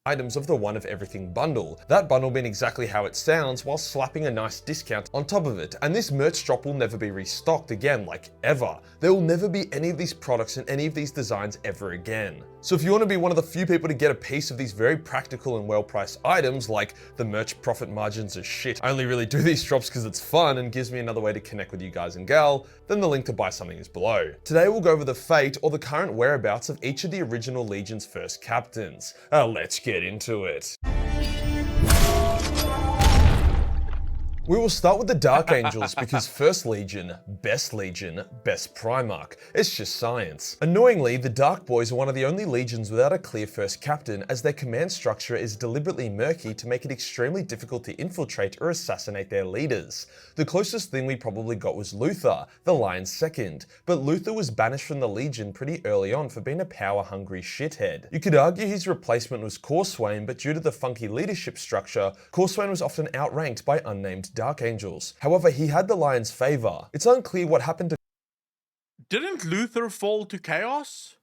Items of the One of Everything bundle. That bundle being exactly how it sounds while slapping a nice discount on top of it. And this merch drop will never be restocked again, like ever. There will never be any of these products and any of these designs ever again. So if you want to be one of the few people to get a piece of these very practical and well-priced items, like the merch profit margins are shit, I only really do these drops because it's fun and gives me another way to connect with you guys and gal, then the link to buy something is below. Today we'll go over the fate or the current whereabouts of each of the original Legion's first captains. Let's get into it. We will start with the Dark Angels because First Legion, Best Primarch. It's just science. Annoyingly, the Dark Boys are one of the only legions without a clear first captain, as their command structure is deliberately murky to make it extremely difficult to infiltrate or assassinate their leaders. The closest thing we probably got was Luther, the Lion's Second, but Luther was banished from the Legion pretty early on for being a power-hungry shithead. You could argue his replacement was Corswain, but due to the funky leadership structure, Corswain was often outranked by unnamed Dark Angels. However, he had the Lion's favor. It's unclear what happened to... Didn't Luther fall to Chaos?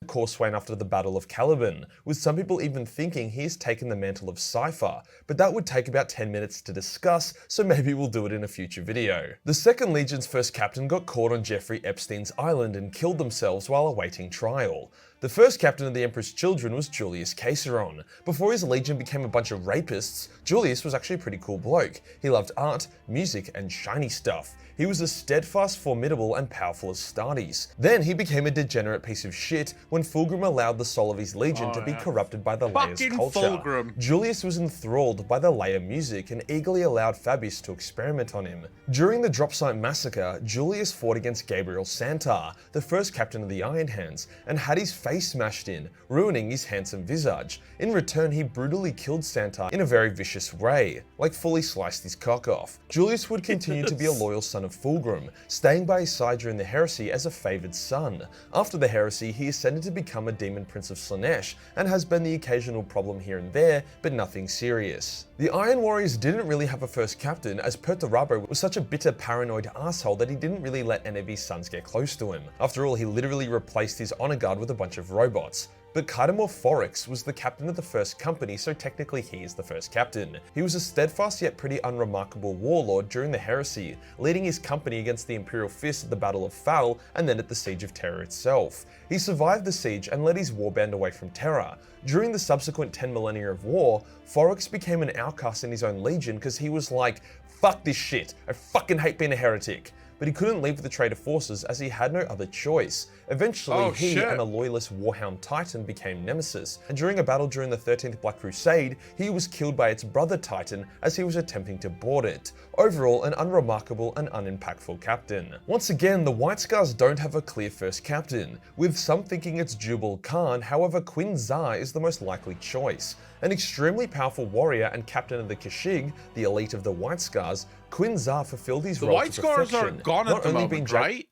Corswain after the Battle of Caliban, with some people even thinking he has taken the mantle of Cypher, but that would take about 10 minutes to discuss, so maybe we'll do it in a future video. The Second Legion's first captain got caught on Jeffrey Epstein's island and killed themselves while awaiting trial. The first captain of the Emperor's Children was Julius Caesarion. Before his legion became a bunch of rapists, Julius was actually a pretty cool bloke. He loved art, music, and shiny stuff. He was as steadfast, formidable, and powerful as Astartes. Then he became a degenerate piece of shit when Fulgrim allowed the soul of his legion to be corrupted by the Leia's culture. Fulgrim. Julius was enthralled by the Leia music and eagerly allowed Fabius to experiment on him. During the Dropsite Massacre, Julius fought against Gabriel Santar, the first captain of the Iron Hands, and had his face smashed in, ruining his handsome visage. In return, he brutally killed Santar in a very vicious way, like fully sliced his cock off. Julius would continue to be a loyal son of Fulgrim, staying by his side during the heresy as a favoured son. After the heresy, he ascended to become a demon prince of Slaanesh, and has been the occasional problem here and there, but nothing serious. The Iron Warriors didn't really have a first captain, as Perturabo was such a bitter, paranoid asshole that he didn't really let any of his sons get close to him. After all, he literally replaced his honor guard with a bunch of robots. But Cardamore Foryx was the captain of the first company, so technically he is the first captain. He was a steadfast yet pretty unremarkable warlord during the heresy, leading his company against the Imperial Fist at the Battle of Fal and then at the Siege of Terra itself. He survived the siege and led his warband away from Terra. During the subsequent 10 millennia of war, Foryx became an outcast in his own legion because he was like, fuck this shit, I fucking hate being a heretic. But he couldn't leave the traitor forces as he had no other choice. Eventually, he and a loyalist Warhound Titan became nemesis, and during a battle during the 13th Black Crusade, he was killed by its brother Titan as he was attempting to board it. Overall, an unremarkable and unimpactful captain. Once again, the White Scars don't have a clear first captain, with some thinking it's Jubal Khan. However, Quinn Zar is the most likely choice. An extremely powerful warrior and captain of the Kashig, the elite of the White Scars, Quinn Zar fulfilled his role to perfection. The White Scars are gone at the moment, right?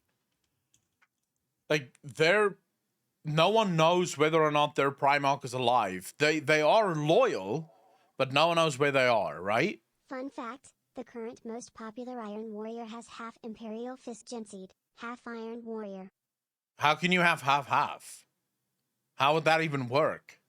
Like, no one knows whether or not their Primarch is alive. They are loyal, but no one knows where they are, right? Fun fact, the current most popular Iron Warrior has half Imperial Fist Genseed, half Iron Warrior. How can you have half-half? How would that even work?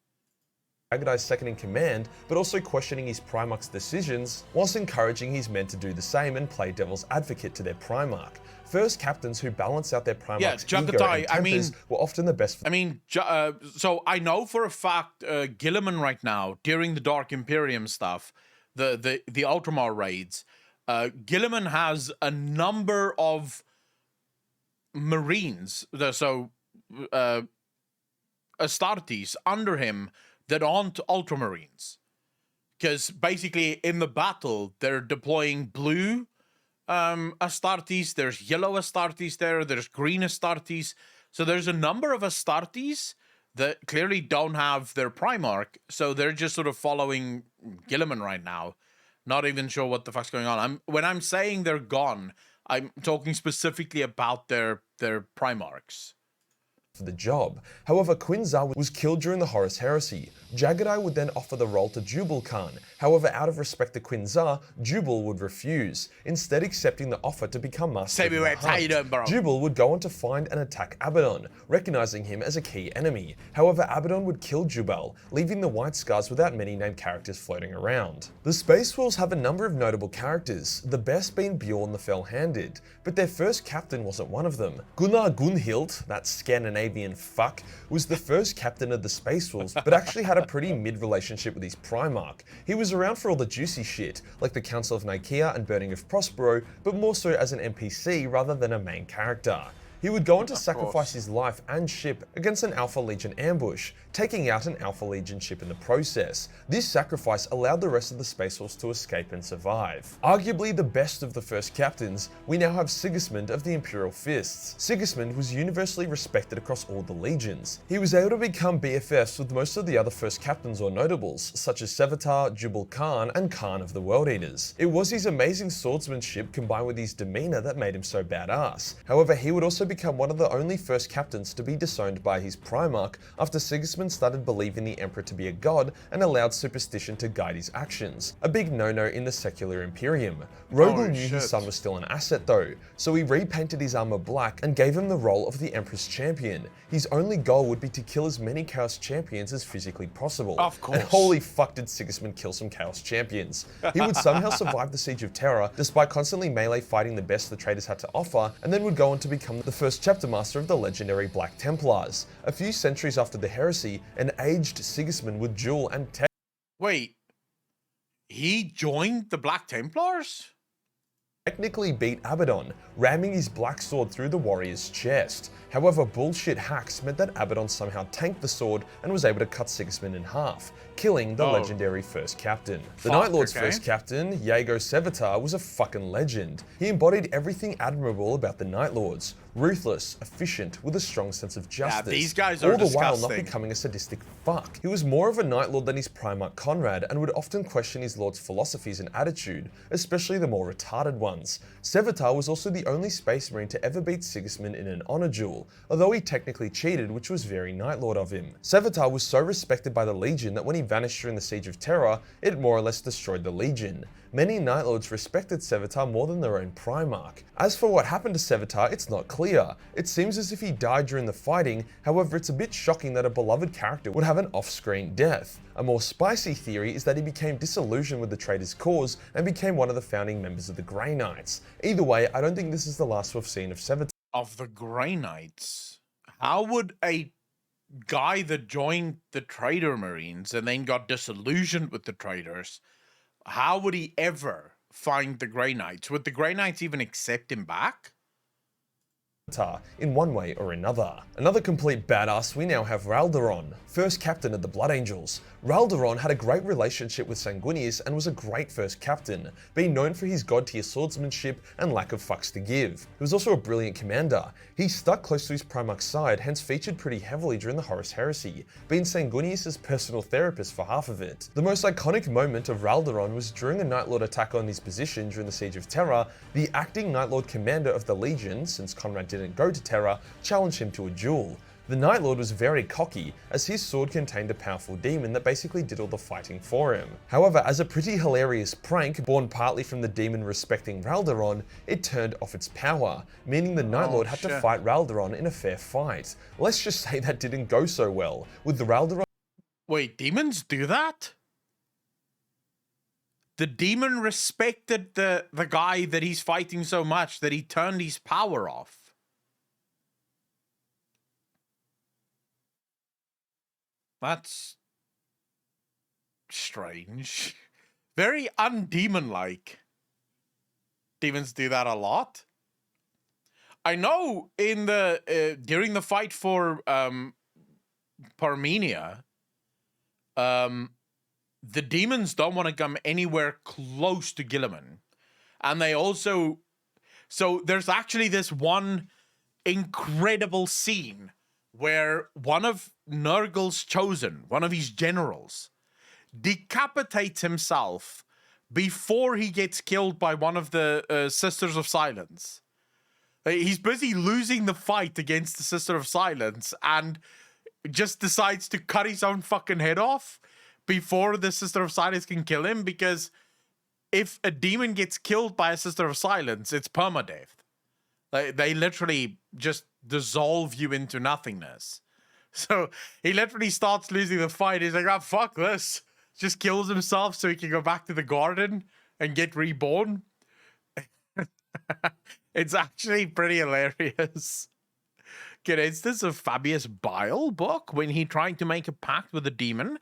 Agadi's second in command, but also questioning his Primarch's decisions, whilst encouraging his men to do the same and play devil's advocate to their Primarch. First captains who balance out their Primarch's ego and tempers were often the best. So I know for a fact Guilliman right now, during the Dark Imperium stuff, the Ultramar raids, Guilliman has a number of Marines, Astartes under him that aren't Ultramarines. Because basically in the battle, they're deploying blue Astartes, there's yellow Astartes there's green Astartes. So there's a number of Astartes that clearly don't have their Primarch, so they're just sort of following Guilliman right now. Not even sure what the fuck's going on. When I'm saying they're gone, I'm talking specifically about their Primarchs. For the job. However, Quinzar was killed during the Horus Heresy. Jagadai would then offer the role to Jubal Khan. However, out of respect to Quinzar, Jubal would refuse, instead accepting the offer to become Master of the Hunt. Jubal would go on to find and attack Abaddon, recognizing him as a key enemy. However, Abaddon would kill Jubal, leaving the White Scars without many named characters floating around. The Space Wolves have a number of notable characters, the best being Bjorn the Fell-Handed, but their first captain wasn't one of them. Gunnar Gunhild, that Scandinavian fuck, was the first captain of the Space Wolves, but actually had a pretty mid-relationship with his Primarch. He was around for all the juicy shit, like the Council of Nicaea and Burning of Prospero, but more so as an NPC rather than a main character. He would go on to sacrifice his life and ship against an Alpha Legion ambush, taking out an Alpha Legion ship in the process. This sacrifice allowed the rest of the Space Wolves to escape and survive. Arguably the best of the first captains, we now have Sigismund of the Imperial Fists. Sigismund was universally respected across all the legions. He was able to become BFFs with most of the other first captains or notables, such as Sevatar, Jubal Khan, and Khan of the World Eaters. It was his amazing swordsmanship combined with his demeanor that made him so badass. However, he would also become one of the only first captains to be disowned by his Primarch after Sigismund started believing the Emperor to be a god and allowed superstition to guide his actions. A big no-no in the secular Imperium. Rogel knew his son was still an asset though, so he repainted his armor black and gave him the role of the Emperor's champion. His only goal would be to kill as many Chaos Champions as physically possible. Of course. And holy fuck did Sigismund kill some Chaos Champions. He would somehow survive the Siege of Terra despite constantly melee fighting the best the traitors had to offer, and then would go on to become the first chapter master of the legendary Black Templars. A few centuries after the heresy, an aged Sigismund would duel and Wait, he joined the Black Templars? Technically beat Abaddon, ramming his black sword through the warrior's chest. However, bullshit hacks meant that Abaddon somehow tanked the sword and was able to cut Sigismund in half, killing the legendary first captain. The Night Lord's first captain, Yago Sevatar, was a fucking legend. He embodied everything admirable about the Night Lords. Ruthless, efficient, with a strong sense of justice. Yeah, these guys are all the disgusting. while not becoming a sadistic fuck. He was more of a Night Lord than his Primarch Conrad and would often question his Lord's philosophies and attitude, especially the more retarded ones. Sevatar was also the only Space Marine to ever beat Sigismund in an honor duel, although he technically cheated, which was very Night Lord of him. Sevatar was so respected by the Legion that when he vanished during the Siege of Terra, it more or less destroyed the Legion. Many Night Lords respected Sevatar more than their own Primarch. As for what happened to Sevatar, it's not clear. It seems as if he died during the fighting, however it's a bit shocking that a beloved character would have an off-screen death. A more spicy theory is that he became disillusioned with the traitor's cause and became one of the founding members of the Grey Knights. Either way, I don't think this is the last we've seen of Sevatar. Of the Grey Knights? How would a guy that joined the Traitor Marines and then got disillusioned with the traitors, how would he ever find the Grey Knights? Would the Grey Knights even accept him back? In one way or another. Another complete badass, we now have Raldoron, first captain of the Blood Angels. Raldoron had a great relationship with Sanguinius and was a great first captain, being known for his god-tier swordsmanship and lack of fucks to give. He was also a brilliant commander. He stuck close to his Primarch's side, hence featured pretty heavily during the Horus Heresy, being Sanguinius' personal therapist for half of it. The most iconic moment of Raldoron was during a Night Lord attack on his position during the Siege of Terra. The acting Night Lord commander of the Legion, since Conrad didn't go to Terra, challenged him to a duel. The Night Lord was very cocky, as his sword contained a powerful demon that basically did all the fighting for him. However, as a pretty hilarious prank, born partly from the demon respecting Raldoron, it turned off its power, meaning the Night Lord had to fight Raldoron in a fair fight. Let's just say that didn't go so well, with the Raldoron— Wait, demons do that? The demon respected the guy that he's fighting so much that he turned his power off. That's strange. Very undemon-like. Demons do that a lot. I know in the during the fight for Parmenia, the demons don't want to come anywhere close to Guilliman. And they also... So there's actually this one incredible scene where one of Nurgle's chosen, one of his generals, decapitates himself before he gets killed by one of the Sisters of Silence. He's busy losing the fight against the Sister of Silence and just decides to cut his own fucking head off before the Sister of Silence can kill him, because if a demon gets killed by a Sister of Silence, it's permadeath. They literally just dissolve you into nothingness. So he literally starts losing the fight. He's like, oh, fuck this. Just kills himself so he can go back to the garden and get reborn. It's actually pretty hilarious. Good instance of Fabius Bile book. When he tried to make a pact with the demon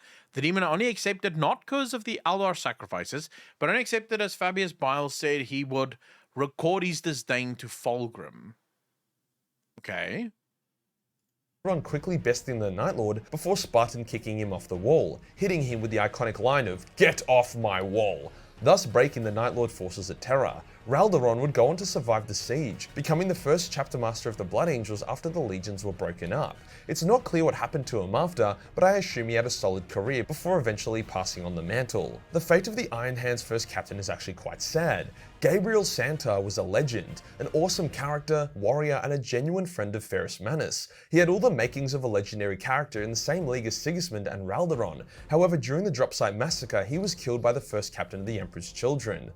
only accepted not because of the Aldar sacrifices, but only accepted as Fabius Bile said he would record his disdain to Fulgrim. Okay. Ron quickly besting the Night Lord before Spartan kicking him off the wall, hitting him with the iconic line of "Get off my wall," thus breaking the Night Lord forces at Terra. Raldoron would go on to survive the siege, becoming the first chapter master of the Blood Angels after the legions were broken up. It's not clear what happened to him after, but I assume he had a solid career before eventually passing on the mantle. The fate of the Iron Hand's first captain is actually quite sad. Gabriel Santa was a legend, an awesome character, warrior, and a genuine friend of Ferrus Manus. He had all the makings of a legendary character in the same league as Sigismund and Raldoron. However, during the Dropsite Massacre, he was killed by the first captain of the Emperor's Children.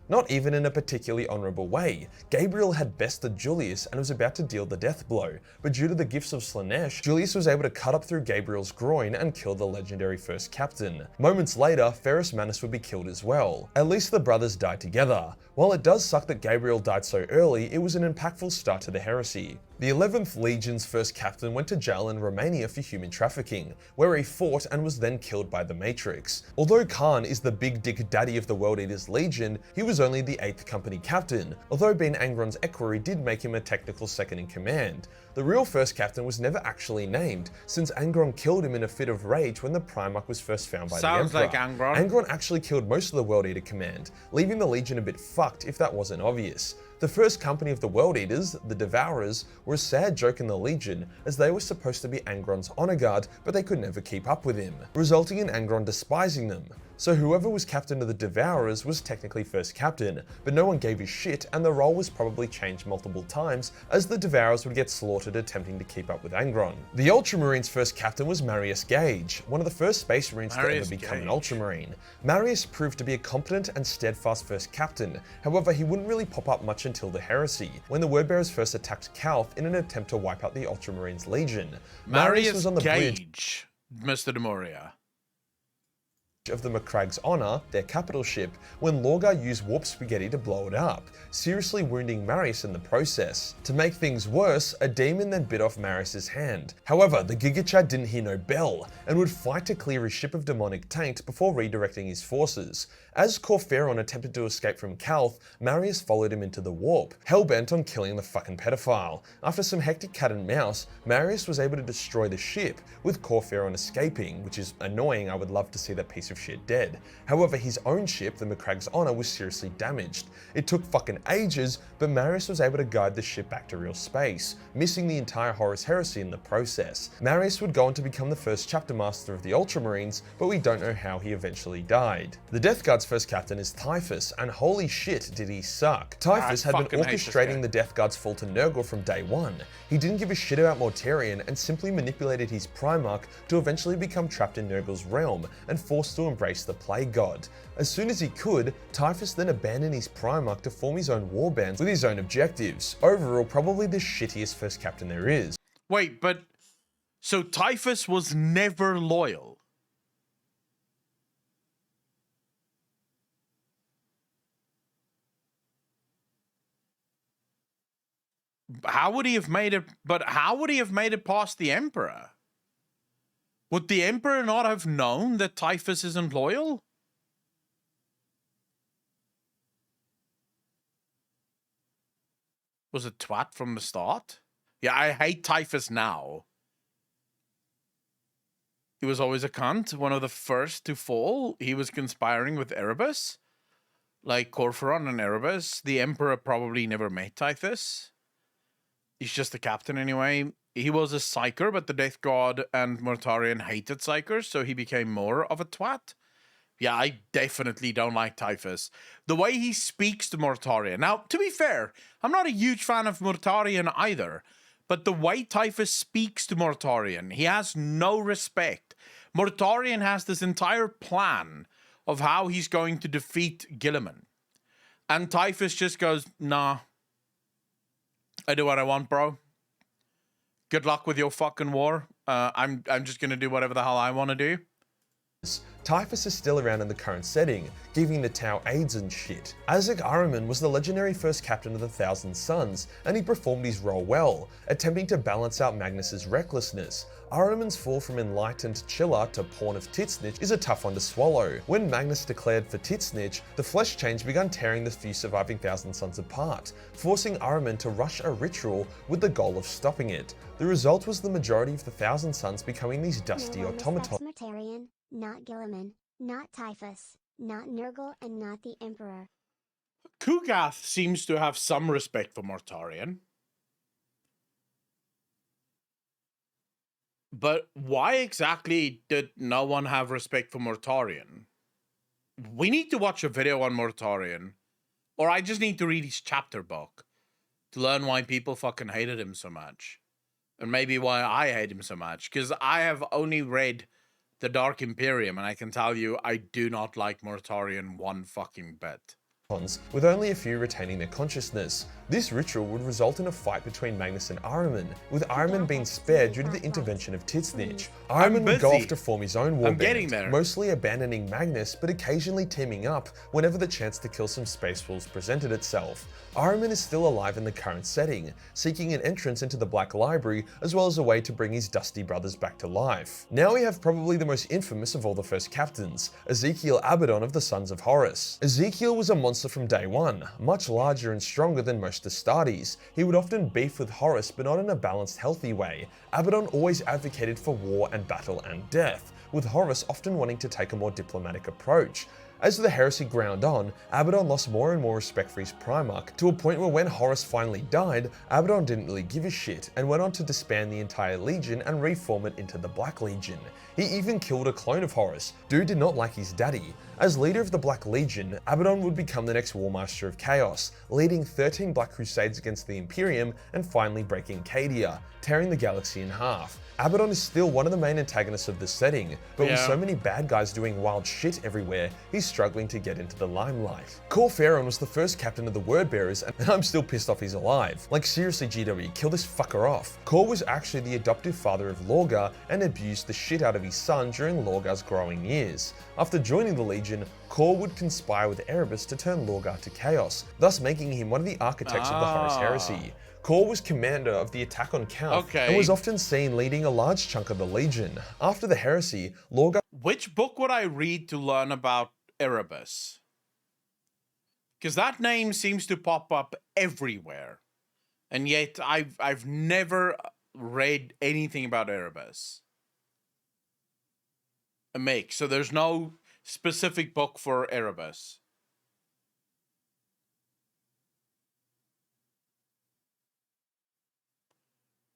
Not even in a particularly honourable way. Gabriel had bested Julius and was about to deal the death blow, but due to the gifts of Slaanesh, Julius was able to cut up through Gabriel's groin and kill the legendary first captain. Moments later, Ferrus Manus would be killed as well. At least the brothers died together. While it does suck that Gabriel died so early, it was an impactful start to the heresy. The 11th Legion's first captain went to jail in Romania for human trafficking, where he fought and was then killed by the Matrix. Although Khan is the big dick daddy of the World Eaters Legion, he was only the 8th company captain, although being Angron's equerry did make him a technical second in command. The real first captain was never actually named, since Angron killed him in a fit of rage when the Primarch was first found by the Emperor. Sounds like Angron. Angron actually killed most of the World Eater command, leaving the Legion a bit fucked if that wasn't obvious. The first company of the World Eaters, the Devourers, were a sad joke in the Legion, as they were supposed to be Angron's honor guard, but they could never keep up with him, resulting in Angron despising them. So whoever was captain of the Devourers was technically first captain, but no one gave a shit, and the role was probably changed multiple times as the Devourers would get slaughtered attempting to keep up with Angron. The Ultramarines' first captain was Marius Gage, one of the first Space Marines to ever become an Ultramarine. Marius proved to be a competent and steadfast first captain, however he wouldn't really pop up much until the Heresy, when the Wordbearers first attacked Calth in an attempt to wipe out the Ultramarines' Legion. Marius was on the Gage, Mr. Demoria. Of the Macragge's honor, their capital ship, when Lorgar used Warp Spaghetti to blow it up, seriously wounding Marius in the process. To make things worse, a demon then bit off Marius's hand. However, the Giga Chad didn't hear no bell, and would fight to clear his ship of demonic taint before redirecting his forces. As Corpheron attempted to escape from Calth, Marius followed him into the warp, hell-bent on killing the fucking pedophile. After some hectic cat and mouse, Marius was able to destroy the ship, with Corpheron escaping, which is annoying. I would love to see that piece of shit dead. However, his own ship, the Macragge's Honor, was seriously damaged. It took fucking ages, but Marius was able to guide the ship back to real space, missing the entire Horus Heresy in the process. Marius would go on to become the first chapter master of the Ultramarines, but we don't know how he eventually died. The Death Guard's first captain is Typhus, and holy shit did he suck. Typhus had been orchestrating the Death Guard's fall to Nurgle from day one. He didn't give a shit about Mortarion and simply manipulated his Primarch to eventually become trapped in Nurgle's realm and forced to embrace the Plague God. As soon as he could, Typhus then abandoned his Primarch to form his own warbands with his own objectives. Overall, probably the shittiest first captain there is. Wait, but so Typhus was never loyal? How would he have made it? But how would he have made it past the Emperor? Would the Emperor not have known that Typhus isn't loyal? Was it twat from the start? Yeah, I hate Typhus now. He was always a cunt, one of the first to fall. He was conspiring with Erebus, like Corpheron and Erebus. The Emperor probably never met Typhus. He's just a captain anyway. He was a Psyker, but the Death God and Mortarion hated Psykers, so he became more of a twat. Yeah, I definitely don't like Typhus. The way he speaks to Mortarion. Now, to be fair, I'm not a huge fan of Mortarion either. But the way Typhus speaks to Mortarion, he has no respect. Mortarion has this entire plan of how he's going to defeat Guilliman. And Typhus just goes, nah. I do what I want, bro. Good luck with your fucking war. I'm just going to do whatever the hell I want to do. Typhus is still around in the current setting, giving the Tau aids and shit. Azek Ahriman was the legendary first captain of the Thousand Sons, and he performed his role well, attempting to balance out Magnus's recklessness. Ahriman's fall from enlightened chiller to pawn of Titsnitch is a tough one to swallow. When Magnus declared for Titsnitch, the flesh change began tearing the few surviving Thousand Sons apart, forcing Ahriman to rush a ritual with the goal of stopping it. The result was the majority of the Thousand Sons becoming these dusty automatons. Mortarion, not Guilliman, not Typhus, not Nurgle, and not the Emperor. Kugath seems to have some respect for Mortarion. But why exactly did no one have respect for Mortarion? We need to watch a video on Mortarion. Or I just need to read his chapter book to learn why people fucking hated him so much. And maybe why I hate him so much. Because I have only read The Dark Imperium, and I can tell you I do not like Mortarion one fucking bit. With only a few retaining their consciousness. This ritual would result in a fight between Magnus and Ahriman, with Ahriman being spared due to the intervention of Titsnitch. Ahriman would go off to form his own warband, mostly abandoning Magnus, but occasionally teaming up whenever the chance to kill some Space Wolves presented itself. Ahriman is still alive in the current setting, seeking an entrance into the Black Library, as well as a way to bring his dusty brothers back to life. Now we have probably the most infamous of all the first captains, Ezekiel Abaddon of the Sons of Horus. Ezekiel was a monster from day one, much larger and stronger than most Astartes. He would often beef with Horus, but not in a balanced, healthy way. Abaddon always advocated for war and battle and death, with Horus often wanting to take a more diplomatic approach. As the heresy ground on, Abaddon lost more and more respect for his Primarch, to a point where when Horus finally died, Abaddon didn't really give a shit, and went on to disband the entire Legion and reform it into the Black Legion. He even killed a clone of Horus. Dude did not like his daddy. As leader of the Black Legion, Abaddon would become the next Warmaster of Chaos, leading 13 Black Crusades against the Imperium and finally breaking Cadia, tearing the galaxy in half. Abaddon is still one of the main antagonists of the setting, but with so many bad guys doing wild shit everywhere, he's struggling to get into the limelight. Khor Pharaon was the first captain of the Wordbearers, and I'm still pissed off he's alive. Like seriously GW, kill this fucker off. Khor was actually the adoptive father of Lorgar and abused the shit out of his son during Lorgar's growing years. After joining the Legion, Khor would conspire with Erebus to turn Lorgar to chaos, thus making him one of the architects of the Horus Heresy. Khor was commander of the attack on Calth and was often seen leading a large chunk of the Legion. After the heresy, Lorgar... Which book would I read to learn about Erebus? Because that name seems to pop up everywhere. And yet I've never read anything about Erebus. A mix. So there's no specific book for Erebus.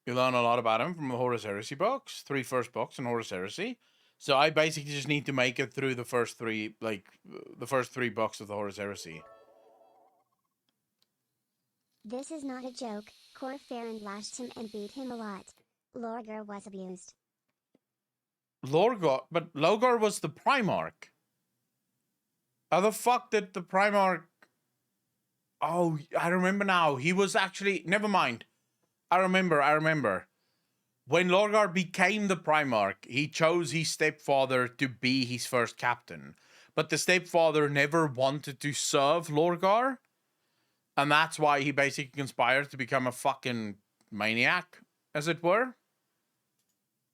You learn a lot about him from the Horus Heresy books, 3 first books in Horus Heresy. So I basically just need to make it through the first 3, like, the first 3 books of the Horus Heresy. This is not a joke. Khor Pharaon lashed him and beat him a lot. Lorgar was abused. But Lorgar was the Primarch. How the fuck did the Primarch... Oh, I remember now. He was actually... Never mind. I remember. When Lorgar became the Primarch, he chose his stepfather to be his first captain. But the stepfather never wanted to serve Lorgar. And that's why he basically conspired to become a fucking maniac, as it were.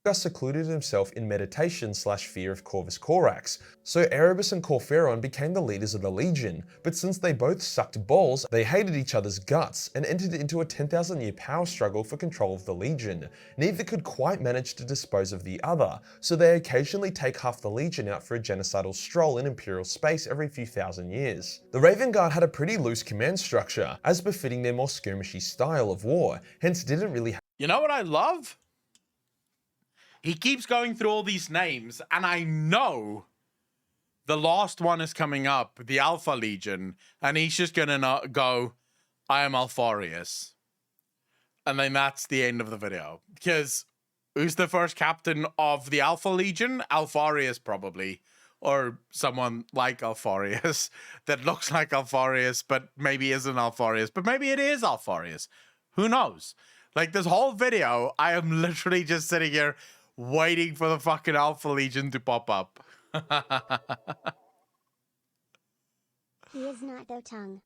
Lorgar secluded himself in meditation/fear of Corvus Corax, so Erebus and Khor Pharaon became the leaders of the Legion, but since they both sucked balls, they hated each other's guts and entered into a 10,000-year power struggle for control of the Legion. Neither could quite manage to dispose of the other, so they occasionally take half the Legion out for a genocidal stroll in Imperial space every few thousand years. The Raven Guard had a pretty loose command structure, as befitting their more skirmishy style of war, hence didn't really have... You know what I love? He keeps going through all these names, and I know the last one is coming up, the Alpha Legion, and he's just gonna go, I am Alfarius. And then that's the end of the video. Because who's the first captain of the Alpha Legion? Alfarius, probably. Or someone like Alfarius that looks like Alfarius, but maybe isn't Alfarius. But maybe it is Alfarius. Who knows? Like, this whole video, I am literally just sitting here waiting for the fucking Alpha Legion to pop up. He is not Dotang.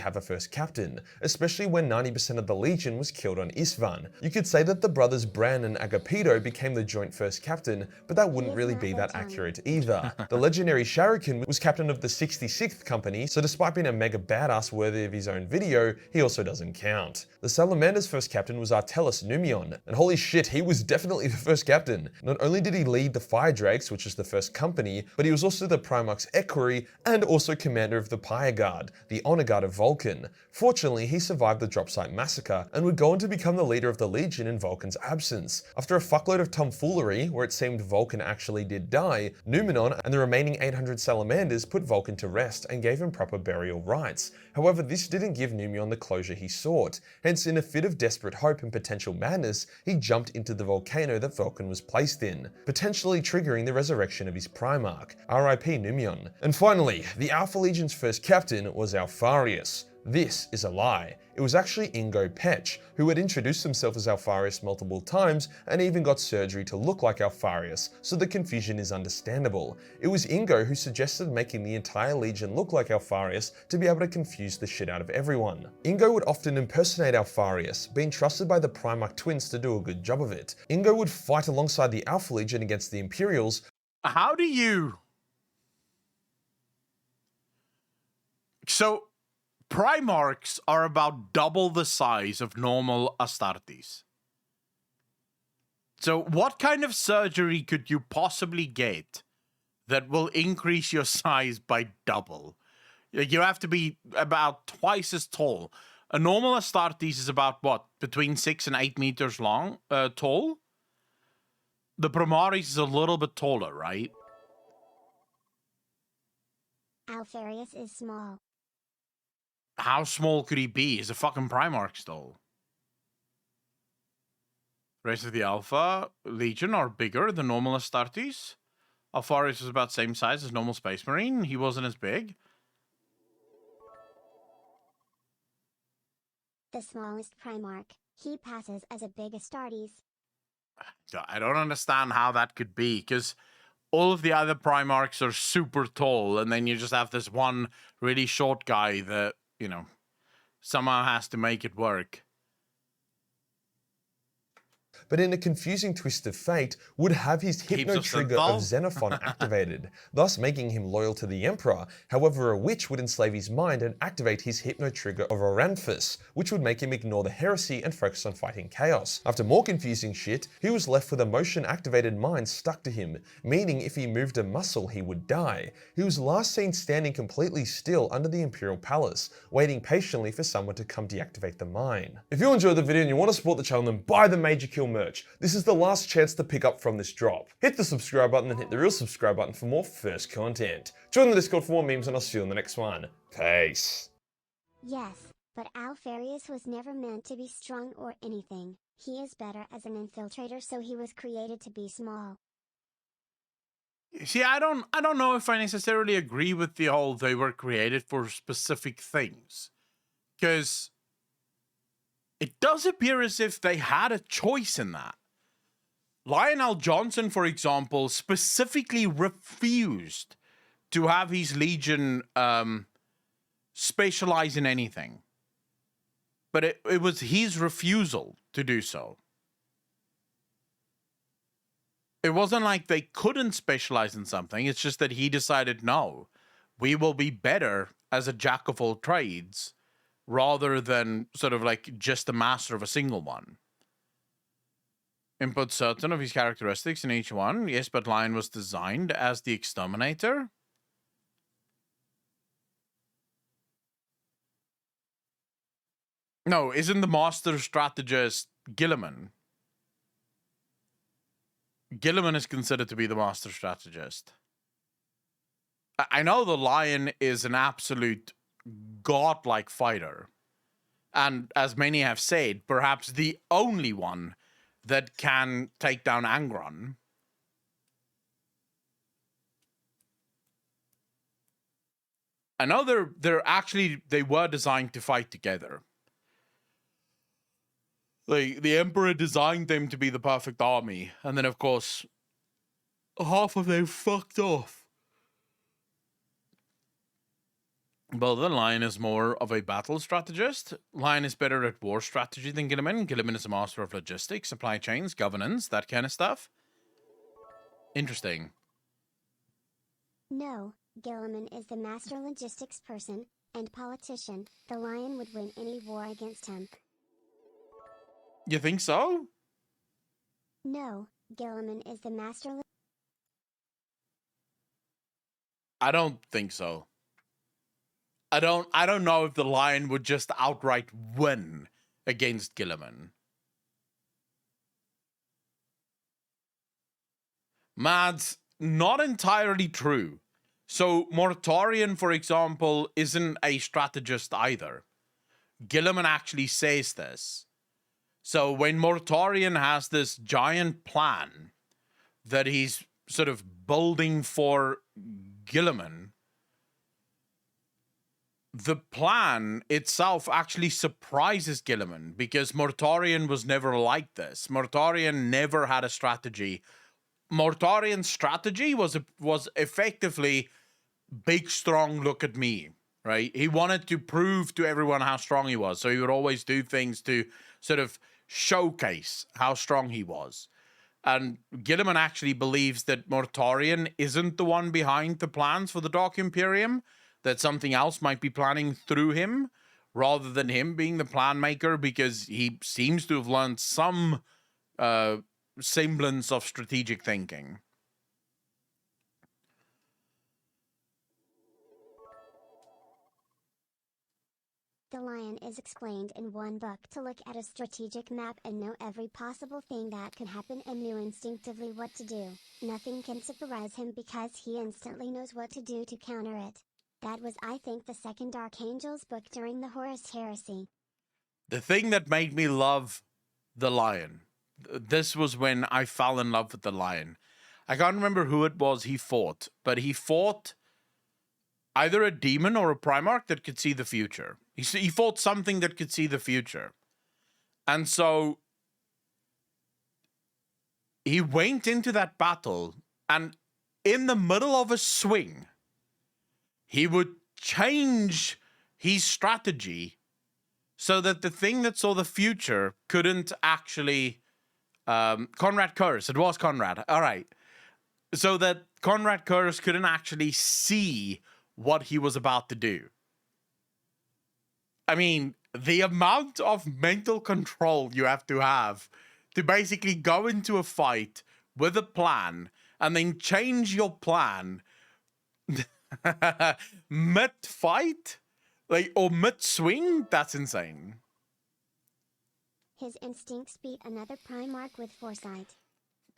Have a first captain, especially when 90% of the Legion was killed on Isvan. You could say that the brothers Bran and Agapito became the joint first captain, but that wouldn't really be that accurate either. The legendary Sharrokin was captain of the 66th Company, so despite being a mega badass worthy of his own video, he also doesn't count. The Salamander's first captain was Artellus Numion, and holy shit, he was definitely the first captain. Not only did he lead the Fire Drakes, which is the first company, but he was also the Primarch's Equerry and also commander of the Pyre Guard, the honor guard of Vulcan. Fortunately, he survived the drop site massacre and would go on to become the leader of the Legion in Vulcan's absence. After a fuckload of tomfoolery, where it seemed Vulcan actually did die, Numenor and the remaining 800 Salamanders put Vulcan to rest and gave him proper burial rites. However, this didn't give Numenor the closure he sought. Hence, in a fit of desperate hope and potential madness, he jumped into the volcano that Vulcan was placed in, potentially triggering the resurrection of his Primarch. R.I.P. Numenor. And finally, the Alpha Legion's first captain was Alfarius. This is a lie. It was actually Ingo Petch, who had introduced himself as Alfarius multiple times and even got surgery to look like Alfarius, so the confusion is understandable. It was Ingo who suggested making the entire Legion look like Alfarius to be able to confuse the shit out of everyone. Ingo would often impersonate Alfarius, being trusted by the Primarch twins to do a good job of it. Ingo would fight alongside the Alpha Legion against the Imperials. How do you... So... Primarchs are about double the size of normal Astartes. So what kind of surgery could you possibly get that will increase your size by double? You have to be about twice as tall. A normal Astartes is about, what, between 6 and 8 meters long, tall? The Primaris is a little bit taller, right? Alfarius is small. How small could he be? He's a fucking Primarch still. The rest of the Alpha Legion are bigger than normal Astartes. Alfarius was about the same size as normal Space Marine. He wasn't as big. The smallest Primarch. He passes as a big Astartes. I don't understand how that could be, because all of the other Primarchs are super tall, and then you just have this one really short guy that, you know, somehow has to make it work. But in a confusing twist of fate, would have his hypno trigger of Xenophon activated, thus making him loyal to the Emperor. However, a witch would enslave his mind and activate his hypno trigger of Oranthus, which would make him ignore the heresy and focus on fighting chaos. After more confusing shit, he was left with a motion-activated mind stuck to him, meaning if he moved a muscle, he would die. He was last seen standing completely still under the Imperial Palace, waiting patiently for someone to come deactivate the mind. If you enjoyed the video and you want to support the channel, then buy the Major Kill merch. This is the last chance to pick up from this drop. Hit the subscribe button and hit the real subscribe button for more first content. Join the Discord for more memes and I'll see you in the next one. Peace. Yes, but Alfarius was never meant to be strong or anything. He is better as an infiltrator, so he was created to be small. See, I don't know if I necessarily agree with the whole they were created for specific things. Because it does appear as if they had a choice in that. Lionel Johnson, for example, specifically refused to have his Legion specialize in anything. But it was his refusal to do so. It wasn't like they couldn't specialize in something. It's just that he decided, no, we will be better as a jack of all trades rather than sort of like just the master of a single one. Input certain of his characteristics in each one. Yes, but Lion was designed as the exterminator. No, isn't the master strategist Guilliman? Guilliman is considered to be the master strategist. I know the lion is an absolute godlike fighter. And as many have said, perhaps the only one that can take down Angron. I know they were designed to fight together. The Emperor designed them to be the perfect army, and then of course half of them fucked off. Well, the Lion is more of a battle strategist. Lion is better at war strategy than Gilliman. Gilliman is a master of logistics, supply chains, governance, that kind of stuff. Interesting. No, Gilliman is the master logistics person and politician. The Lion would win any war against him. You think so? No, Gilliman is the master. I don't think so. I don't know if the Lion would just outright win against Gilliman. Mads, not entirely true. So Mortarion, for example, isn't a strategist either. Gilliman actually says this. So when Mortarion has this giant plan that he's sort of building for Gilliman, the plan itself actually surprises Gilliman because Mortarion was never like this. Mortarion never had a strategy. Mortarion's strategy was effectively big, strong, look at me, right? He wanted to prove to everyone how strong he was. So he would always do things to sort of showcase how strong he was. And Gilliman actually believes that Mortarion isn't the one behind the plans for the Dark Imperium, that something else might be planning through him rather than him being the plan maker, because he seems to have learned some semblance of strategic thinking. The Lion is explained in one book to look at a strategic map and know every possible thing that could happen and knew instinctively what to do. Nothing can surprise him because he instantly knows what to do to counter it. That was, I think, the second Archangel's book during the Horus Heresy. The thing that made me love the Lion, this was when I fell in love with the Lion. I can't remember who it was he fought, but he fought either a demon or a Primarch that could see the future. He fought something that could see the future. And so he went into that battle, and in the middle of a swing, he would change his strategy so that the thing that saw the future couldn't actually... Konrad Curze, it was Konrad, all right. So that Konrad Curze couldn't actually see what he was about to do. I mean, the amount of mental control you have to basically go into a fight with a plan and then change your plan mid-fight, or mid-swing, that's insane. His instincts beat another Primarch with foresight.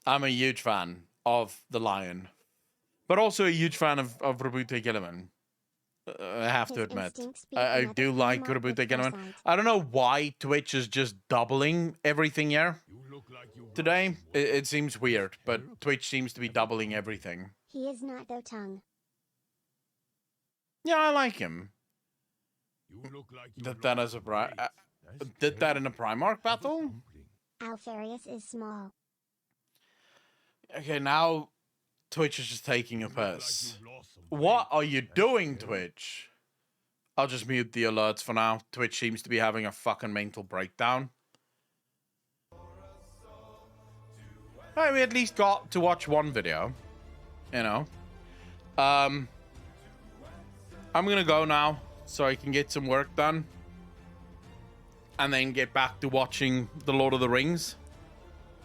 I'm a huge fan of the Lion, but also a huge fan of Roboute Guilliman. I have to admit, I do like Roboute Guilliman. I don't know why Twitch is just doubling everything here today. It seems weird, but Twitch seems to be doubling everything. He is not Dotang. Yeah, I like him. Did that as a did that in a Primarch battle? Alfarius is small. Okay, now Twitch is just taking a piss. What are you doing, Twitch? I'll just mute the alerts for now. Twitch seems to be having a fucking mental breakdown. Alright, we at least got to watch one video. You know. I'm gonna go now so I can get some work done. And then get back to watching The Lord of the Rings.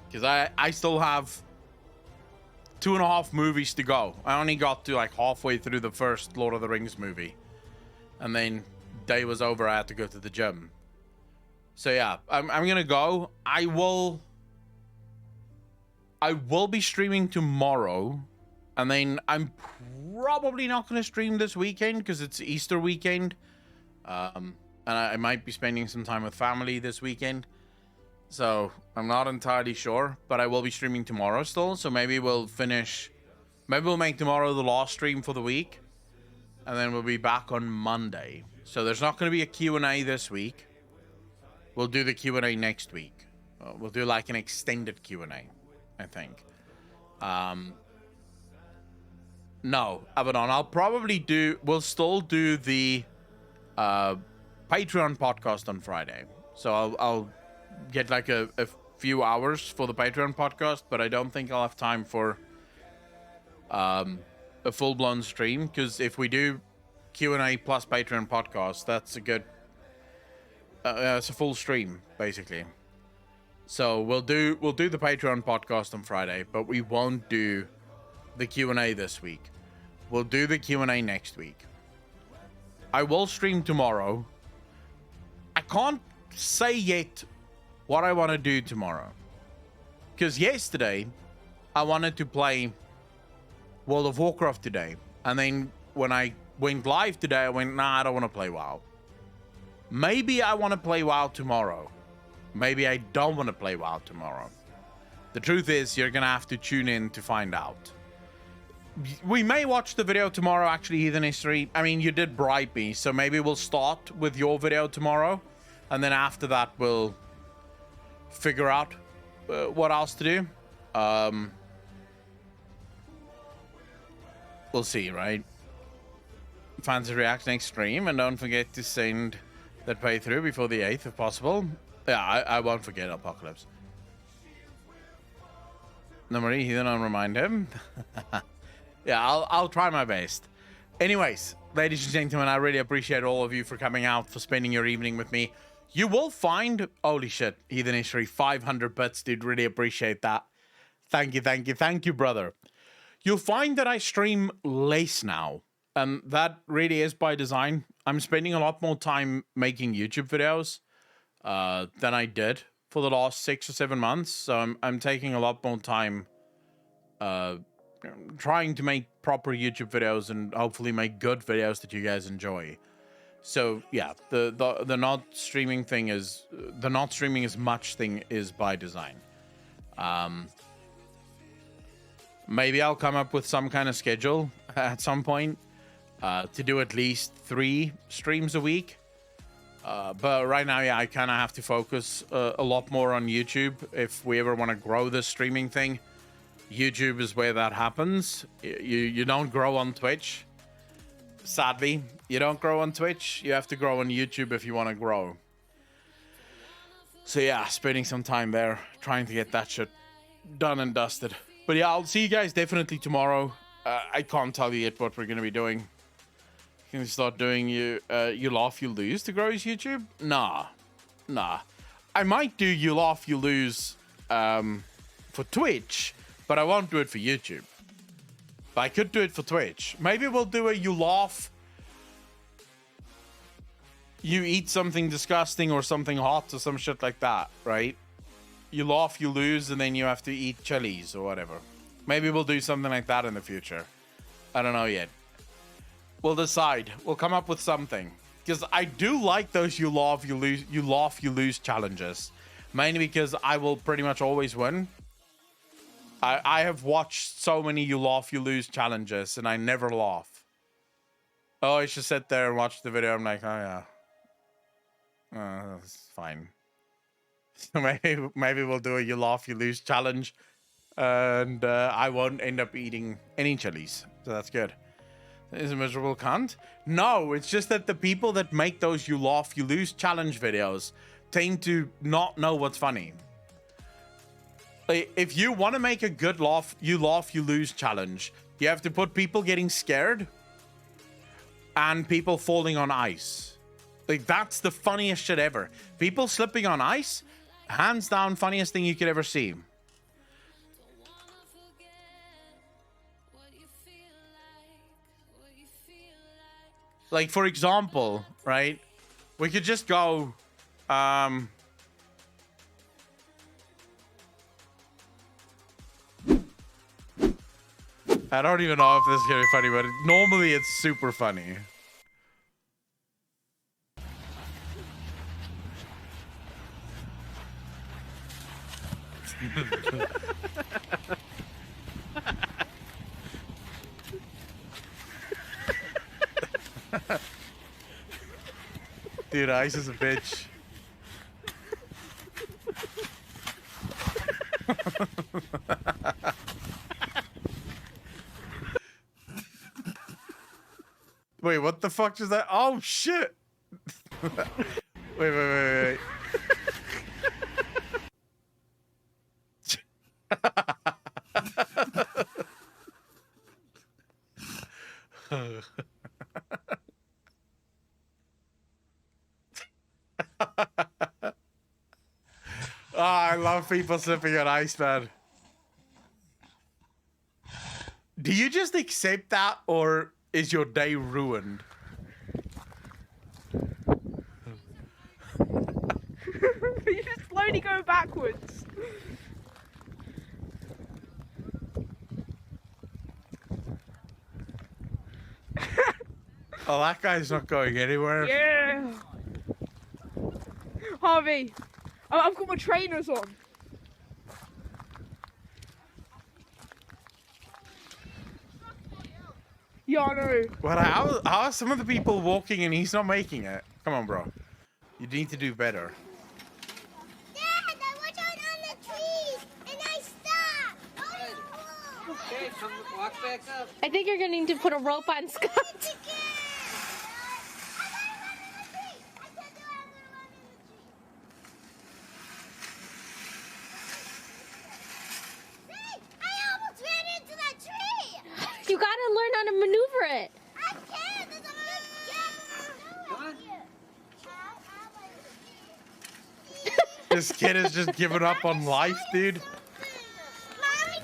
Because I still have 2.5 movies to go. I only got to like halfway through the first Lord of the Rings movie. And then day was over, I had to go to the gym. So yeah, I'm gonna go. I will be streaming tomorrow. And then I'm probably not going to stream this weekend because it's Easter weekend. And I might be spending some time with family this weekend. So I'm not entirely sure, but I will be streaming tomorrow still. So maybe we'll make tomorrow the last stream for the week. And then we'll be back on Monday. So there's not going to be a Q&A this week. We'll do the Q&A next week. We'll do like an extended Q&A, I think. No, Abaddon, we'll still do the Patreon podcast on Friday. So I'll get like a few hours for the Patreon podcast, but I don't think I'll have time for a full-blown stream, because if we do Q&A plus Patreon podcast, that's a good it's a full stream basically. So we'll do the Patreon podcast on Friday, but we won't do the Q&A this week. We'll do the Q&A next week. I will stream tomorrow. I can't say yet what I want to do tomorrow, because yesterday I wanted to play World of Warcraft today, and then when I went live today, I went, nah, I don't want to play WoW. Maybe I want to play WoW tomorrow. Maybe I don't want to play WoW tomorrow. The truth is, you're gonna have to tune in to find out. We may watch the video tomorrow, actually, Heathen History. I mean, you did bribe me, so maybe we'll start with your video tomorrow, and then after that we'll figure out what else to do. We'll see, right? Fans of React next stream, and don't forget to send that playthrough before the 8th if possible. Yeah, I won't forget Apocalypse. No, Marie, Heathen, I'll remind him. Yeah, I'll try my best. Anyways, ladies and gentlemen, I really appreciate all of you for coming out, for spending your evening with me. You will find, holy shit, Heathen History, 500 bits, dude. Really appreciate that. Thank you, brother. You'll find that I stream less now, and that really is by design. I'm spending a lot more time making YouTube videos than I did for the last 6 or 7 months. So I'm taking a lot more time trying to make proper YouTube videos and hopefully make good videos that you guys enjoy. So yeah, the not streaming thing is, the not streaming as much thing is by design. Maybe I'll come up with some kind of schedule at some point to do at least 3 streams a week. But right now, yeah, I kind of have to focus a lot more on YouTube. If we ever want to grow this streaming thing, YouTube is where that happens. You don't grow on Twitch. Sadly, you don't grow on Twitch. You have to grow on YouTube if you want to grow. So yeah, spending some time there trying to get that shit done and dusted. But yeah, I'll see you guys definitely tomorrow. I can't tell you yet what we're going to be doing. Can we start doing you laugh, you lose to grow his YouTube? Nah. I might do you laugh, you lose for Twitch, but I won't do it for YouTube. But I could do it for Twitch. Maybe we'll do a you laugh, you eat something disgusting or something hot or some shit like that, right? You laugh, you lose, and then you have to eat chilies or whatever. Maybe we'll do something like that in the future. I don't know yet. We'll decide. We'll come up with something. Because I do like those you laugh, you lose challenges. Mainly because I will pretty much always win. I have watched so many you laugh, you lose challenges, and I never laugh. Oh, I should sit there and watch the video. I'm like, oh yeah. That's fine. So maybe we'll do a you laugh, you lose challenge. And I won't end up eating any chilies. So that's good. Is a miserable cunt? No, it's just that the people that make those you laugh, you lose challenge videos tend to not know what's funny. If you want to make a good laugh, you lose challenge, you have to put people getting scared and people falling on ice. Like, that's the funniest shit ever. People slipping on ice, hands down, funniest thing you could ever see. Like, for example, right? We could just go, I don't even know if this is gonna be funny, but normally it's super funny. Dude, Ice is a bitch. Wait, what the fuck is that? Oh shit! wait. I love people sipping on ice, man. Do you just accept that, or is your day ruined? You just slowly go backwards. Oh, that guy's not going anywhere. Yeah. Harvey, I've got my trainers on. Yeah, I know. Well, how are some of the people walking and he's not making it? Come on, bro. You need to do better. Dad, I was on the trees and I stopped. Okay, come walk back up. I think you're gonna need to put a rope on Scott. You gotta learn how to maneuver it. I can't. This kid is just giving up on life, dude.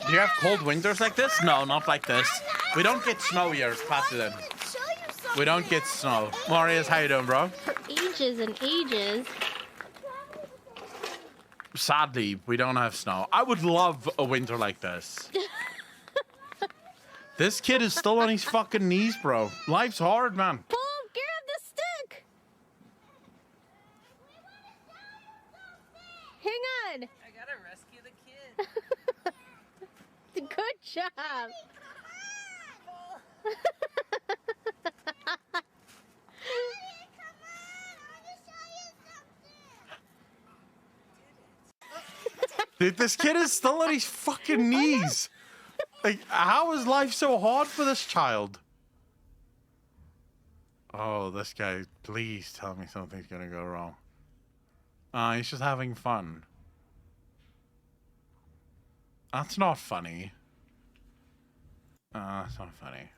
Do you have cold winters like this? No, not like this. We don't get snow here, Pasadena. We don't get snow. Marius, how you doing, bro? For ages and ages. Sadly, we don't have snow. I would love a winter like this. This kid is still on his fucking knees, bro. Life's hard, man. Bob, grab the stick. Hang on. I gotta rescue the kid. Good job. Dude, this kid is still on his fucking knees. Like, how is life so hard for this child? Oh, this guy, please tell me something's gonna go wrong. He's just having fun. That's not funny. That's not funny.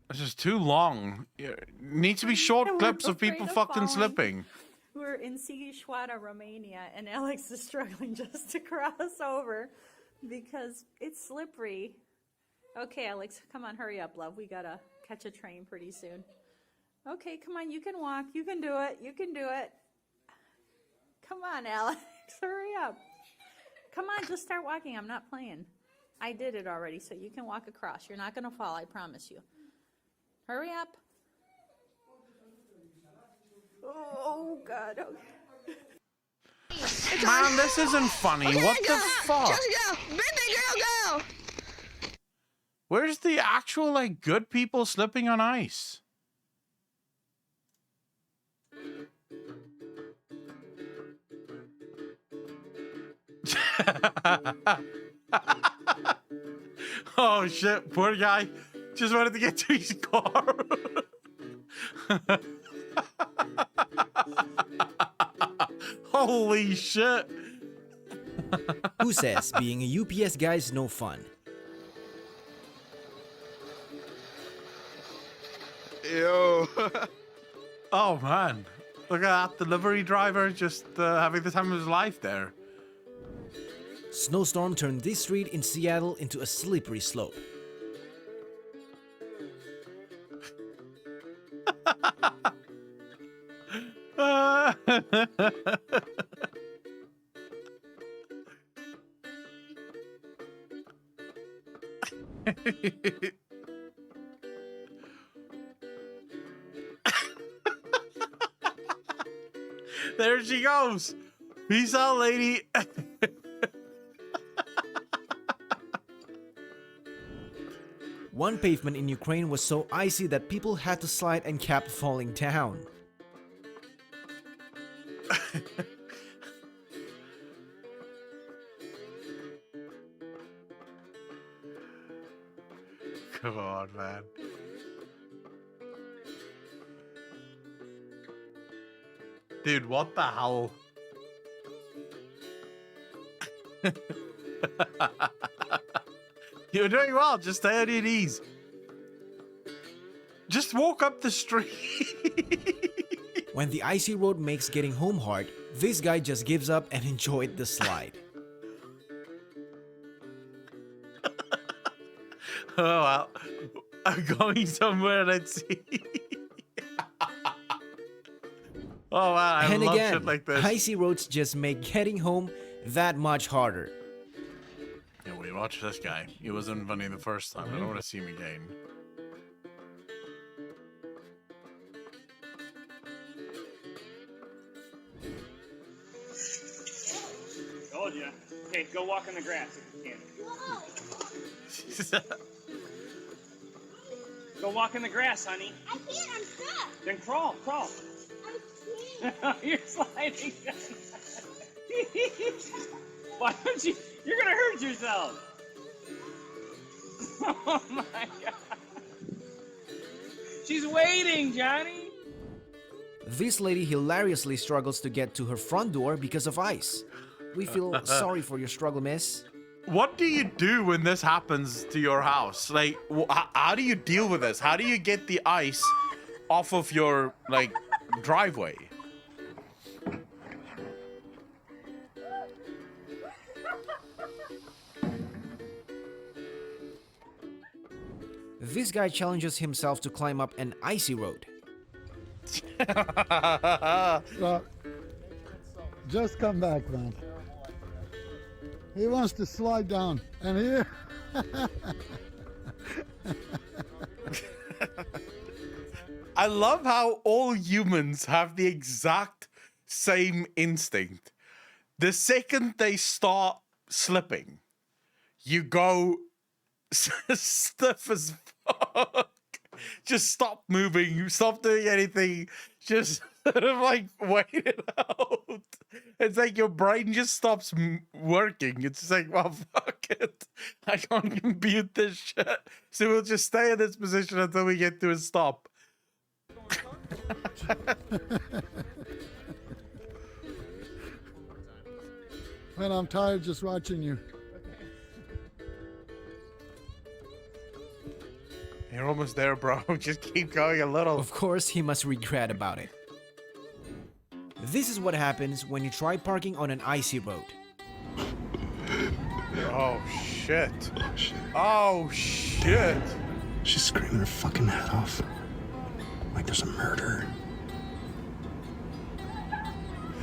This is too long. It needs to be short clips of people fucking slipping. We're in Sighișoara, Romania, and Alex is struggling just to cross over because it's slippery. Okay, Alex, come on, hurry up, love. We gotta catch a train pretty soon. Okay, come on, you can walk. You can do it. You can do it. Come on, Alex, hurry up. Come on, just start walking. I'm not playing. I did it already, so you can walk across. You're not gonna fall, I promise you. Hurry up. Oh, God. Okay. Man, this isn't funny. Okay, what the fuck? Just go. Baby girl, go. Where's the actual, like, good people slipping on ice? Oh, shit. Poor guy. Just wanted to get to his car. Holy shit. Who says being a UPS guy is no fun? Yo. Oh, man. Look at that delivery driver just having the time of his life there. Snowstorm turned this street in Seattle into a slippery slope. There she goes. Peace out, lady. One pavement in Ukraine was so icy that people had to slide and kept falling down. Come on, man. Dude, what the hell? You're doing well. Just stay on your knees. Just walk up the street. When the icy road makes getting home hard, this guy just gives up and enjoyed the slide. Oh, well. I'm going somewhere, let's see. Oh, wow. I And love again, shit like this. icy roads just make getting home that much harder. Yeah, we watched this guy. He wasn't funny the first time. I don't want to see him again. Told you. Okay, go walk in the grass if you can. Go walk in the grass, honey. I can't, I'm stuck. Then crawl, crawl. You're sliding. Why don't you? You're gonna hurt yourself. Oh my god. She's waiting, Johnny. This lady hilariously struggles to get to her front door because of ice. We feel sorry for your struggle, miss. What do you do when this happens to your house? Like, how do you deal with this? How do you get the ice off of your, like, driveway? This guy challenges himself to climb up an icy road. Just come back, man. He wants to slide down, and here. I love how all humans have the exact same instinct. The second they start slipping, you go stiff as fuck. Just stop moving, stop doing anything, just sort of like wait it out. It's like your brain just stops working. It's just like, well, fuck it. I can't compute this shit. So we'll just stay in this position until we get to a stop. Man, I'm tired just watching you. You're almost there, bro. Just keep going a little. Of course, he must regret about it. This is what happens when you try parking on an icy road. Oh, shit. Oh, shit. She's screaming her fucking head off. Like there's a murder.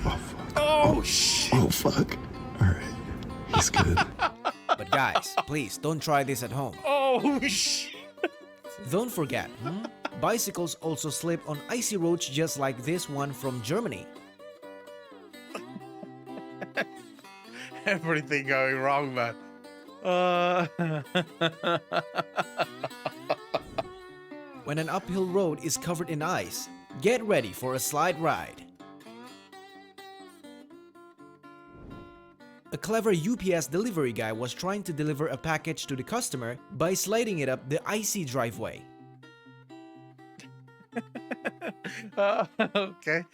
Oh, fuck. Oh, shit. Oh, fuck. Alright. He's good. But guys, please don't try this at home. Oh, shit. Don't forget, bicycles also slip on icy roads just like this one from Germany. Everything going wrong, man. When an uphill road is covered in ice, get ready for a slide ride. A clever UPS delivery guy was trying to deliver a package to the customer by sliding it up the icy driveway. Okay.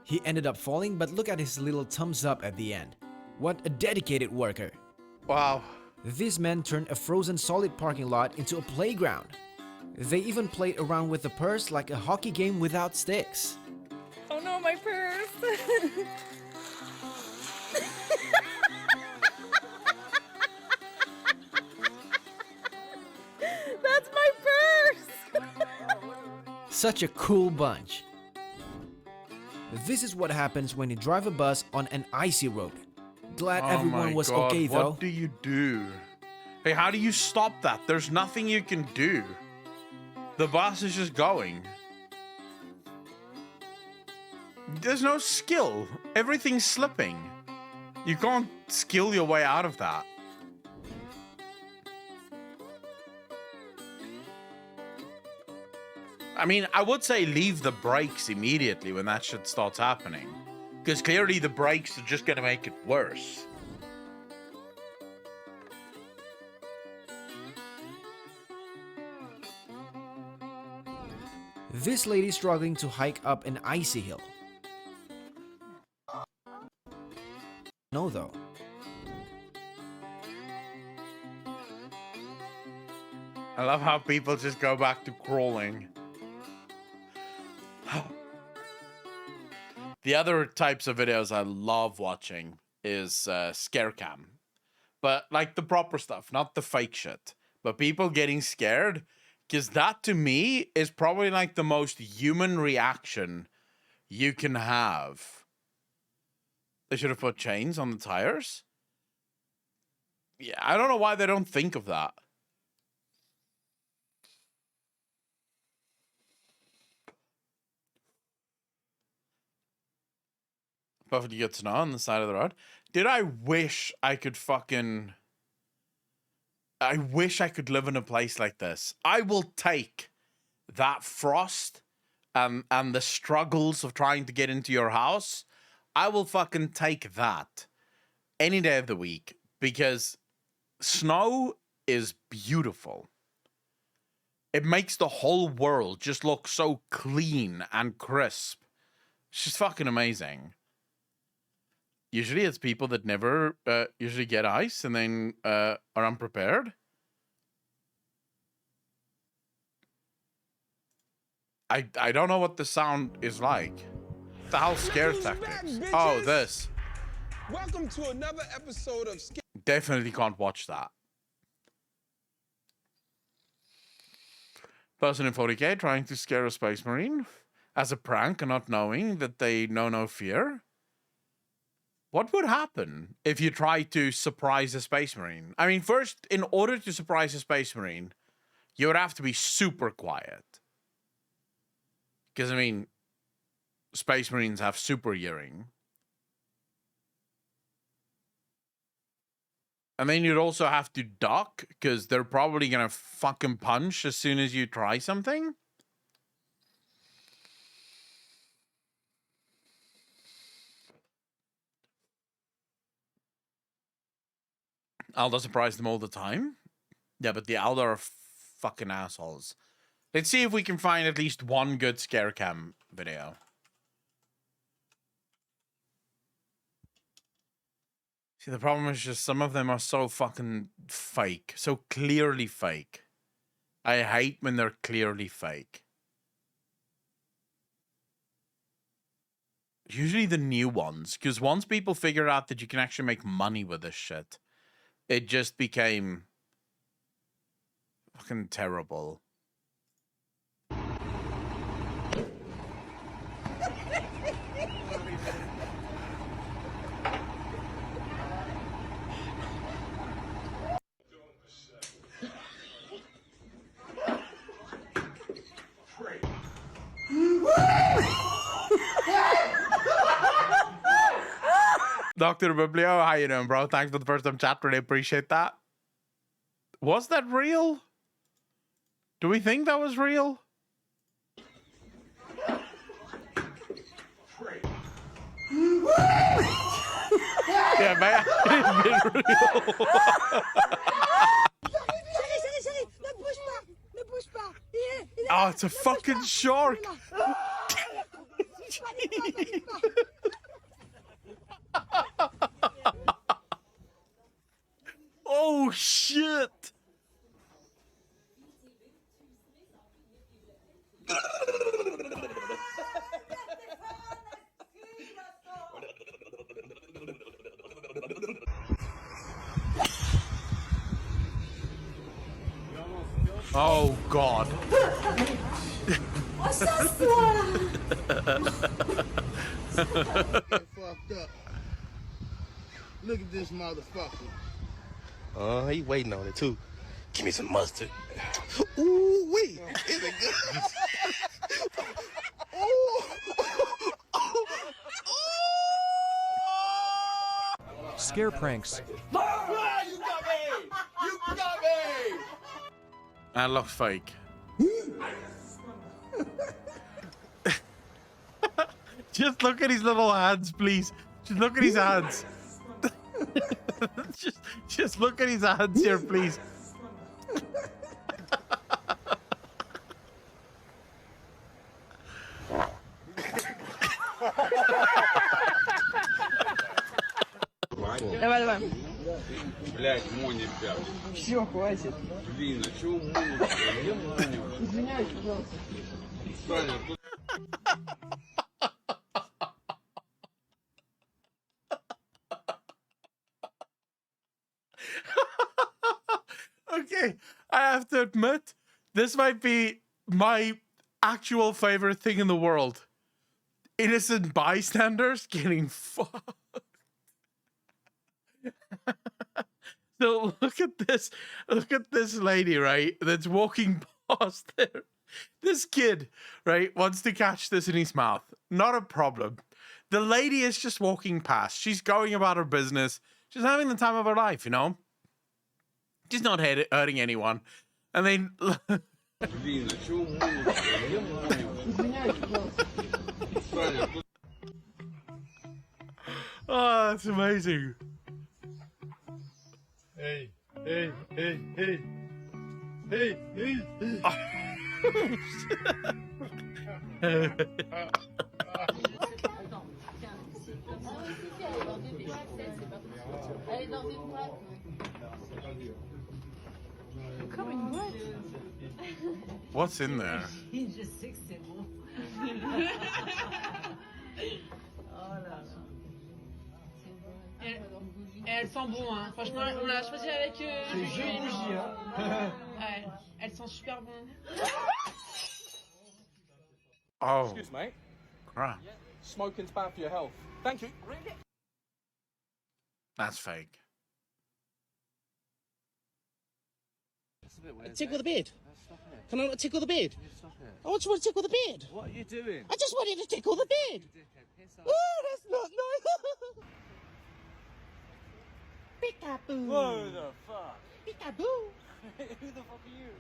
He ended up falling, but look at his little thumbs up at the end. What a dedicated worker. Wow. This man turned a frozen solid parking lot into a playground. They even played around with the purse like a hockey game without sticks. Oh no, my purse! That's my purse! Such a cool bunch. This is what happens when you drive a bus on an icy road. Glad everyone was okay though. What do you do? Hey, how do you stop that? There's nothing you can do. The bus is just going. There's no skill. Everything's slipping. You can't skill your way out of that. I mean, I would say leave the brakes immediately when that shit starts happening. Because clearly the brakes are just going to make it worse. This lady struggling to hike up an icy hill. No, though. I love how people just go back to crawling. The other types of videos I love watching is scare cam. But like the proper stuff, not the fake shit. But people getting scared, because that to me is probably like the most human reaction you can have. They should have put chains on the tires. Yeah, I don't know why they don't think of that. Perfectly good to know on the side of the road. Dude, I wish I could fucking... I wish I could live in a place like this. I will take that frost and the struggles of trying to get into your house. I will fucking take that any day of the week, because snow is beautiful. It makes the whole world just look so clean and crisp. It's just fucking amazing. Usually it's people that never usually get ice and then are unprepared. I don't know what the sound is like. The hell scare tactics? Oh, this. Welcome to another episode of Scare. Definitely can't watch that. Person in 40K trying to scare a Space Marine as a prank and not knowing that they know no fear. What would happen if you tried to surprise a Space Marine? I mean, first, in order to surprise a Space Marine, you would have to be super quiet. Because, I mean, Space Marines have super hearing. And then you'd also have to duck, because they're probably going to fucking punch as soon as you try something. Aldo surprised them all the time. Yeah, but the Aldo are fucking assholes. Let's see if we can find at least one good scare cam video. See, the problem is just some of them are so fucking fake. So clearly fake. I hate when they're clearly fake. Usually the new ones. Because once people figured out that you can actually make money with this shit, it just became fucking terrible. Dr. Biblio, how you doing, bro? Thanks for the first time chat. Really appreciate that. Was that real? Do we think that was real? Yeah, man. It's been real. Oh, it's a fucking shark. Oh shit! Oh god. What's up, Look at this motherfucker. He waiting on it too. Give me some mustard. Ooh, wait. Is it good? Ooh. scare pranks. You got me! You got me! That looks fake. Just look at his little hands, please. Just look at his hands. just look at his hands here, please. Давай, давай. Блять, Мони, ребят. Все, хватит. Блин, а чего Мони? Извиняюсь, пожалуйста. Саня, тут... Okay, I have to admit, this might be my actual favorite thing in the world. Innocent bystanders getting fucked. So look at this lady, right, that's walking past there. This kid, right, wants to catch this in his mouth. Not a problem. The lady is just walking past. She's going about her business. She's having the time of her life, you know? She's not hurting anyone. And then... Oh, that's amazing. Hey, hey, hey, hey. Hey, hey, hey. What's in there? He's just 6 symbols. Elles sont bonnes, hein. Franchement, on l'a choisi avec C'est joli bougie, hein. Ouais, elles sont super bonnes. Oh. Excuse me. Crap. Smoking's bad for your health. Thank you. That's fake. Tickle the bed. Can I not tickle the bed? I just want to tickle the bed. What are you doing? I just wanted to tickle the bed. Oh, that's not nice. Peekaboo. Whoa, the fuck? Peekaboo. Who the fuck are you?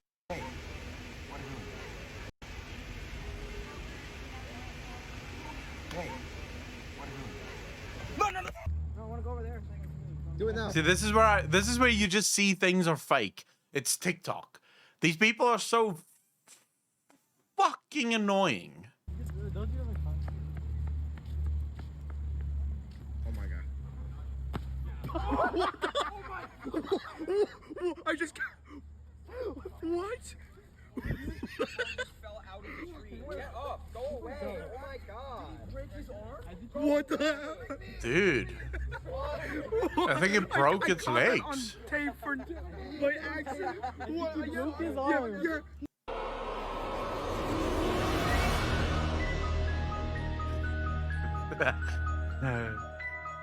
No, no, no. No, I want to go over there. Do it now. See, this is where you just see things are fake. It's TikTok. These people are so fucking annoying. Don't you have a phone? Oh my god. Oh my god. I just... What? Fell out of the tree. Get up. Go away. Oh my god. Break his arm? What the hell? Dude. I think it broke its legs. On tape for by accident. What? He broke his arm.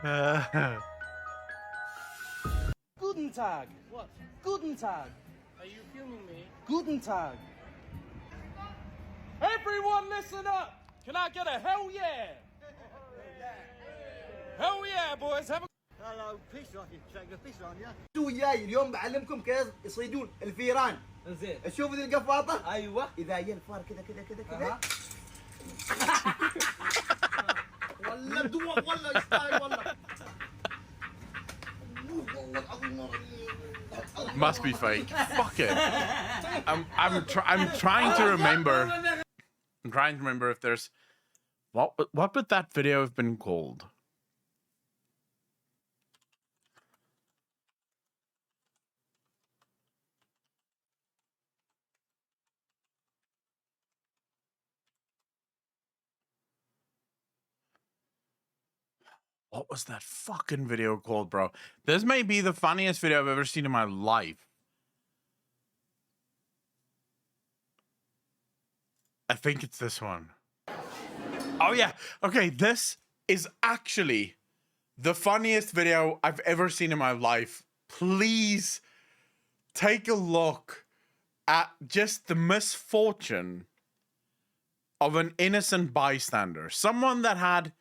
Yeah. Guten Tag. What? Guten Tag. Are you filming me? Guten Tag. Everyone listen up. Can I get a hell yeah? Hell yeah, boys. Have a... لا فيش راكي شايف فيش رانيا تو جاي اليوم بعلمكم كيف يصيدون الفيران زين تشوف ذي القفاطه ايوه اذا جاء الفار كذا كذا كذا كذا والله دوق والله يستاهل والله Must be fake. Fuck it. I'm trying to remember. I'm trying to remember if there's what would that video have been called? What was that fucking video called, bro? This may be the funniest video I've ever seen in my life. I think it's this one. Oh, yeah. Okay, this is actually the funniest video I've ever seen in my life. Please take a look at just the misfortune of an innocent bystander. Someone that had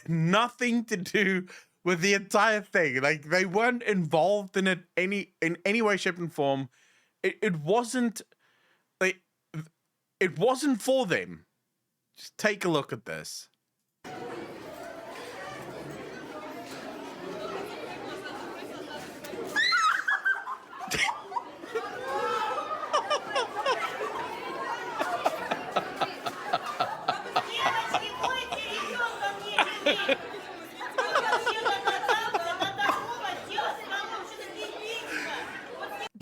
nothing to do with the entire thing. Like, they weren't involved in it in any way, shape, and form. It wasn't like it wasn't for them. Just take a look at this.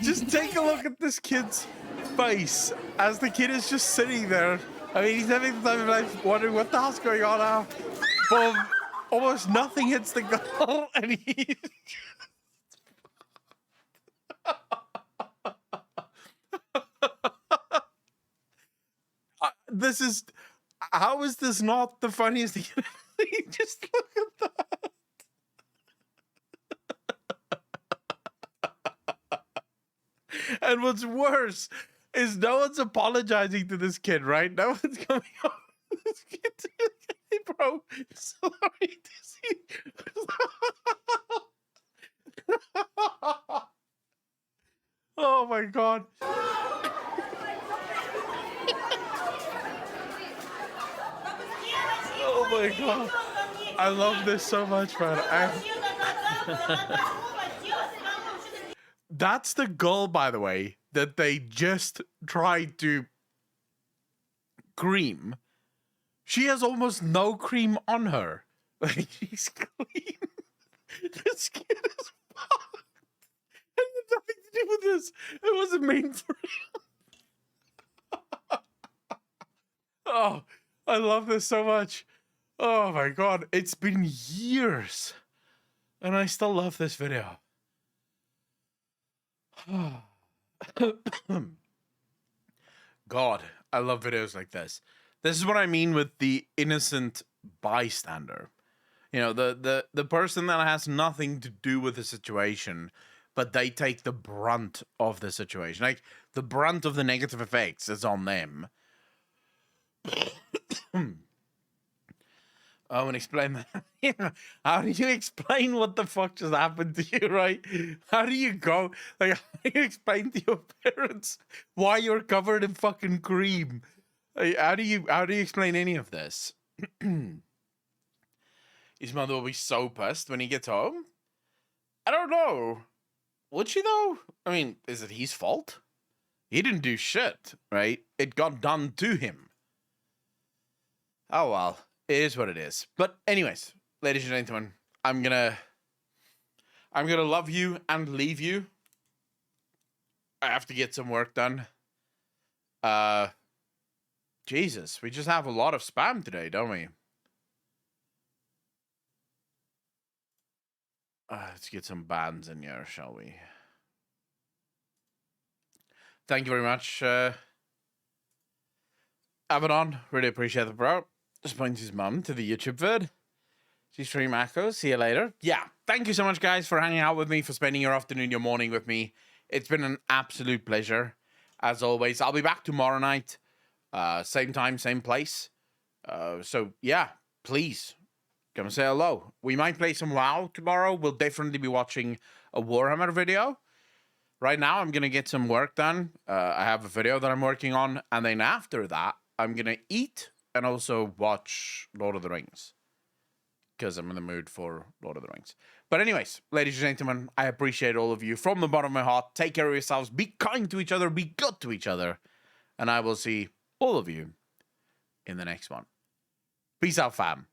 Just take a look at this kid's face as the kid is just sitting there. I mean, he's having the time of life wondering what the hell's going on now. Boom. Almost nothing hits the goal, and he... This is... How is this not the funniest thing? Just look at that. And what's worse is no one's apologizing to this kid, right? No one's coming up to this kid. Hey, bro, sorry to see. Oh my god. Oh my god. I love this so much, man. That's the girl, by the way, that they just tried to cream. She has almost no cream on her. Like, she's clean. This kid is fucked. It had nothing to do with this. It wasn't made for him. Oh, I love this so much. Oh my god. It's been years. And I still love this video. God, I love videos like this. This is what I mean with the innocent bystander. You know, the person that has nothing to do with the situation, but they take the brunt of the situation. Like, the brunt of the negative effects is on them. Oh, and explain that. Yeah. How do you explain what the fuck just happened to you, right? How do you go? Like, how do you explain to your parents why you're covered in fucking cream? Like, how do you explain any of this? His mother will be so pissed when he gets home. I don't know. Would she though? I mean, is it his fault? He didn't do shit, right? It got done to him. Oh well. It is what it is. But anyways, ladies and gentlemen, I'm gonna love you and leave you. I have to get some work done. Jesus, we just have a lot of spam today, don't we? Let's get some bands in here, shall we? Thank you very much, Abaddon. Really appreciate it, bro. Just points his mum to the YouTube vid. G-Stream Echoes. See you later. Yeah. Thank you so much, guys, for hanging out with me, for spending your afternoon, your morning with me. It's been an absolute pleasure, as always. I'll be back tomorrow night. Same time, same place. So, yeah, please come say hello. We might play some WoW tomorrow. We'll definitely be watching a Warhammer video. Right now, I'm going to get some work done. I have a video that I'm working on. And then after that, I'm going to eat and also watch Lord of the Rings, because I'm in the mood for Lord of the Rings. But anyways, ladies and gentlemen, I appreciate all of you from the bottom of my heart. Take care of yourselves. Be kind to each other. Be good to each other. And I will see all of you in the next one. Peace out, fam.